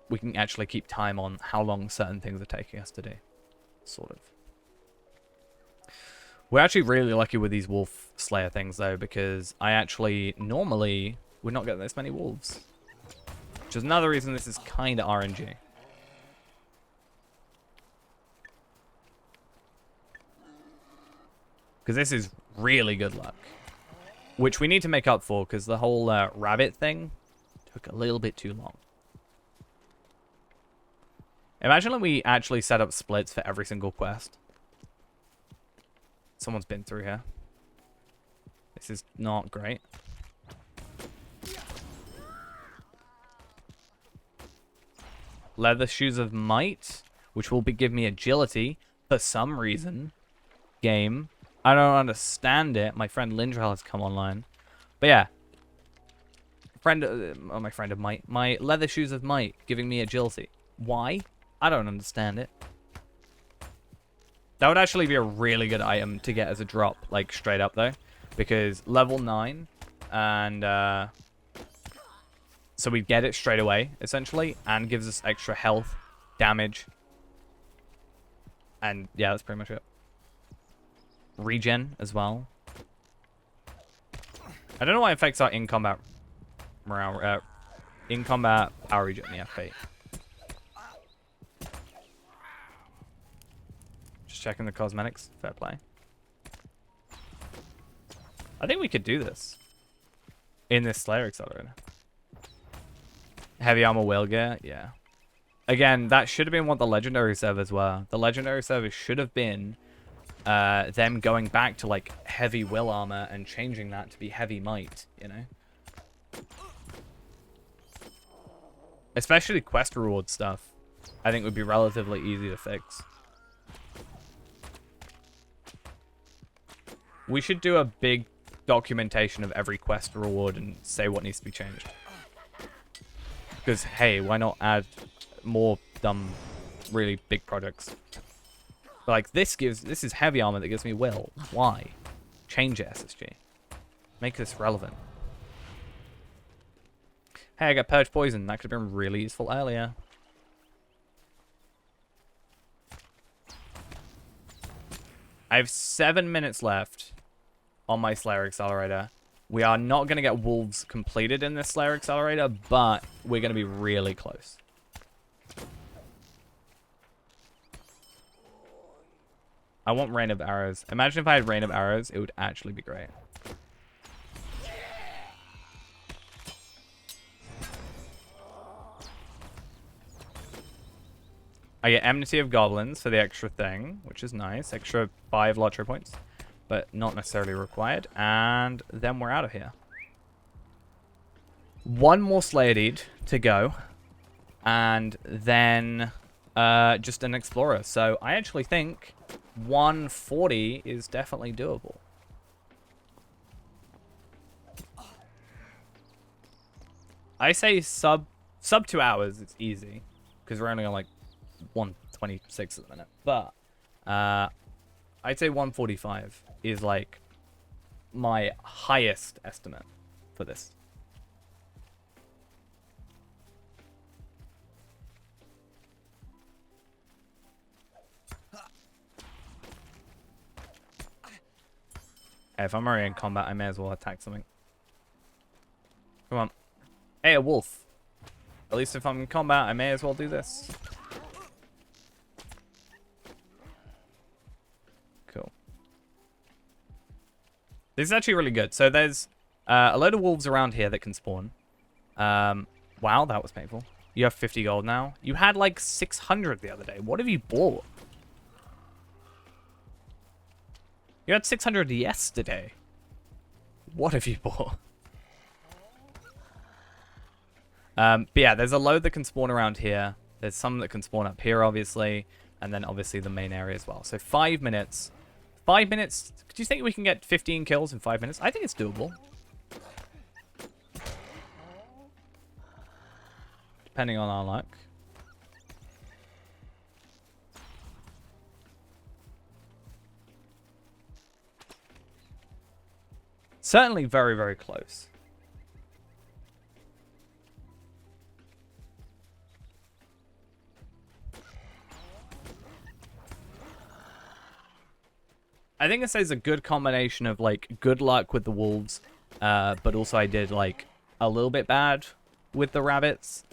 we can actually keep time on how long certain things are taking us to do, sort of. We're actually really lucky with these wolf slayer things though, because I actually normally would not get this many wolves, which is another reason this is kind of RNG. Because this is really good luck. Which we need to make up for, because the whole rabbit thing took a little bit too long. Imagine if we actually set up splits for every single quest. Someone's been through here. This is not great. Leather Shoes of Might, which will give me agility for some reason. Game. I don't understand it. My friend Lindrell has come online. But yeah. My friend of Might. My Leather Shoes of Might giving me agility. Why? I don't understand it. That would actually be a really good item to get as a drop, like straight up though. Because level 9 and so we get it straight away, essentially, and gives us extra health, damage. And yeah, that's pretty much it. Regen as well. I don't know why it affects our in-combat morale, in-combat power regen, yeah, fate. Just checking the cosmetics, fair play. I think we could do this in this Slayer Accelerator. Heavy armor whale gear, yeah. Again, that should have been what the legendary servers were. The legendary servers should have been them going back to like heavy will armor and changing that to be heavy might, you know? Especially quest reward stuff, I think would be relatively easy to fix. We should do a big documentation of every quest reward and say what needs to be changed. Because, hey, why not add more dumb, really big products? But, like, this is heavy armor that gives me will. Why? Change it, SSG. Make this relevant. Hey, I got Purge Poison. That could have been really useful earlier. I have 7 minutes left on my Slayer Accelerator. We are not going to get wolves completed in this Slayer Accelerator, but we're going to be really close. I want Rain of Arrows. Imagine if I had Rain of Arrows, it would actually be great. I get Enmity of Goblins for the extra thing, which is nice. Extra 5 lottery points, but not necessarily required. And then we're out of here. One more Slayer Deed to go. And then just an Explorer. So I actually think 140 is definitely doable. I say sub Sub 2 hours, it's easy. Because we're only on like 126 at the minute. But I'd say 145 is like my highest estimate for this. Hey, if I'm already in combat, I may as well attack something. Come on. Hey, a wolf. At least if I'm in combat, I may as well do this. Cool. This is actually really good. So there's a load of wolves around here that can spawn. Wow, that was painful. You have 50 gold now. You had like 600 the other day. What have you bought? You had 600 yesterday. What have you bought? But yeah, there's a load that can spawn around here. There's some that can spawn up here, obviously. And then obviously the main area as well. So 5 minutes. 5 minutes. Do you think we can get 15 kills in 5 minutes? I think it's doable. Depending on our luck. Certainly very, very close. I think this is a good combination of like good luck with the wolves, but also I did like a little bit bad with the rabbits.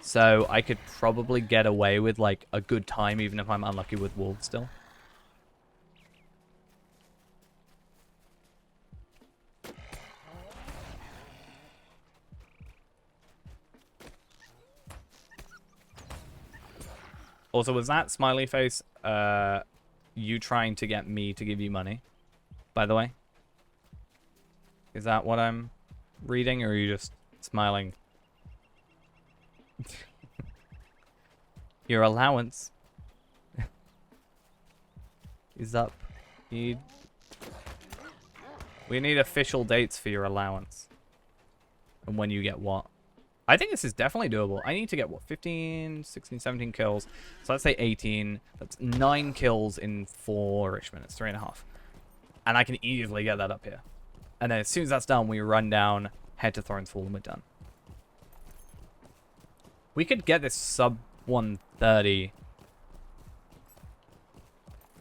So I could probably get away with like a good time even if I'm unlucky with wolves still. Also, was that smiley face you trying to get me to give you money, by the way? Is that what I'm reading, or are you just smiling? Your allowance is up. We need official dates for your allowance. And when you get what. I think this is definitely doable. I need to get, what, 15, 16, 17 kills. So let's say 18. That's 9 kills in 4-ish minutes, 3.5. And I can easily get that up here. And then as soon as that's done, we run down, head to Thorin's Fall, and we're done. We could get this sub 130.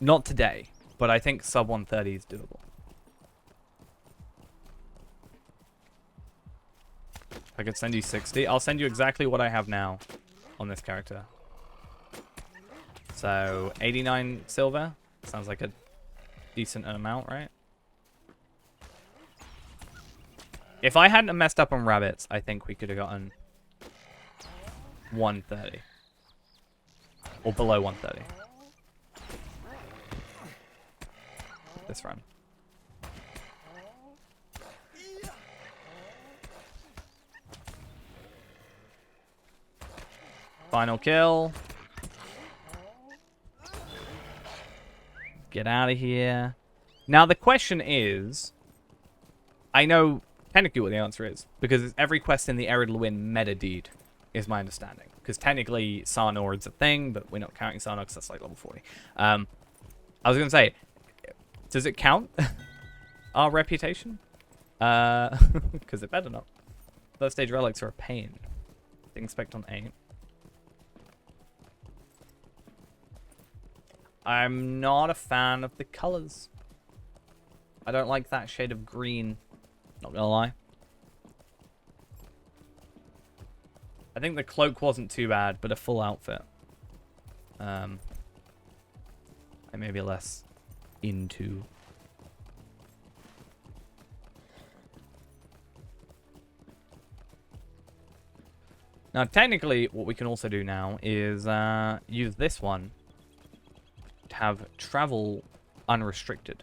Not today, but I think sub 130 is doable. I could send you 60. I'll send you exactly what I have now on this character. So, 89 silver. Sounds like a decent amount, right? If I hadn't messed up on rabbits, I think we could have gotten 130. Or below 130. This run. Final kill. Get out of here. Now the question is, I know technically what the answer is, because it's every quest in the Ered Luin meta deed, is my understanding. Because technically Sarnord's a thing, but we're not counting Sarnord because that's like level 40. I was going to say, does it count our reputation? Because it better not. First stage relics are a pain. Didn't expect on 8. I'm not a fan of the colors. I don't like that shade of green. Not gonna lie. I think the cloak wasn't too bad, but a full outfit. I may be less into. Now, technically, what we can also do now is use this one to have travel unrestricted.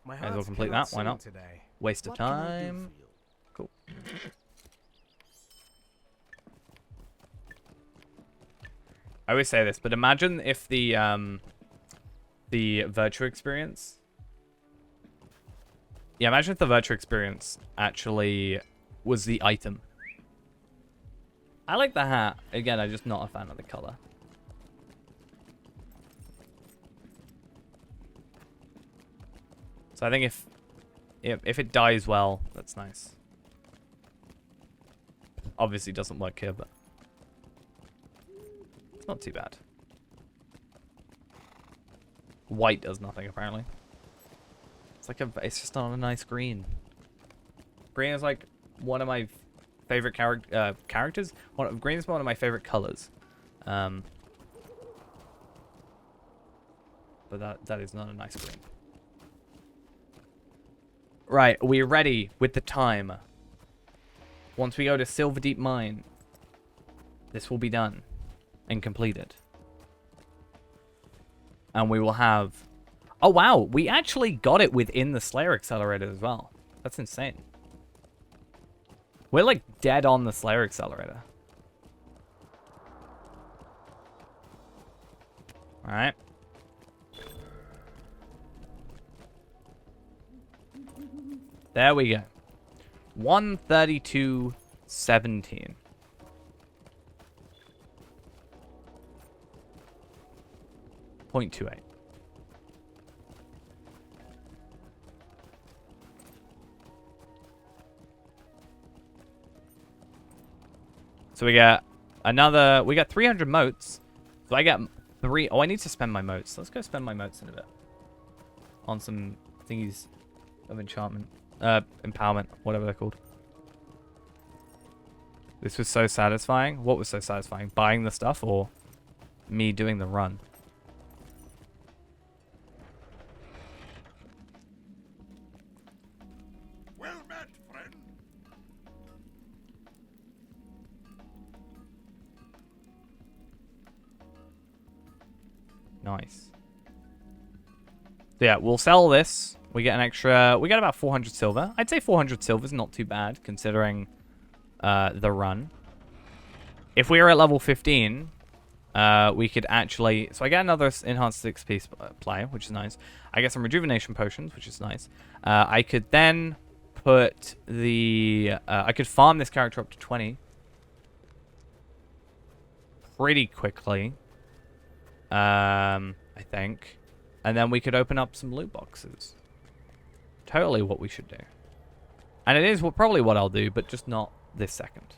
My Might as well heart complete cannot that, why sing not? Today. Waste of What can I do time. for you? Cool. I always say this, but imagine if the the virtual experience. Yeah, imagine if the virtual experience actually was the item. I like the hat. Again, I'm just not a fan of the color. So I think if it dies well, that's nice. Obviously doesn't work here, but it's not too bad. White does nothing apparently. It's just not a nice green. Green is like one of my favorite characters. Green is one of my favorite colors. But that is not a nice green. Right, are we ready with the time? Once we go to Silverdeep Mine, this will be done and completed. And we will have... Oh, wow. We actually got it within the Slayer Accelerator as well. That's insane. We're, like, dead on the Slayer Accelerator. Alright. There we go. 132.17. .28. So we got 300 motes. So I got 3. Oh, I need to spend my motes. Let's go spend my motes in a bit. On some thingies of enchantment. Empowerment, whatever they're called. This was so satisfying. What was so satisfying? Buying the stuff or me doing the run? Well met, friend. Nice. So yeah, we'll sell this. We get an extra... We get about 400 silver. I'd say 400 silver is not too bad, considering the run. If we are at level 15, we could actually... So I get another enhanced XP supply, which is nice. I get some rejuvenation potions, which is nice. I could then put the... I could farm this character up to 20. Pretty quickly. I think. And then we could open up some loot boxes. Totally what we should do. And it is probably what I'll do, but just not this second.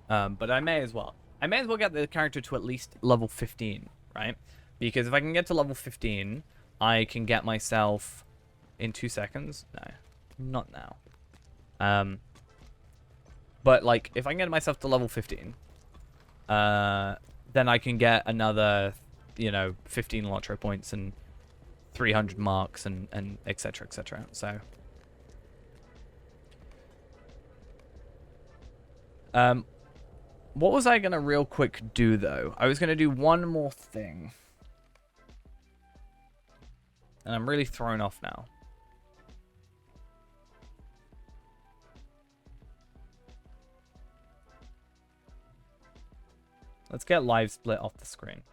But I may as well. I may as well get the character to at least level 15, right? Because if I can get to level 15, I can get myself in 2 seconds. No, not now. But like, if I can get myself to level 15, then I can get another, 15 Lotro points and 300 marks and etc, etc. So, what was I gonna real quick do though? I was gonna do one more thing, and I'm really thrown off now. Let's get live split off the screen.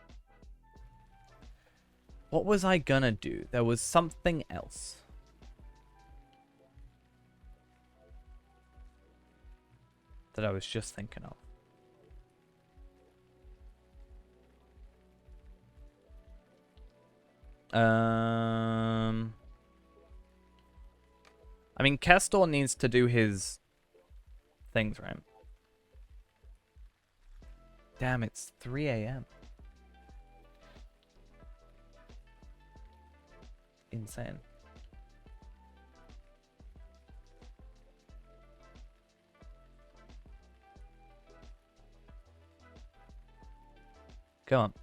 What was I gonna do? There was something else. That I was just thinking of. I mean, Kestor needs to do his things, right? Damn, it's 3 a.m. Insane. Come on.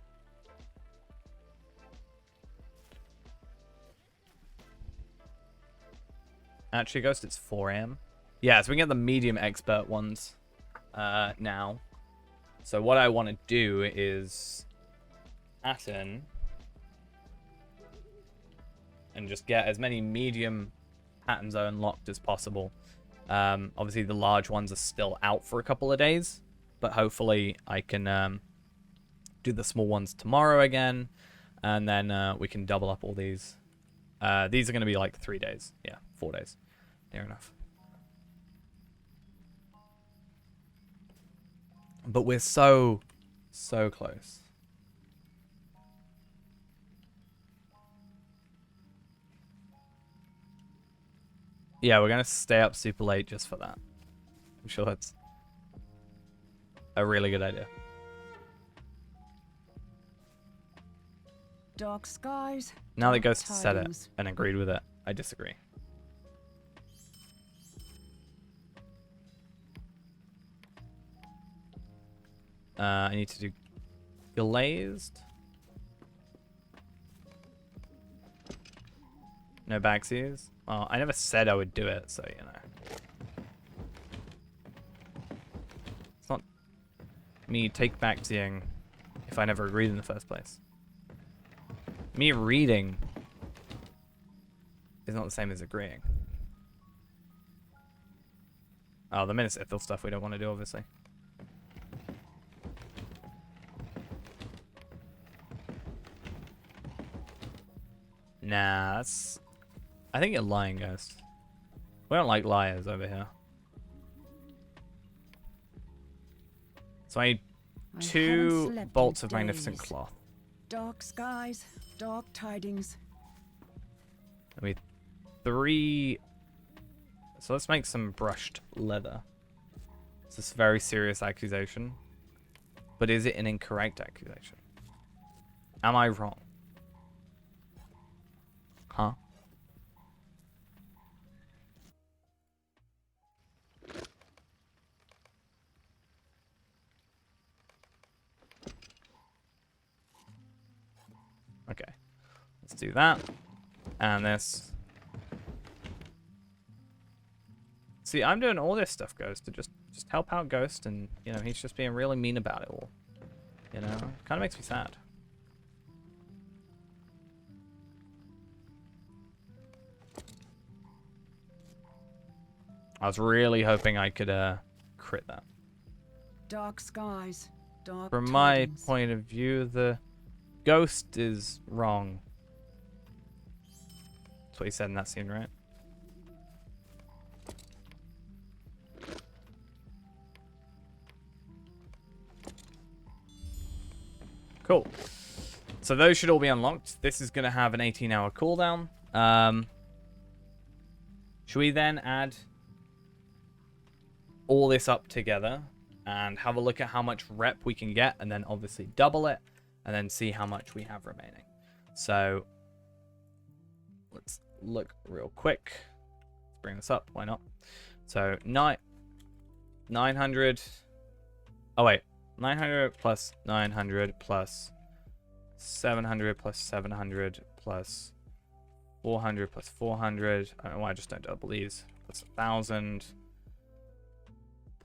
Actually, Ghost, it's 4 a.m. Yeah, so we can get the medium expert ones now. So what I want to do is Atten and just get as many medium patterns unlocked as possible. Obviously, the large ones are still out for a couple of days, but hopefully I can do the small ones tomorrow again. And then we can double up all these. These are going to be like 3 days. Yeah, 4 days. Near enough. But we're so close. Yeah, we're going to stay up super late just for that. I'm sure that's a really good idea. Dark skies. Now that dark Ghost said it tidings. and agreed with it, I disagree. I need to do glazed. No backsies. Well, I never said I would do it, so you know. It's not me take backseeing if I never agreed in the first place. Me reading is not the same as agreeing. Oh, the Minas Ithil stuff we don't want to do, obviously. Nah, that's... I think you're lying, Ghost. We don't like liars over here. So I need I 2 haven't slept bolts in of magnificent days. cloth. Dark skies, dark tidings. I need 3... So let's make some brushed leather. It's this very serious accusation. But is it an incorrect accusation? Am I wrong? Huh? Okay. Let's do that. And this. See, I'm doing all this stuff, Ghost, to just help out Ghost, and, you know, he's just being really mean about it all. You know? Kind of makes me sad. I was really hoping I could crit that. Dark skies, dark From my tidings. point of view, the Ghost is wrong. That's what he said in that scene, right? Cool. So those should all be unlocked. This is going to have an 18-hour cooldown. Should we then add all this up together and have a look at how much rep we can get, and then obviously double it, and then see how much we have remaining? So let's look real quick. Let's bring this up. Why not? So 900. Oh wait, 900 plus 900 plus 700 plus 700 plus 400 plus 400. I don't know why I just don't double these. Plus 1,000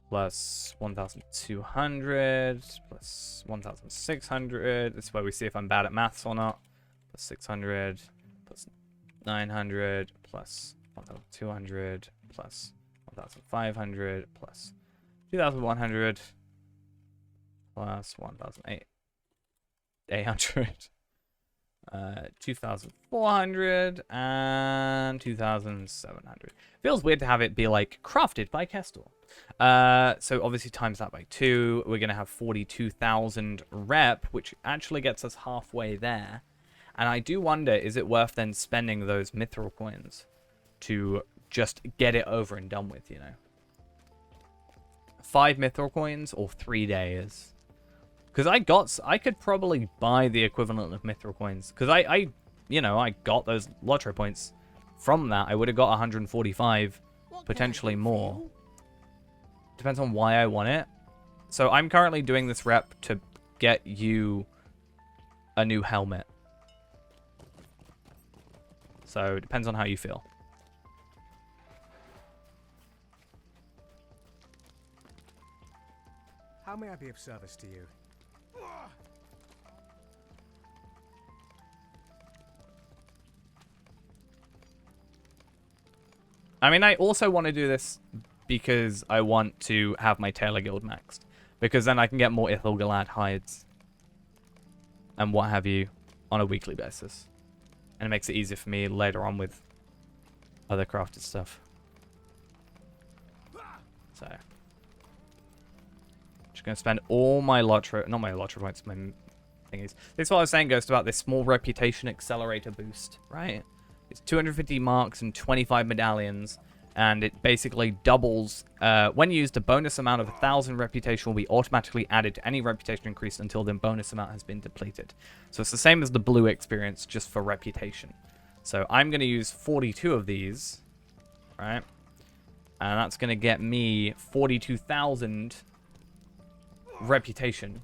plus 1,200 plus 1,600. This is where we see if I'm bad at maths or not. Plus 600 plus 900 plus 1,200 plus 1,500 plus 2,100 plus 1,800, 2,400 and 2,700. Feels weird to have it be like crafted by Kestor. So obviously times that by 2, we're gonna have 42,000 rep, which actually gets us halfway there. And I do wonder, is it worth then spending those mithril coins to just get it over and done with, you know? 5 mithril coins or 3 days? Because I could probably buy the equivalent of mithril coins. Because I got those lottery points from that. I would have got 145, potentially more. Depends on why I want it. So I'm currently doing this rep to get you a new helmet. So it depends on how you feel. How may I be of service to you? I mean, I also want to do this because I want to have my Tailor Guild maxed. Because then I can get more Ithilgalad hides. And what have you. on a weekly basis. And it makes it easier for me later on with other crafted stuff. So. Just going to spend all my Lotro... Not my Lotro points, my thingies. This is what I was saying, Ghost, about this small reputation accelerator boost, right? It's 250 marks and 25 medallions. And it basically doubles... when used, a bonus amount of 1,000 reputation will be automatically added to any reputation increase until the bonus amount has been depleted. So it's the same as the blue experience, just for reputation. So I'm going to use 42 of these, right? And that's going to get me 42,000 reputation.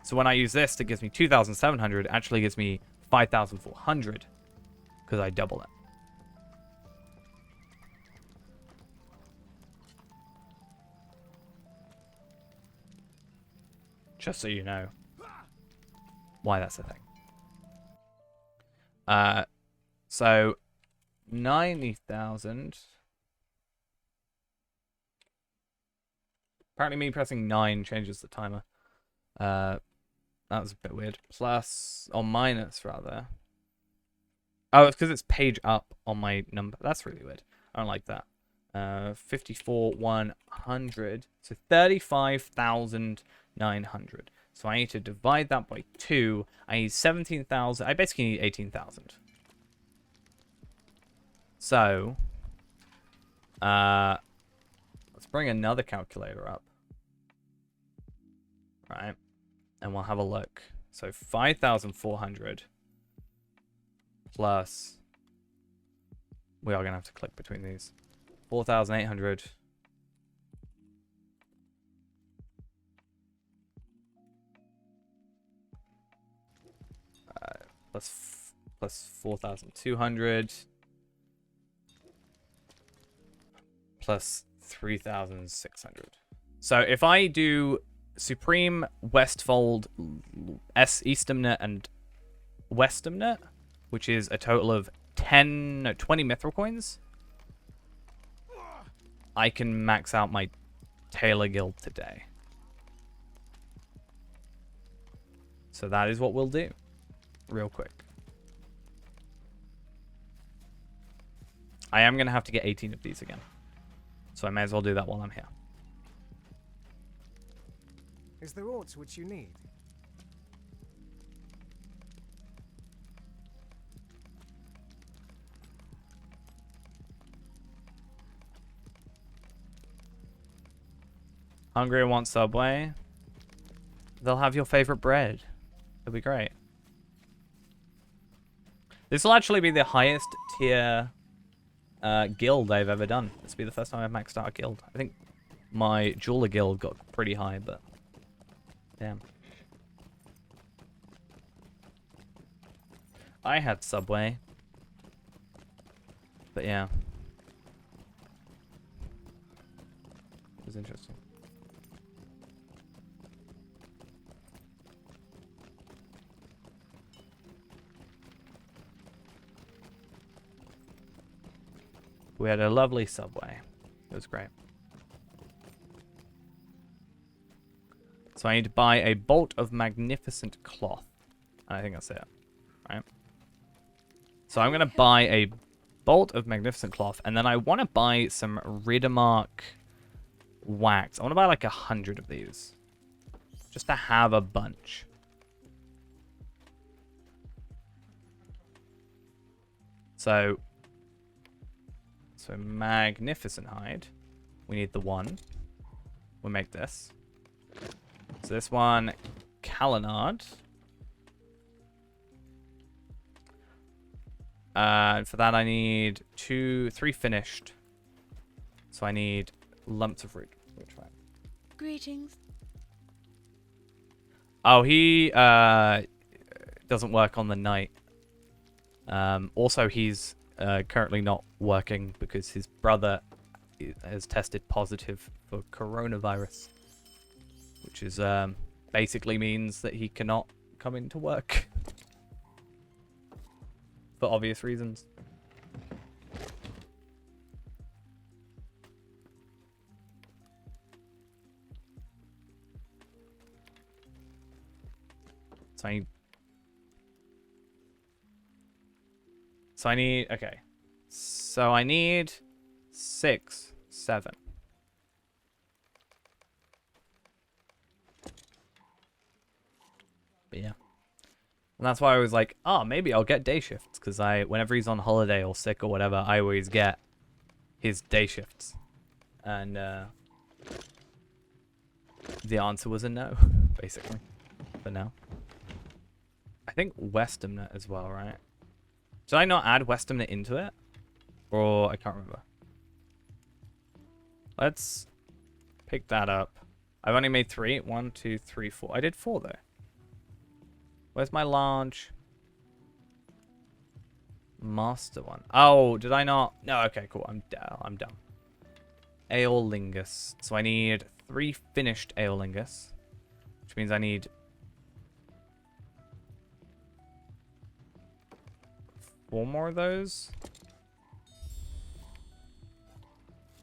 So when I use this, it gives me 2,700. Actually gives me 5,400 because I double it. Just so you know why that's a thing. So 90,000. Apparently me pressing 9 changes the timer. That was a bit weird. Plus, or minus, rather. Oh, it's because it's page up on my number. That's really weird. I don't like that. 54,100. So 35,900. So I need to divide that by 2. I need 17,000. I basically need 18,000. So, let's bring another calculator up. Right. And we'll have a look. So 5,400 plus... We are going to have to click between these. 4,800 plus 4,200 plus 3,600. So if I do Supreme, Westfold, Eastamnet, and Westamnet, which is a total of 20 Mithril coins, I can max out my Tailor Guild today. So that is what we'll do. Real quick. I am going to have to get 18 of these again. So I may as well do that while I'm here. Is there aught which you need? Hungry and want Subway? They'll have your favorite bread. It'll be great. This will actually be the highest tier guild I've ever done. This will be the first time I've maxed out a guild. I think my jeweler guild got pretty high, but damn. I had Subway. But yeah. It was interesting. We had a lovely Subway. It was great. So I need to buy a bolt of magnificent cloth. I think that's it. Right? So I'm going to buy a bolt of magnificent cloth. And then I want to buy some Riddermark wax. I want to buy like 100 of these. Just to have a bunch. So magnificent hide. We need the one. We'll make this. So this one, Calenard. For that I need 3 finished. So I need lumps of root. Which one? Greetings. Oh, he doesn't work on the night. Also, he's currently not working because his brother has tested positive for coronavirus, which is basically means that he cannot come into work for obvious reasons. So I need So I need... Okay. So I need 6, 7. But yeah. And that's why I was like, oh, maybe I'll get day shifts. Because whenever he's on holiday or sick or whatever, I always get his day shifts. And the answer was a no, basically. For now. I think Westamnet as well, right? Did I not add Westamnet into it? Or I can't remember. Let's pick that up. I've only made 3. 1, 2, 3, 4. I did 4 though. Where's my large master one? Oh, did I not? No, okay, cool. I'm done. Aeolingus. So I need 3 finished Aeolingus. Which means I need 4 more of those.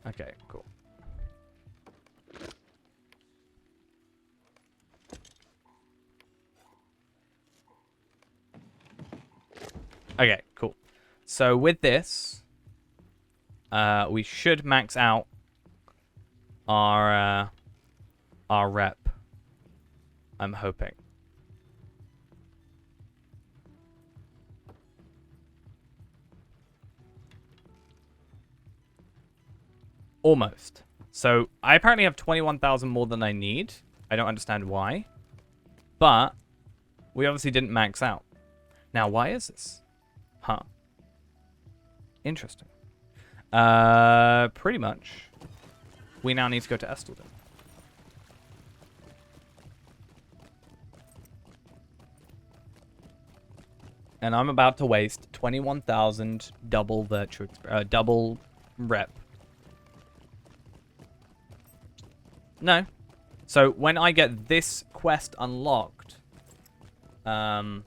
Okay, cool. Okay, cool. So with this, we should max out our rep. I'm hoping. Almost. So I apparently have 21,000 more than I need. I don't understand why. But we obviously didn't max out. Now, why is this? Huh. Interesting. Pretty much. We now need to go to Estelden. And I'm about to waste 21,000 double double rep. No. So when I get this quest unlocked, I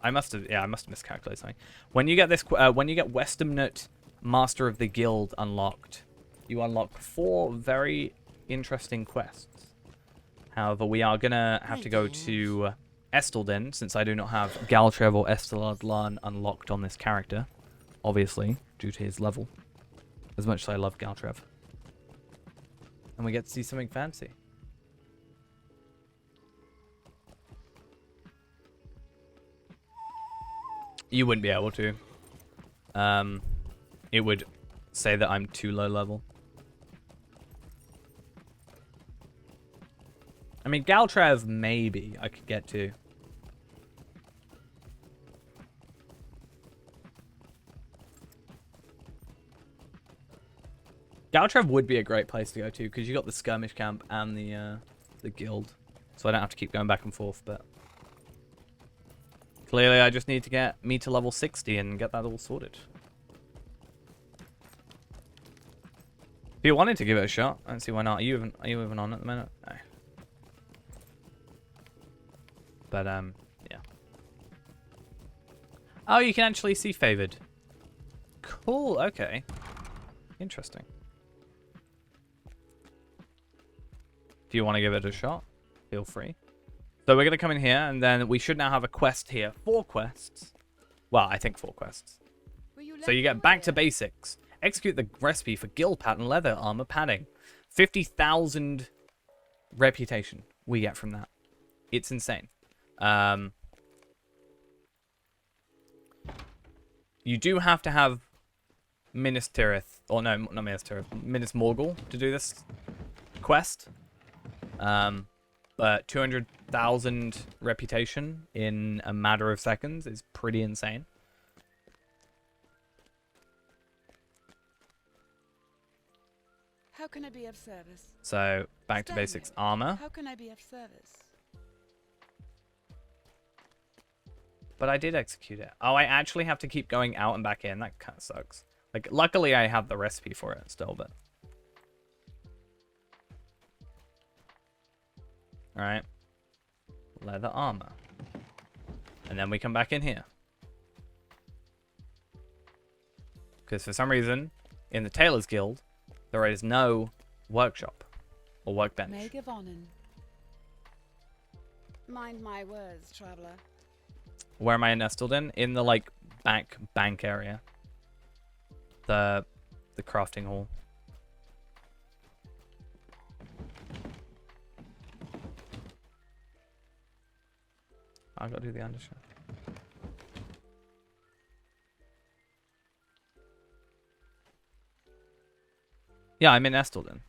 must have miscalculated something. When you get this, when you get Westamnet Master of the Guild unlocked, you unlock 4 very interesting quests. However, we are gonna have to go to Estelden, since I do not have Galtrev or Esteladlan unlocked on this character, obviously, due to his level. As much as I love Galtrev. And we get to see something fancy. You wouldn't be able to. It would say that I'm too low level. I mean, Galtrev, maybe I could get to. Galtrev would be a great place to go to, because you got the skirmish camp and the guild. So I don't have to keep going back and forth, but... Clearly, I just need to get me to level 60 and get that all sorted. If you wanted to give it a shot, I don't see why not. Are you even on at the minute? No. But, yeah. Oh, you can actually see favored. Cool, okay. Interesting. If you want to give it a shot, feel free. So we're going to come in here, and then we should now have a quest here. 4 quests. Well, I think 4 quests. So you get back to basics. Execute the recipe for guild pattern leather armor padding. 50,000 reputation we get from that. It's insane. You do have to have Minas Tirith, or no, not Minas Tirith, Minas Morgul to do this quest. But 200,000 reputation in a matter of seconds is pretty insane. How can I be of service? So, back to basics. Armor. How can I be of service? But I did execute it. Oh, I actually have to keep going out and back in. That kind of sucks. Like, luckily I have the recipe for it still, but... Alright. Leather armor. And then we come back in here. Because for some reason, in the Tailor's Guild, there is no workshop or workbench. Mind my words, traveler. Where am I nestled in? In the like back bank area. The crafting hall. I gotta do the undershot. Yeah, I'm in Estelden.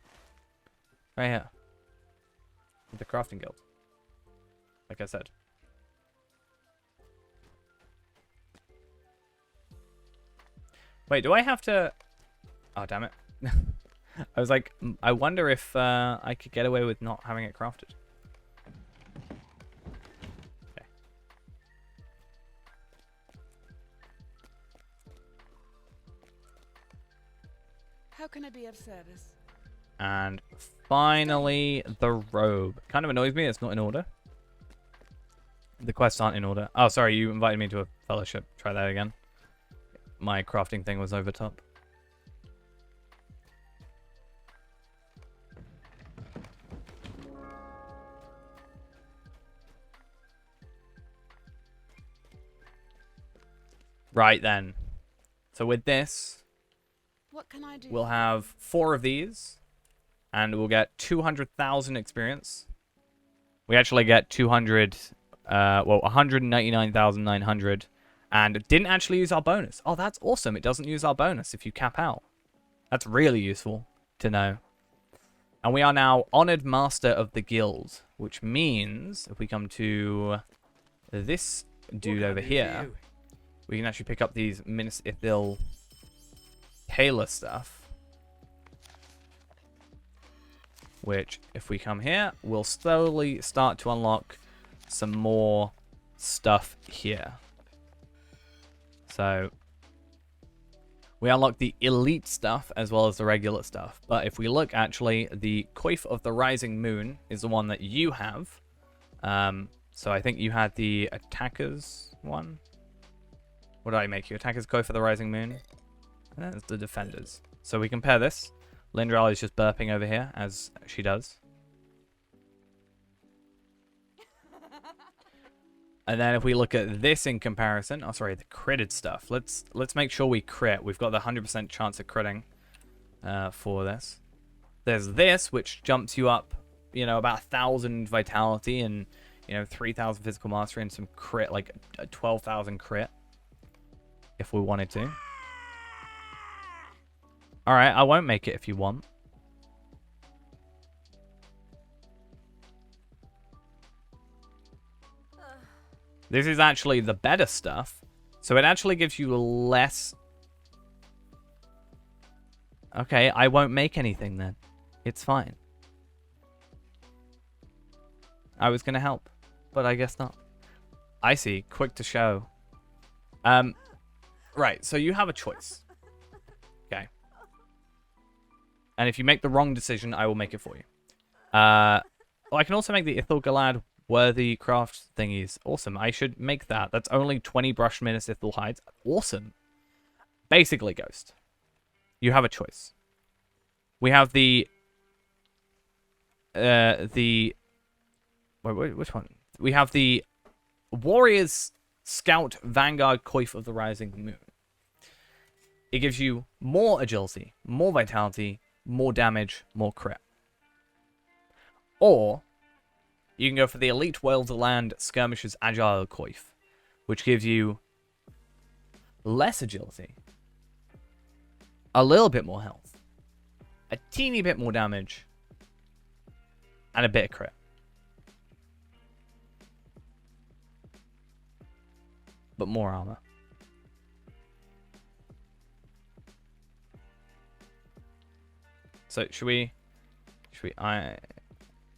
Right here. With the crafting guild. Like I said. Wait, do I have to... Oh, damn it. I was like, I wonder if I could get away with not having it crafted. Okay. How can I be of service? And finally, the robe. Kind of annoys me, it's not in order. The quests aren't in order. Oh, sorry, you invited me to a fellowship. Try that again. My crafting thing was over top. Right then. So with this, What can I do? we'll have 4 of these, and we'll get 200,000 experience. We actually get 199,900, and didn't actually use our bonus. Oh, that's awesome. It doesn't use our bonus if you cap out. That's really useful to know. And we are now Honored Master of the Guild, which means if we come to this dude over here, we can actually pick up these Minas Ithil Taylor stuff. Which, if we come here, we'll slowly start to unlock some more stuff here. So, we unlock the elite stuff as well as the regular stuff. But if we look, actually, the Coif of the Rising Moon is the one that you have. So I think you had the Attackers one. What did I make you? Attackers Coif of the Rising Moon. And then it's the Defenders. So we compare this. Lindral is just burping over here, as she does. And then if we look at this in comparison, oh sorry, the critted stuff. Let's make sure we crit. We've got the 100% chance of critting for this. There's this, which jumps you up, you know, about 1,000 vitality and, you know, 3,000 physical mastery and some crit, like a 12,000 crit, if we wanted to. All right, I won't make it if you want. This is actually the better stuff. So it actually gives you less... Okay, I won't make anything then. It's fine. I was going to help, but I guess not. I see. Quick to show. Right, so you have a choice. Okay. And if you make the wrong decision, I will make it for you. Well, I can also make the Ithil Galad worthy craft thingies. Awesome. I should make that. That's only 20 brushed Minas Ithil hides. Awesome. Basically, Ghost. You have a choice. We have the... Wait, which one? We have the Warriors Scout Vanguard Coif of the Rising Moon. It gives you more agility, more vitality, more damage, more crit. Or you can go for the Elite World Land Skirmishers Agile Coif, which gives you less agility, a little bit more health, a teeny bit more damage, and a bit of crit. But more armor. So should we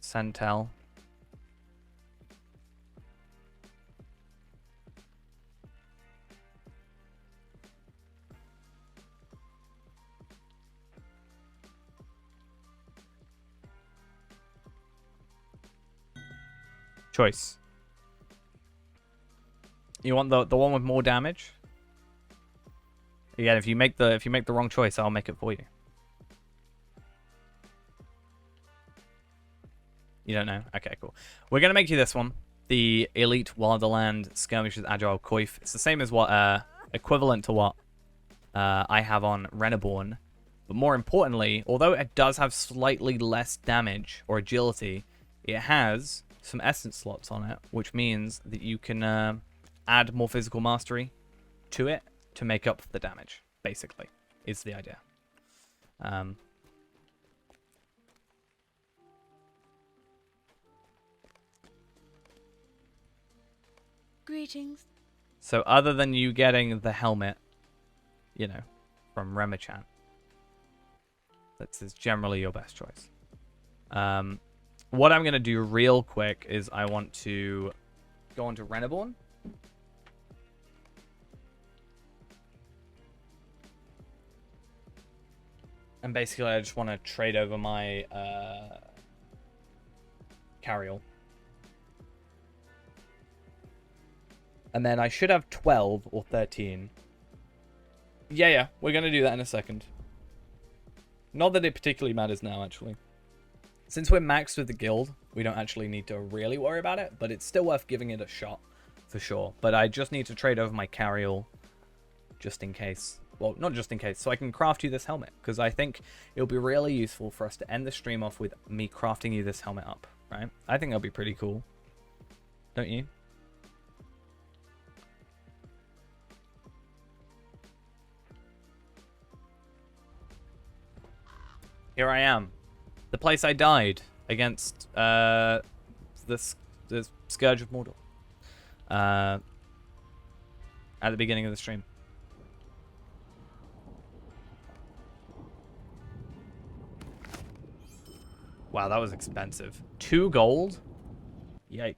Santel? Choice. You want the one with more damage? Again, if you make the wrong choice, I'll make it for you. You don't know? Okay, cool. We're gonna make you this one. the Elite Wilderland Skirmishers Agile Coif. It's the same as what, equivalent to what I have on Reneborn. But more importantly, although it does have slightly less damage or agility, it has some essence slots on it, which means that you can add more physical mastery to it to make up for the damage, basically, is the idea. Greetings. So other than you getting the helmet, you know, from Remichan, that's generally your best choice. What I'm going to do real quick is I want to go on to Reneborn. And basically I just want to trade over my carryall. And then I should have 12 or 13. Yeah, we're going to do that in a second. Not that it particularly matters now, actually. Since we're maxed with the guild, we don't actually need to really worry about it, but it's still worth giving it a shot, for sure. But I just need to trade over my carryall, just in case. Well, not just in case, so I can craft you this helmet, because I think it'll be really useful for us to end the stream off with me crafting you this helmet up, right? I think that'll be pretty cool. Don't you? Here I am. The place I died against the Scourge of Mordor. At the beginning of the stream. Wow, that was expensive. 2 gold? Yikes.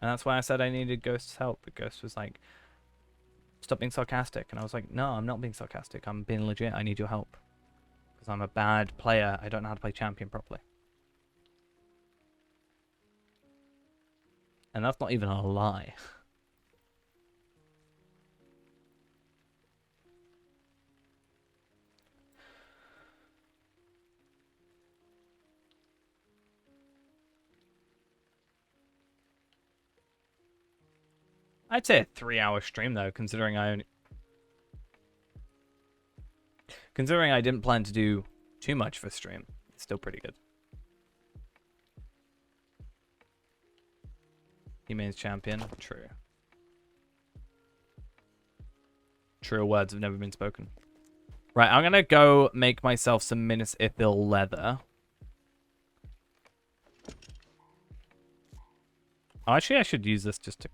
And that's why I said I needed Ghost's help. But Ghost was like, stop being sarcastic. And I was like, no, I'm not being sarcastic. I'm being legit. I need your help. Because I'm a bad player. I don't know how to play champion properly. And that's not even a lie. I'd say a 3-hour stream though, considering I didn't plan to do too much for stream. It's still pretty good. He means champion. True. True words have never been spoken. Right, I'm gonna go make myself some Minas Ithil leather. Oh, actually, I should use this just to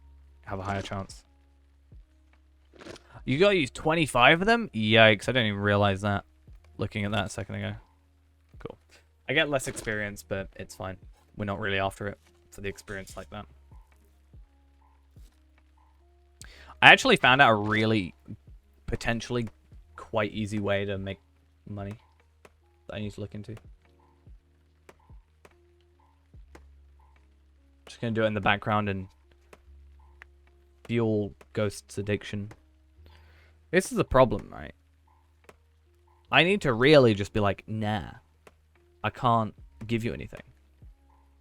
have a higher chance. You gotta use 25 of them? Yikes, I didn't even realize that. Looking at that a second ago. Cool. I get less experience, but it's fine. We're not really after it for the experience like that. I actually found out a really, potentially quite easy way to make money that I need to look into. Just gonna do it in the background and fuel Ghost's addiction. This is the problem, right? I need to really just be like, nah, I can't give you anything.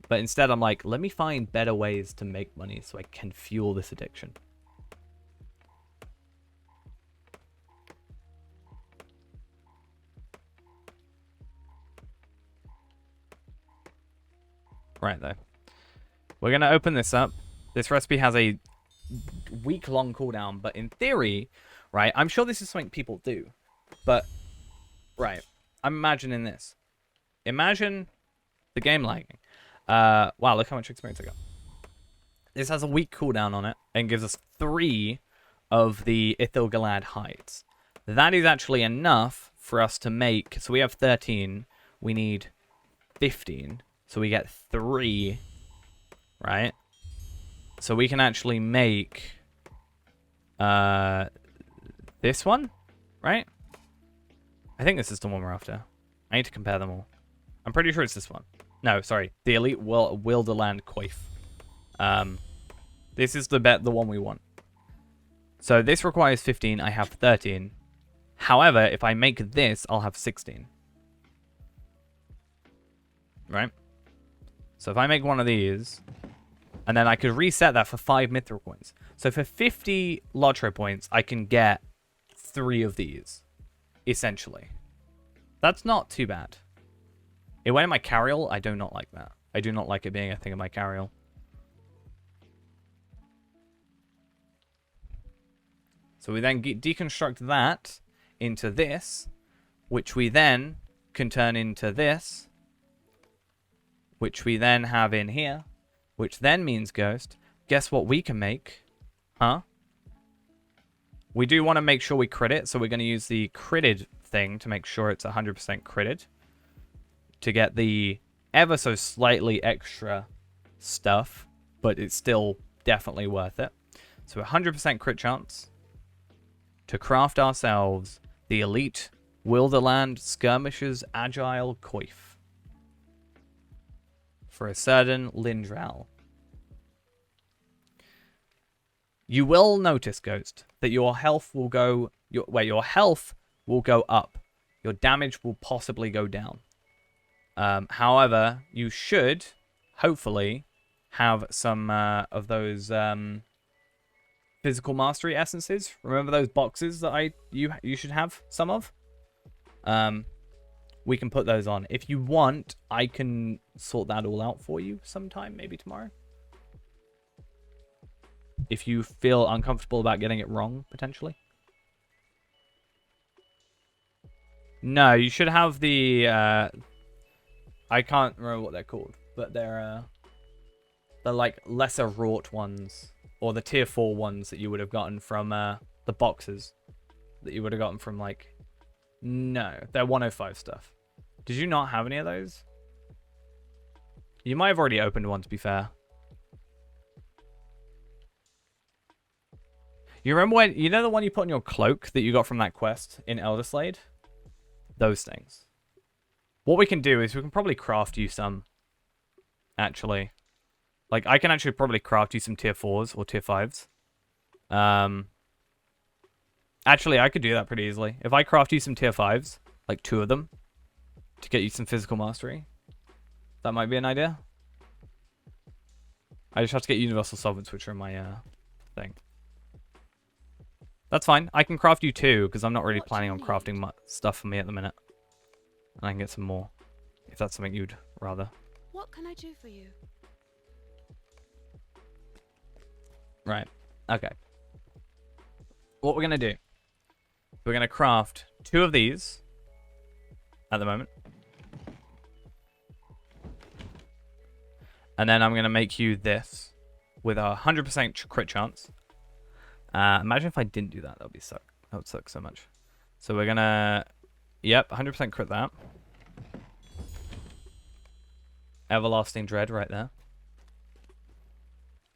But instead I'm like, let me find better ways to make money so I can fuel this addiction. Right, though. We're going to open this up. This recipe has a week-long cooldown, but in theory, right, I'm sure this is something people do. But, right, I'm imagining this. Imagine the game lagging. Wow, look how much experience I got. This has a week cooldown on it and gives us 3 of the Ithil Galad hides. That is actually enough for us to make... So we have 13. We need 15. So we get 3, right? So we can actually make this one, right? I think this is the one we're after. I need to compare them all. I'm pretty sure it's this one. No, sorry. The Elite Wilderland Coif. This is the one we want. So this requires 15. I have 13. However, if I make this, I'll have 16. Right? So if I make one of these, and then I could reset that for 5 mithril coins. So for 50 lottery points, I can get 3 of these, essentially. That's not too bad. It went in my carryall. I do not like that. I do not like it being a thing in my carryall. So we then deconstruct that into this, which we then can turn into this, which we then have in here, which then means ghost. Guess what we can make? Huh? We do want to make sure we crit it, so we're going to use the critted thing to make sure it's 100% critted to get the ever so slightly extra stuff, but it's still definitely worth it. So 100% crit chance to craft ourselves the elite Wilderland Skirmishers Agile Coif for a certain Lindral. You will notice, Ghost, that your health will go your health will go up. Your damage will possibly go down. However, you should hopefully have some of those physical mastery essences. Remember those boxes that you should have some of? We can put those on. If you want, I can sort that all out for you sometime, maybe tomorrow. If you feel uncomfortable about getting it wrong, potentially. No, you should have the I can't remember what they're called, but they're like lesser wrought ones, or the tier 4 ones that you would have gotten from the boxes that you would have gotten from, like, no, they're 105 stuff. Did you not have any of those? You might have already opened one, to be fair. You remember when, you know the one you put on your cloak that you got from that quest in Elderslade? Those things. What we can do is we can probably craft you some, actually. Like, I can actually probably craft you some tier 4s or tier 5s. Actually, I could do that pretty easily. If I craft you some tier 5s, like 2 of them, to get you some physical mastery, that might be an idea. I just have to get universal solvents, which are in my thing. That's fine. I can craft you 2, because I'm not really planning on crafting stuff for me at the minute. And I can get some more, if that's something you'd rather. What can I do for you? Right. Okay. What we're going to do, we're going to craft 2 of these at the moment. And then I'm going to make you this with a 100% crit chance. Imagine if I didn't do that. That would suck so much. So we're going to... Yep, 100% crit that. Everlasting Dread right there.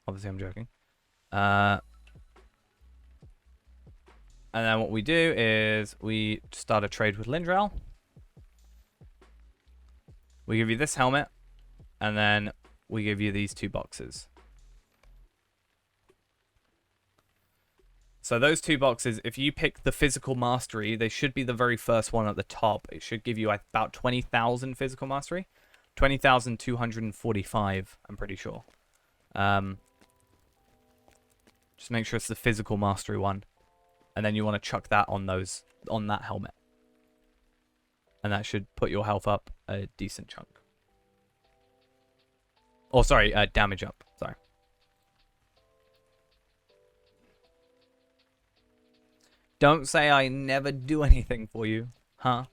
Obviously, I'm joking. And then what we do is we start a trade with Lindral. We give you this helmet. And then we give you these 2 boxes. So those 2 boxes, if you pick the physical mastery, they should be the very first one at the top. It should give you about 20,000 physical mastery. 20,245, I'm pretty sure. Just make sure it's the physical mastery one. And then you want to chuck that on that helmet. And that should put your health up a decent chunk. Oh, sorry, damage up. Sorry. Don't say I never do anything for you, huh?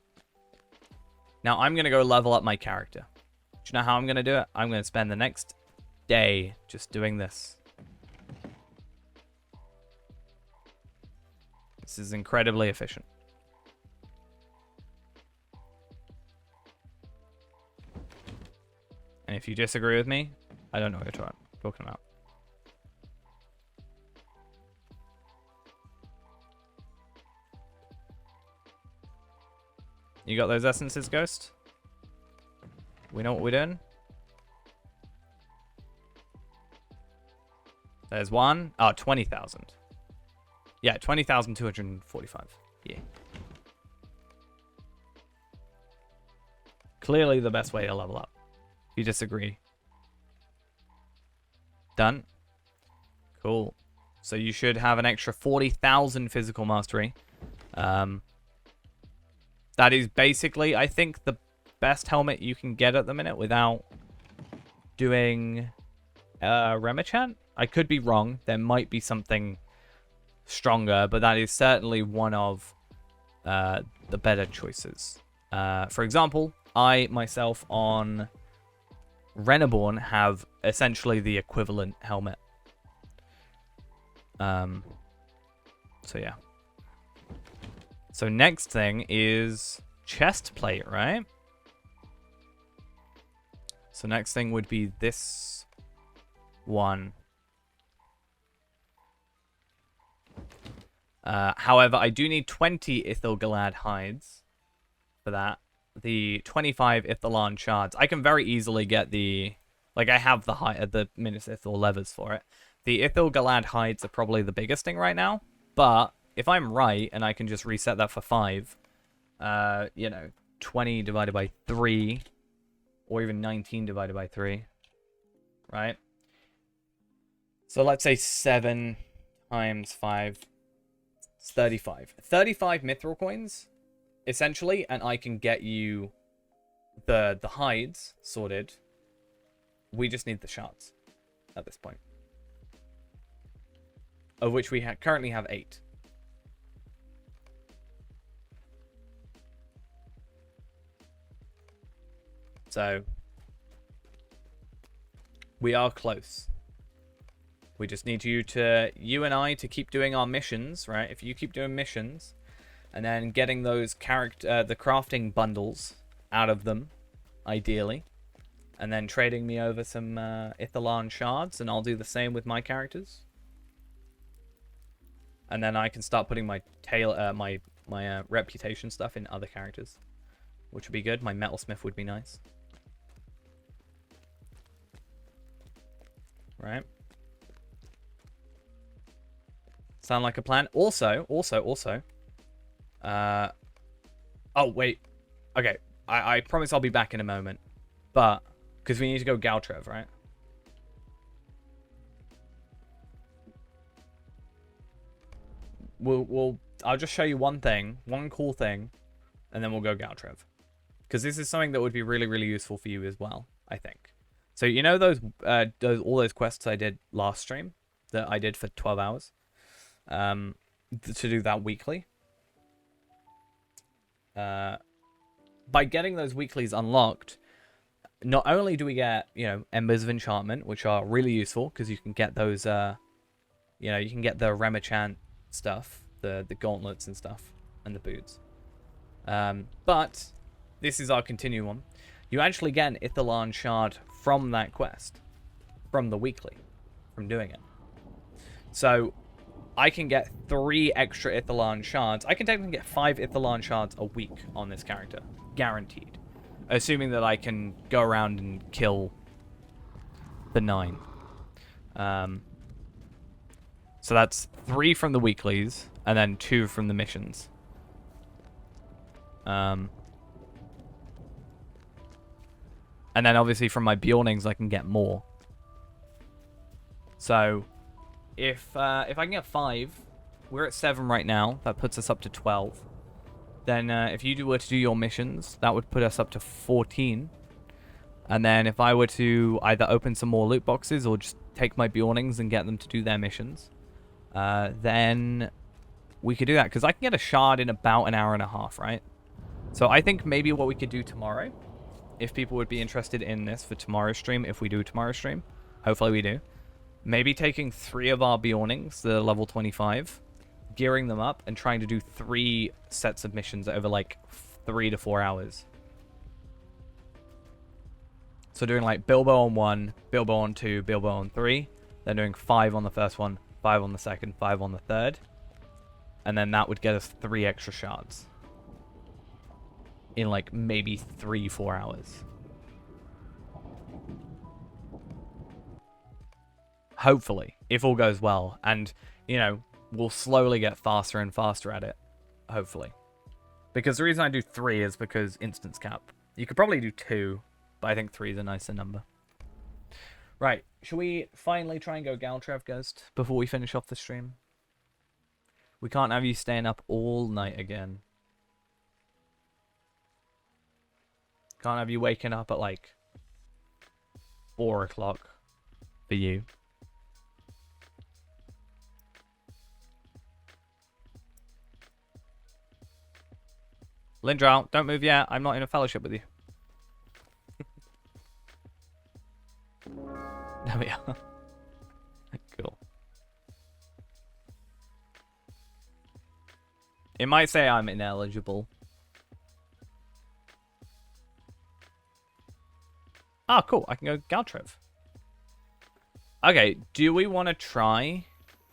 Now I'm going to go level up my character. Do you know how I'm going to do it? I'm going to spend the next day just doing this. This is incredibly efficient. And if you disagree with me, I don't know what you're talking about. You got those essences, Ghost? We know what we're doing? There's one. Oh, 20,000. Yeah, 20,245. Yeah. Clearly the best way to level up. If you disagree, Done. Cool. So you should have an extra 40,000 physical mastery. That is basically, I think, the best helmet you can get at the minute without doing Remachant. I could be wrong. There might be something stronger, but that is certainly one of the better choices. For example, I myself on Reneborn have essentially the equivalent helmet. So yeah. So next thing is chest plate, right? So next thing would be this one. However, I do need 20 Ithilgalad hides for that. The 25 Ithilan shards. I can very easily get the... Like, I have the Minas Ithil levers for it. The Ithilgalad hides are probably the biggest thing right now. But if I'm right, and I can just reset that for 5, you know, 20 divided by 3, or even 19 divided by 3, right? So let's say 7 times 5... 35. 35 mithril coins, essentially, and I can get you the hides sorted. We just need the shards at this point. Of which we currently have 8. So, we are close. We just need you and I to keep doing our missions, right? If you keep doing missions, and then getting those the crafting bundles out of them, ideally, and then trading me over some Ithilan shards, and I'll do the same with my characters. And then I can start putting my reputation stuff in other characters, which would be good. My metalsmith would be nice, right? Sound like a plan? Also. Oh, wait. Okay. I promise I'll be back in a moment. But, because we need to go Galtrev, right? I'll just show you one cool thing, and then we'll go Galtrev. Because this is something that would be really, really useful for you as well, I think. So, you know all those quests I did last stream? That I did for 12 hours? To do that weekly. By getting those weeklies unlocked, not only do we get, you know, Embers of Enchantment, which are really useful because you can get those, you know, you can get the Remachant stuff, the gauntlets and stuff, and the boots. But this is our continuum. You actually get an Ithilan shard from that quest, from the weekly, from doing it. So I can get 3 extra Ithilan shards. I can technically get 5 Ithilan shards a week on this character. Guaranteed. Assuming that I can go around and kill the 9. So that's 3 from the weeklies, and then 2 from the missions. And then obviously from my Bjornings I can get more. So if I can get 5, we're at 7 right now. That puts us up to 12. Then if you were to do your missions, that would put us up to 14. And then if I were to either open some more loot boxes or just take my Bjornings and get them to do their missions, then we could do that. Because I can get a shard in about an hour and a half, right? So I think maybe what we could do tomorrow, if people would be interested in this for tomorrow's stream, if we do tomorrow's stream, hopefully we do. Maybe taking 3 of our Bjornings, the level 25, gearing them up, and trying to do 3 sets of missions over like 3 to 4 hours. So doing like Bilbo on 1, Bilbo on 2, Bilbo on 3, then doing 5 on the first one, 5 on the second, 5 on the third. And then that would get us 3 extra shards. In like maybe 3-4 hours. Hopefully, if all goes well. And, you know, we'll slowly get faster and faster at it. Hopefully. Because the reason I do 3 is because instance cap. You could probably do 2, but I think 3 is a nicer number. Right, Should we finally try and go Galtrev Ghost before we finish off the stream? We can't have you staying up all night again. Can't have you waking up at like 4 o'clock for you. Lindral, don't move yet. I'm not in a fellowship with you. There we are. Cool. It might say I'm ineligible. Ah, cool. I can go Galtrev. Okay, do we want to try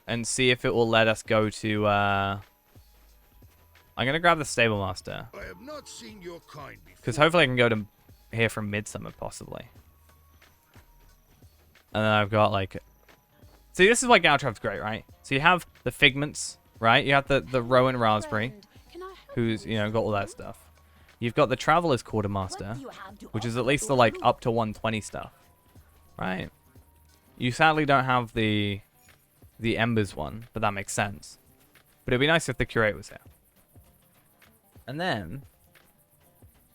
and see if it will let us go to... I'm going to grab the Stable Master. I have not seen your kind before. Because hopefully I can go to here from Midsummer, possibly. And then I've got, like... See, this is why Galtrev's great, right? So you have the Figments, right? You have the Rowan Raspberry, who's, you know, got all that stuff. You've got the Traveler's Quartermaster, which is at least the, like, up to 120 stuff. Right? You sadly don't have the Embers one, but that makes sense. But it'd be nice if the Curate was here. And then,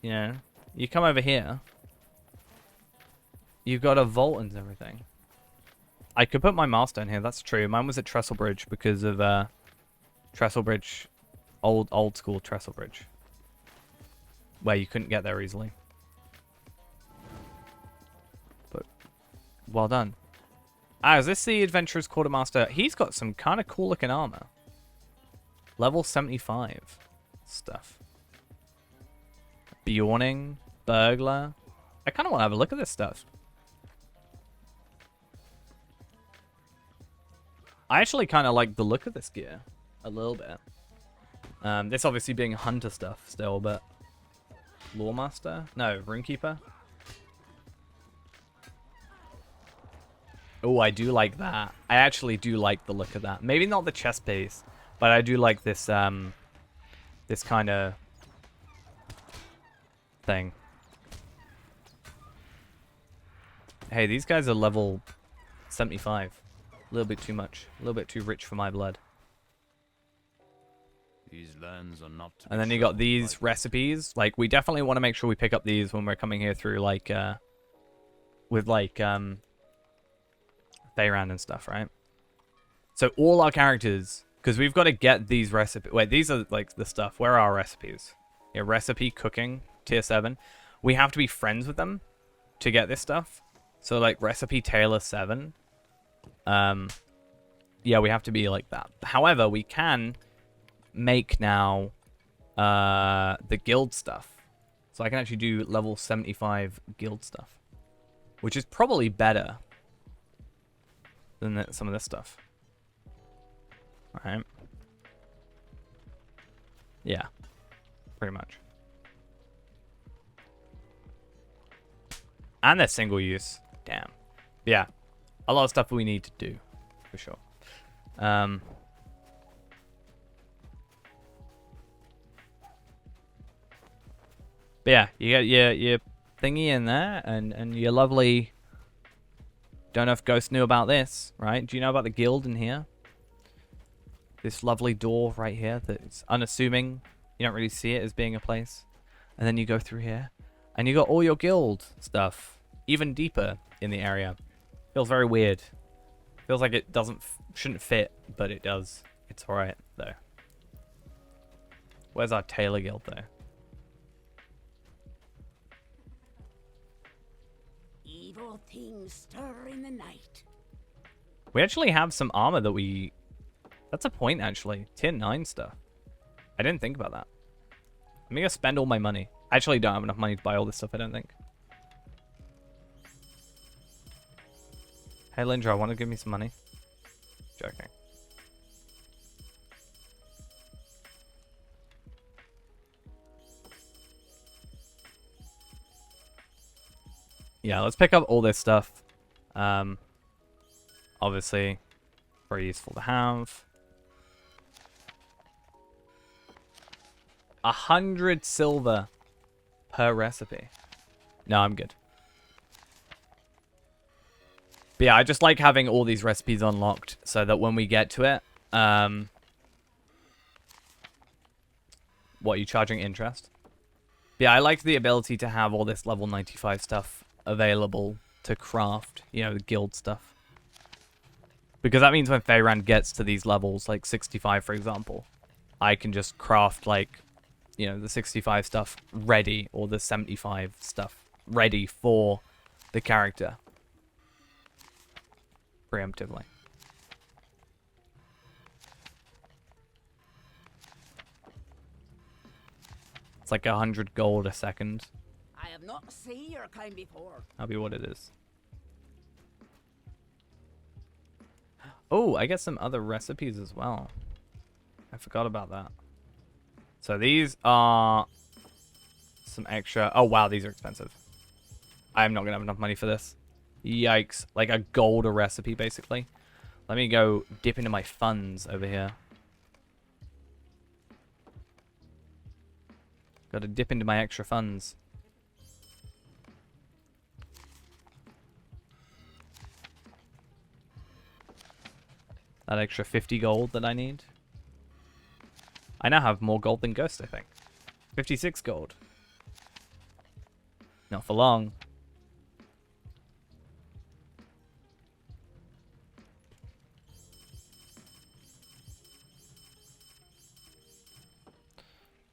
you know, you come over here. You've got a vault and everything. I could put my milestone here, that's true. Mine was at Trestlebridge because of Trestlebridge, old school Trestlebridge. Where you couldn't get there easily. But, well done. Ah, is this the Adventurer's Quartermaster? He's got some kind of cool looking armor. Level 75 stuff. Bjorning, Burglar. I kind of want to have a look at this stuff. I actually kind of like the look of this gear. A little bit. This obviously being hunter stuff still, but... Lawmaster? No, Runekeeper. Oh, I do like that. I actually do like the look of that. Maybe not the chest piece, but I do like this, this kind of thing. Hey, these guys are level 75. A little bit too much. A little bit too rich for my blood. These lands are not. And then you got these recipes. Like, we definitely want to make sure we pick up these when we're coming here through, like, with, like, Feyran and stuff, right? So all our characters, because we've got to get these recipes. Wait, these are, like, the stuff. Where are our recipes? Yeah, recipe, cooking, tier 7. We have to be friends with them to get this stuff. So, like, recipe tailor 7. Yeah, we have to be like that. However, we can make now the guild stuff. So I can actually do level 75 guild stuff, which is probably better than some of this stuff. All right. Yeah, pretty much. And they're single use. Damn. Yeah, a lot of stuff we need to do, for sure. But yeah, you got your thingy in there, and your lovely... Don't know if Ghost knew about this, right? Do you know about the guild in here? This lovely door right here that's unassuming. You don't really see it as being a place. And then you go through here, and you got all your guild stuff, even deeper in the area. Feels very weird. Feels like it shouldn't fit, but it does. It's alright, though. Where's our Tailor Guild, though? Evil things stir in the night. We actually have some armor that we... That's a point, actually. Tier 9 stuff. I didn't think about that. I'm gonna spend all my money. I actually don't have enough money to buy all this stuff, I don't think. Hey, Lindra, want to give me some money? Joking. Yeah, let's pick up all this stuff. Obviously, very useful to have. 100 silver per recipe. No, I'm good. But yeah, I just like having all these recipes unlocked so that when we get to it, what, are you charging interest? But yeah, I like the ability to have all this level 95 stuff available to craft, you know, the guild stuff. Because that means when Feyran gets to these levels, like 65 for example, I can just craft like, you know, the 65 stuff ready, or the 75 stuff ready for the character. Preemptively. It's like 100 gold a second. I have not seen your kind before. That'll be what it is. Oh, I get some other recipes as well. I forgot about that. So these are some extra... Oh, wow, these are expensive. I'm not going to have enough money for this. Yikes. Like a gold a recipe, basically. Let me go dip into my funds over here. Got to dip into my extra funds. That extra 50 gold that I need. I now have more gold than Ghost, I think. 56 gold. Not for long.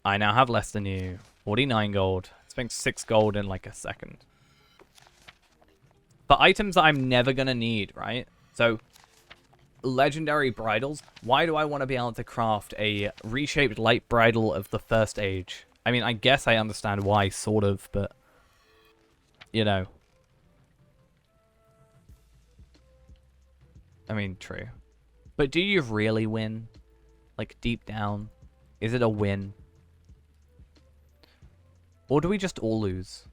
I now have less than you. 49 gold. Spent 6 gold in like a second. For items that I'm never going to need, right? So, legendary bridles. Why do I want to be able to craft a reshaped light bridle of the first age? I mean, I guess I understand why, sort of, but... You know. I mean, true. But do you really win? Like, deep down? Is it a win? Or do we just all lose?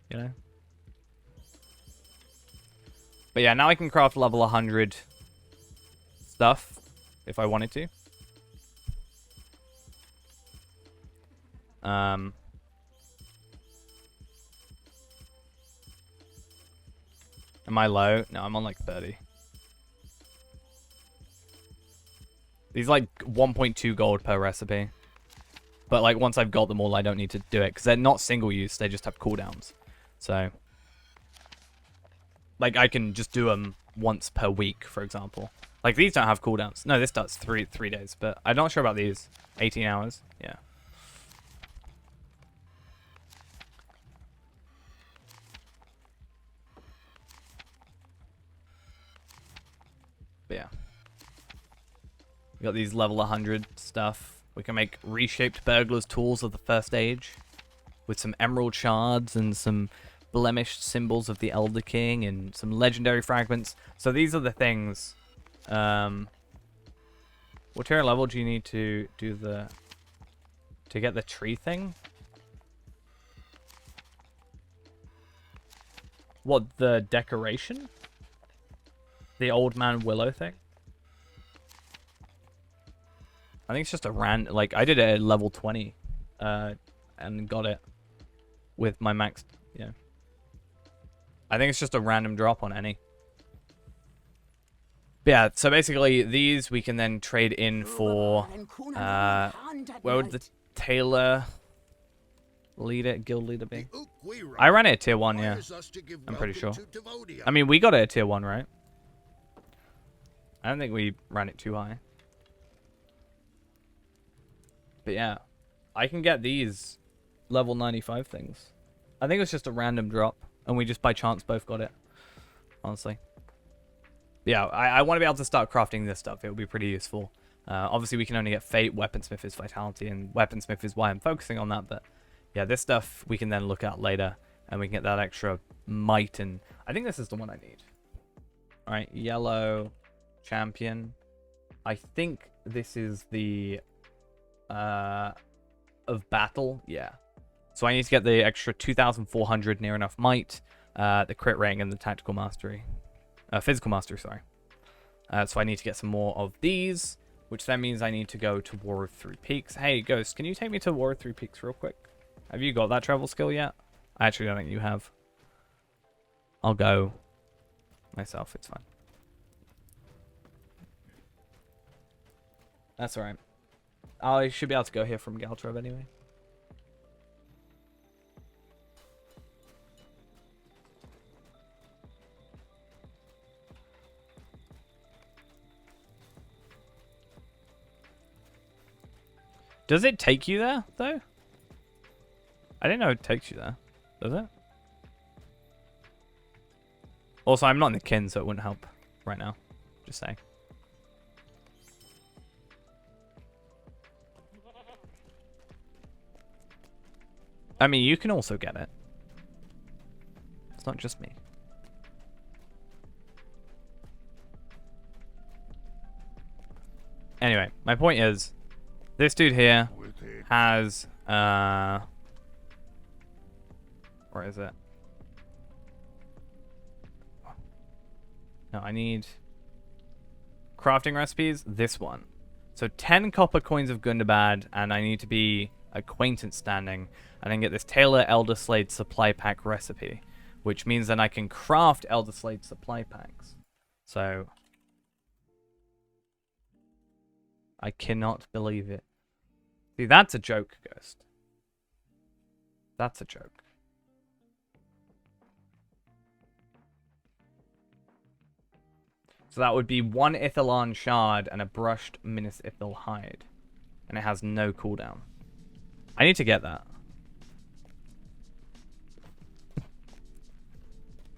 You know? But yeah, now I can craft level 100 stuff if I wanted to. Am I low? No, I'm on like 30. These are like 1.2 gold per recipe. But like once I've got them all, I don't need to do it because they're not single use. They just have cooldowns. So like I can just do them once per week, for example. Like these don't have cooldowns. No, this does 3 days, but I'm not sure about these. 18 hours. Yeah. But yeah. We got these level 100 stuff. We can make reshaped burglar's tools of the first age with some emerald shards and some blemished symbols of the Elder King and some legendary fragments. So these are the things. What tier level do you need to do to get the tree thing? What, the decoration? The old man willow thing? I think it's just a random, like, I did it at level 20, and got it with my maxed, yeah. I think it's just a random drop on any. But yeah, so basically, these we can then trade in for, where would the tailor leader, guild leader be? I ran it at tier 1, yeah. I'm pretty sure. I mean, we got it at tier 1, right? I don't think we ran it too high. But yeah, I can get these level 95 things. I think it was just a random drop, and we just by chance both got it, honestly. But yeah, I want to be able to start crafting this stuff. It will be pretty useful. Obviously, we can only get Fate, Weaponsmith is Vitality, and Weaponsmith is why I'm focusing on that. But yeah, this stuff we can then look at later, and we can get that extra might, and I think this is the one I need. Alright, yellow champion. I think this is the... of battle, yeah. So I need to get the extra 2,400 near enough might, the crit ring, and the tactical mastery, physical mastery. Sorry. So I need to get some more of these, which then means I need to go to War of Three Peaks. Hey, Ghost, can you take me to War of Three Peaks real quick? Have you got that travel skill yet? I actually don't think you have. I'll go. myself. It's fine. That's alright. I should be able to go here from Galtrov anyway. Does it take you there, though? I didn't know it takes you there. Does it? Also, I'm not in the kin, so it wouldn't help right now. Just saying. I mean, you can also get it. It's not just me. Anyway, my point is, this dude here has, where is it? No, I need crafting recipes. This one. So 10 copper coins of Gundabad, and I need to be acquaintance standing, and then get this Taylor Elder Slade supply pack recipe, which means then I can craft Elder Slade supply packs. So I cannot believe it. See, that's a joke, Ghost. That's a joke. So that would be 1 Ithilon shard and a brushed Minas Ithil hide. And it has no cooldown. I need to get that.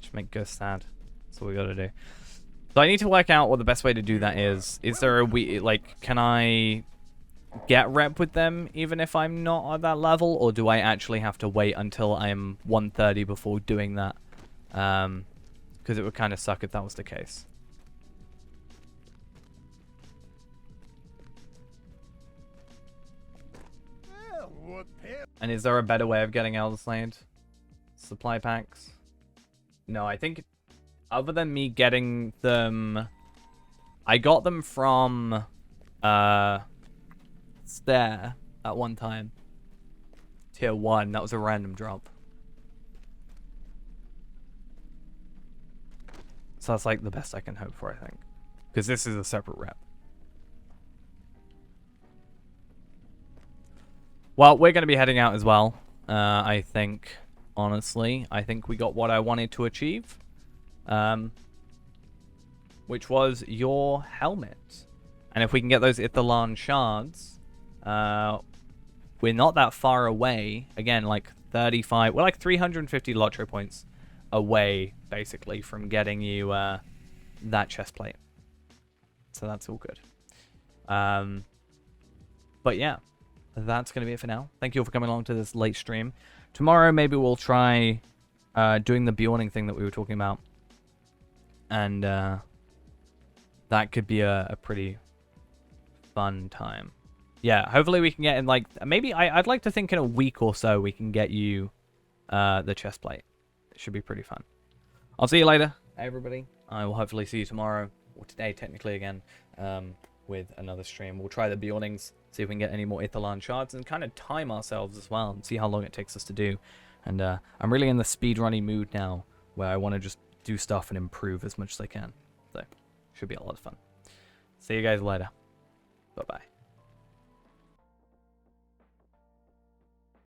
Just make Ghost sad. That's what we gotta do. So I need to work out what the best way to do that is. Is there a like, can I get rep with them even if I'm not at that level? Or do I actually have to wait until I'm 130 before doing that? Because it would kind of suck if that was the case. And is there a better way of getting Elder Slade supply packs? No, I think other than me getting them, I got them from Stair at one time. Tier 1, that was a random drop. So that's like the best I can hope for, I think. Because this is a separate rep. Well, we're going to be heading out as well, I think, honestly. I think we got what I wanted to achieve, which was your helmet. And if we can get those Ithilon shards, we're not that far away. Again, like 35, we're like 350 Lotro points away, basically, from getting you that chest plate. So that's all good. But yeah. That's going to be it for now. Thank you all for coming along to this late stream. Tomorrow, maybe we'll try doing the Bjorning thing that we were talking about. And that could be a pretty fun time. Yeah, hopefully we can get in, like, maybe I'd like to think in a week or so we can get you the chest plate. It should be pretty fun. I'll see you later, everybody. I will hopefully see you tomorrow, or today technically again, with another stream. We'll try the Bjornings, see if we can get any more Ithilon shards, and kind of time ourselves as well, and see how long it takes us to do. And I'm really in the speedrunning mood now, where I want to just do stuff and improve as much as I can. So, should be a lot of fun. See you guys later. Bye-bye.